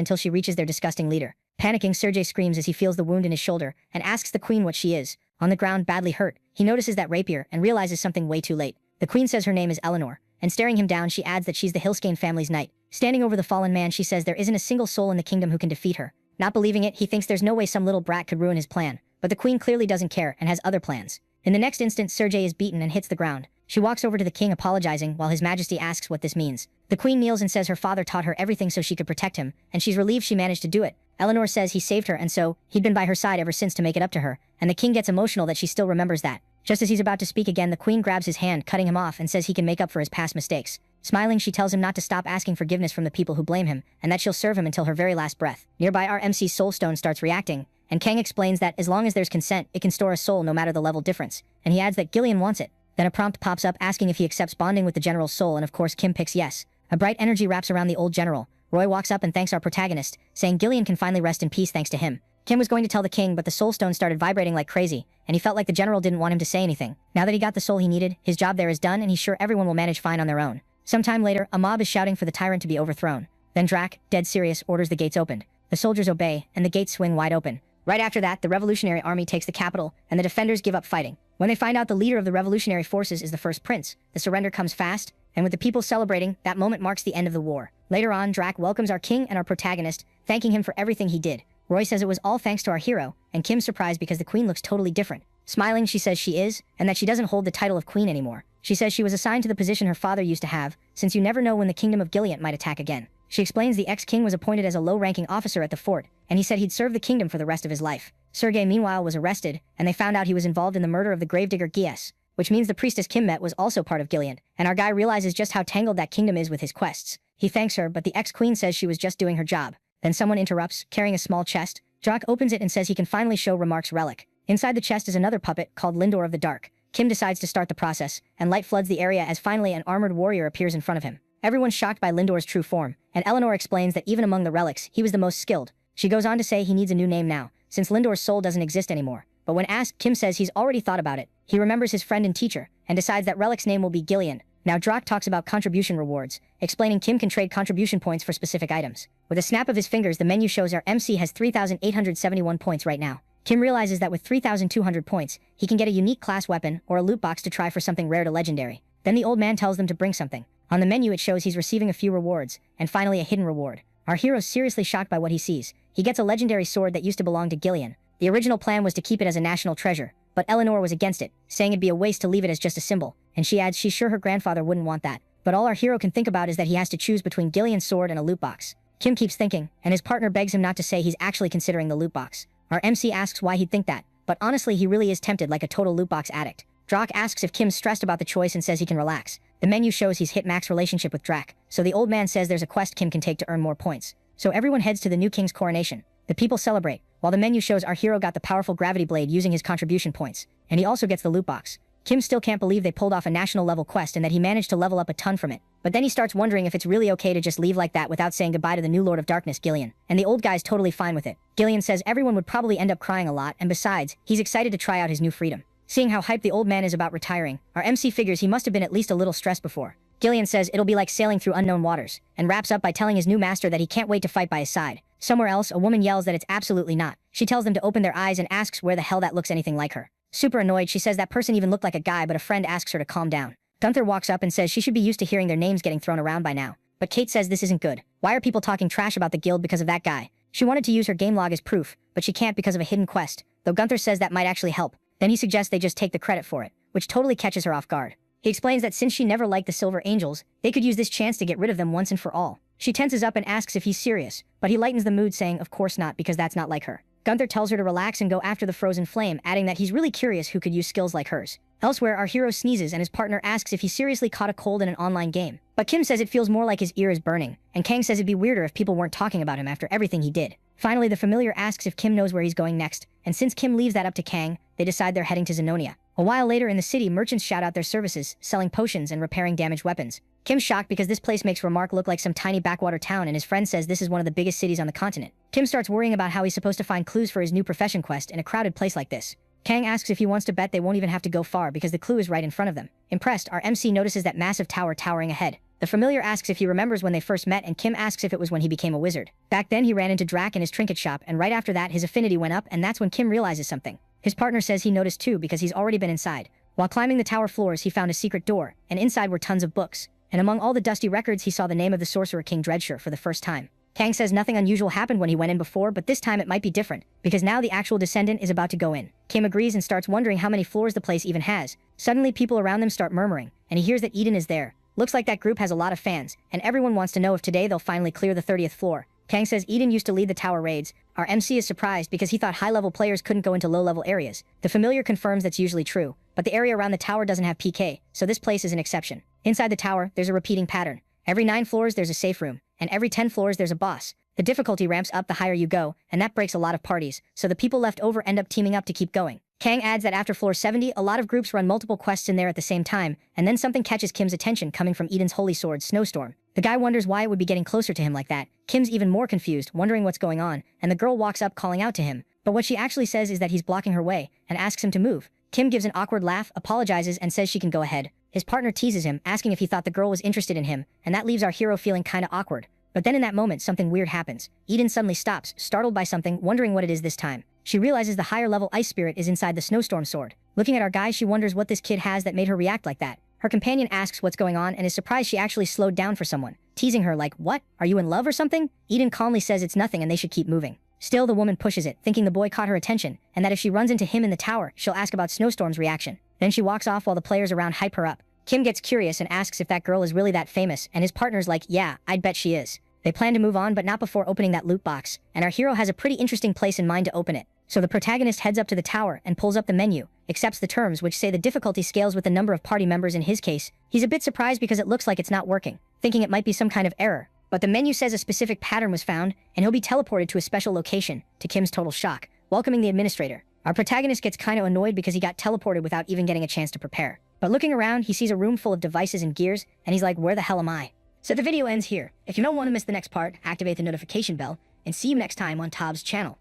until she reaches their disgusting leader. Panicking, Sergei screams as he feels the wound in his shoulder, and asks the queen what she is. On the ground, badly hurt, he notices that rapier, and realizes something way too late. The queen says her name is Eleanor, and staring him down she adds that she's the Hilskane family's knight. Standing over the fallen man, she says there isn't a single soul in the kingdom who can defeat her. Not believing it, he thinks there's no way some little brat could ruin his plan, but the queen clearly doesn't care and has other plans. In the next instant, Sergei is beaten and hits the ground. She walks over to the king apologizing while his majesty asks what this means. The queen kneels and says her father taught her everything so she could protect him, and she's relieved she managed to do it. Eleanor says he saved her and so, he'd been by her side ever since to make it up to her, and the king gets emotional that she still remembers that. Just as he's about to speak again, the queen grabs his hand, cutting him off, and says he can make up for his past mistakes. Smiling, she tells him not to stop asking forgiveness from the people who blame him, and that she'll serve him until her very last breath. Nearby, our MC's soul stone starts reacting, and Kang explains that as long as there's consent, it can store a soul no matter the level difference, and he adds that Gillian wants it. Then a prompt pops up asking if he accepts bonding with the general's soul, and of course Kim picks yes. A bright energy wraps around the old general. Roy walks up and thanks our protagonist, saying Gillian can finally rest in peace thanks to him. Kim was going to tell the king, but the soul stone started vibrating like crazy, and he felt like the general didn't want him to say anything. Now that he got the soul he needed, his job there is done, and he's sure everyone will manage fine on their own. Sometime later, a mob is shouting for the tyrant to be overthrown. Then Drac, dead serious, orders the gates opened. The soldiers obey, and the gates swing wide open. Right after that, the revolutionary army takes the capital, and the defenders give up fighting. When they find out the leader of the revolutionary forces is the first prince, the surrender comes fast, and with the people celebrating, that moment marks the end of the war. Later on, Drac welcomes our king and our protagonist, thanking him for everything he did. Roy says it was all thanks to our hero, and Kim's surprised because the queen looks totally different. Smiling, she says she is, and that she doesn't hold the title of queen anymore. She says she was assigned to the position her father used to have, since you never know when the kingdom of Gilead might attack again. She explains the ex-king was appointed as a low-ranking officer at the fort, and he said he'd serve the kingdom for the rest of his life. Sergei, meanwhile, was arrested, and they found out he was involved in the murder of the gravedigger Gies, which means the priestess Kim met was also part of Gilead, and our guy realizes just how tangled that kingdom is with his quests. He thanks her, but the ex-queen says she was just doing her job. Then someone interrupts, carrying a small chest. Drac opens it and says he can finally show Remark's relic. Inside the chest is another puppet called Lindor of the Dark. Kim decides to start the process, and light floods the area as finally an armored warrior appears in front of him. Everyone's shocked by Lindor's true form, and Eleanor explains that even among the relics, he was the most skilled. She goes on to say he needs a new name now, since Lindor's soul doesn't exist anymore. But when asked, Kim says he's already thought about it. He remembers his friend and teacher, and decides that Relic's name will be Gillian. Now Drac talks about contribution rewards, explaining Kim can trade contribution points for specific items. With a snap of his fingers, the menu shows our MC has 3,871 points right now. Kim realizes that with 3,200 points, he can get a unique class weapon or a loot box to try for something rare to legendary. Then the old man tells them to bring something. On the menu it shows he's receiving a few rewards, and finally a hidden reward. Our hero's seriously shocked by what he sees. He gets a legendary sword that used to belong to Gillian. The original plan was to keep it as a national treasure, but Eleanor was against it, saying it'd be a waste to leave it as just a symbol, and she adds she's sure her grandfather wouldn't want that. But all our hero can think about is that he has to choose between Gillian's sword and a loot box. Kim keeps thinking, and his partner begs him not to say he's actually considering the loot box. Our MC asks why he'd think that, but honestly he really is tempted like a total loot box addict. Drac asks if Kim's stressed about the choice and says he can relax. The menu shows he's hit max relationship with Drac, so the old man says there's a quest Kim can take to earn more points. So everyone heads to the new king's coronation. The people celebrate, while the menu shows our hero got the powerful gravity blade using his contribution points, and he also gets the loot box. Kim still can't believe they pulled off a national level quest and that he managed to level up a ton from it. But then he starts wondering if it's really okay to just leave like that without saying goodbye to the new Lord of Darkness, Gillian. And the old guy's totally fine with it. Gillian says everyone would probably end up crying a lot, and besides, he's excited to try out his new freedom. Seeing how hyped the old man is about retiring, our MC figures he must have been at least a little stressed before. Gillian says it'll be like sailing through unknown waters, and wraps up by telling his new master that he can't wait to fight by his side. Somewhere else, a woman yells that it's absolutely not. She tells them to open their eyes and asks where the hell that looks anything like her. Super annoyed, she says that person even looked like a guy, but a friend asks her to calm down. Gunther walks up and says she should be used to hearing their names getting thrown around by now. But Kate says this isn't good. Why are people talking trash about the guild because of that guy? She wanted to use her game log as proof, but she can't because of a hidden quest, though Gunther says that might actually help. Then he suggests they just take the credit for it, which totally catches her off guard. He explains that since she never liked the Silver Angels, they could use this chance to get rid of them once and for all. She tenses up and asks if he's serious, but he lightens the mood saying of course not because that's not like her. Gunther tells her to relax and go after the frozen flame, adding that he's really curious who could use skills like hers. Elsewhere, our hero sneezes and his partner asks if he seriously caught a cold in an online game. But Kim says it feels more like his ear is burning, and Kang says it'd be weirder if people weren't talking about him after everything he did. Finally, the familiar asks if Kim knows where he's going next, and since Kim leaves that up to Kang, they decide they're heading to Zenonia. A while later in the city, merchants shout out their services, selling potions and repairing damaged weapons. Kim's shocked because this place makes Remark look like some tiny backwater town, and his friend says this is one of the biggest cities on the continent. Kim starts worrying about how he's supposed to find clues for his new profession quest in a crowded place like this. Kang asks if he wants to bet they won't even have to go far because the clue is right in front of them. Impressed, our MC notices that massive tower towering ahead. The familiar asks if he remembers when they first met, and Kim asks if it was when he became a wizard. Back then he ran into Drac in his trinket shop, and right after that his affinity went up, and that's when Kim realizes something. His partner says he noticed too because he's already been inside. While climbing the tower floors he found a secret door, and inside were tons of books. And among all the dusty records he saw the name of the sorcerer King Dreadsure for the first time. Kang says nothing unusual happened when he went in before, but this time it might be different, because now the actual descendant is about to go in. Kim agrees and starts wondering how many floors the place even has. Suddenly people around them start murmuring, and he hears that Eden is there. Looks like that group has a lot of fans, and everyone wants to know if today they'll finally clear the 30th floor. Kang says Eden used to lead the tower raids. Our MC is surprised because he thought high-level players couldn't go into low-level areas. The familiar confirms that's usually true, but the area around the tower doesn't have PK, so this place is an exception. Inside the tower, there's a repeating pattern. Every 9 floors there's a safe room, and every 10 floors there's a boss. The difficulty ramps up the higher you go, and that breaks a lot of parties, so the people left over end up teaming up to keep going. Kang adds that after floor 70, a lot of groups run multiple quests in there at the same time, and then something catches Kim's attention coming from Eden's holy sword, Snowstorm. The guy wonders why it would be getting closer to him like that. Kim's even more confused, wondering what's going on, and the girl walks up calling out to him. But what she actually says is that he's blocking her way, and asks him to move. Kim gives an awkward laugh, apologizes, and says she can go ahead. His partner teases him, asking if he thought the girl was interested in him, and that leaves our hero feeling kinda awkward. But then in that moment, something weird happens. Eden suddenly stops, startled by something, wondering what it is this time. She realizes the higher level ice spirit is inside the snowstorm sword. Looking at our guy, she wonders what this kid has that made her react like that. Her companion asks what's going on and is surprised she actually slowed down for someone, teasing her like, "What? Are you in love or something?" Eden calmly says it's nothing and they should keep moving. Still, the woman pushes it, thinking the boy caught her attention, and that if she runs into him in the tower, she'll ask about Snowstorm's reaction. Then she walks off while the players around hype her up. Kim gets curious and asks if that girl is really that famous, and his partner's like, "Yeah, I'd bet she is." They plan to move on, but not before opening that loot box, and our hero has a pretty interesting place in mind to open it. So the protagonist heads up to the tower and pulls up the menu, accepts the terms which say the difficulty scales with the number of party members in his case. He's a bit surprised because it looks like it's not working, thinking it might be some kind of error. But the menu says a specific pattern was found, and he'll be teleported to a special location, to Kim's total shock, welcoming the administrator. Our protagonist gets kinda annoyed because he got teleported without even getting a chance to prepare. But looking around, he sees a room full of devices and gears, and he's like, where the hell am I? So the video ends here. If you don't want to miss the next part, activate the notification bell, and see you next time on Tob's channel.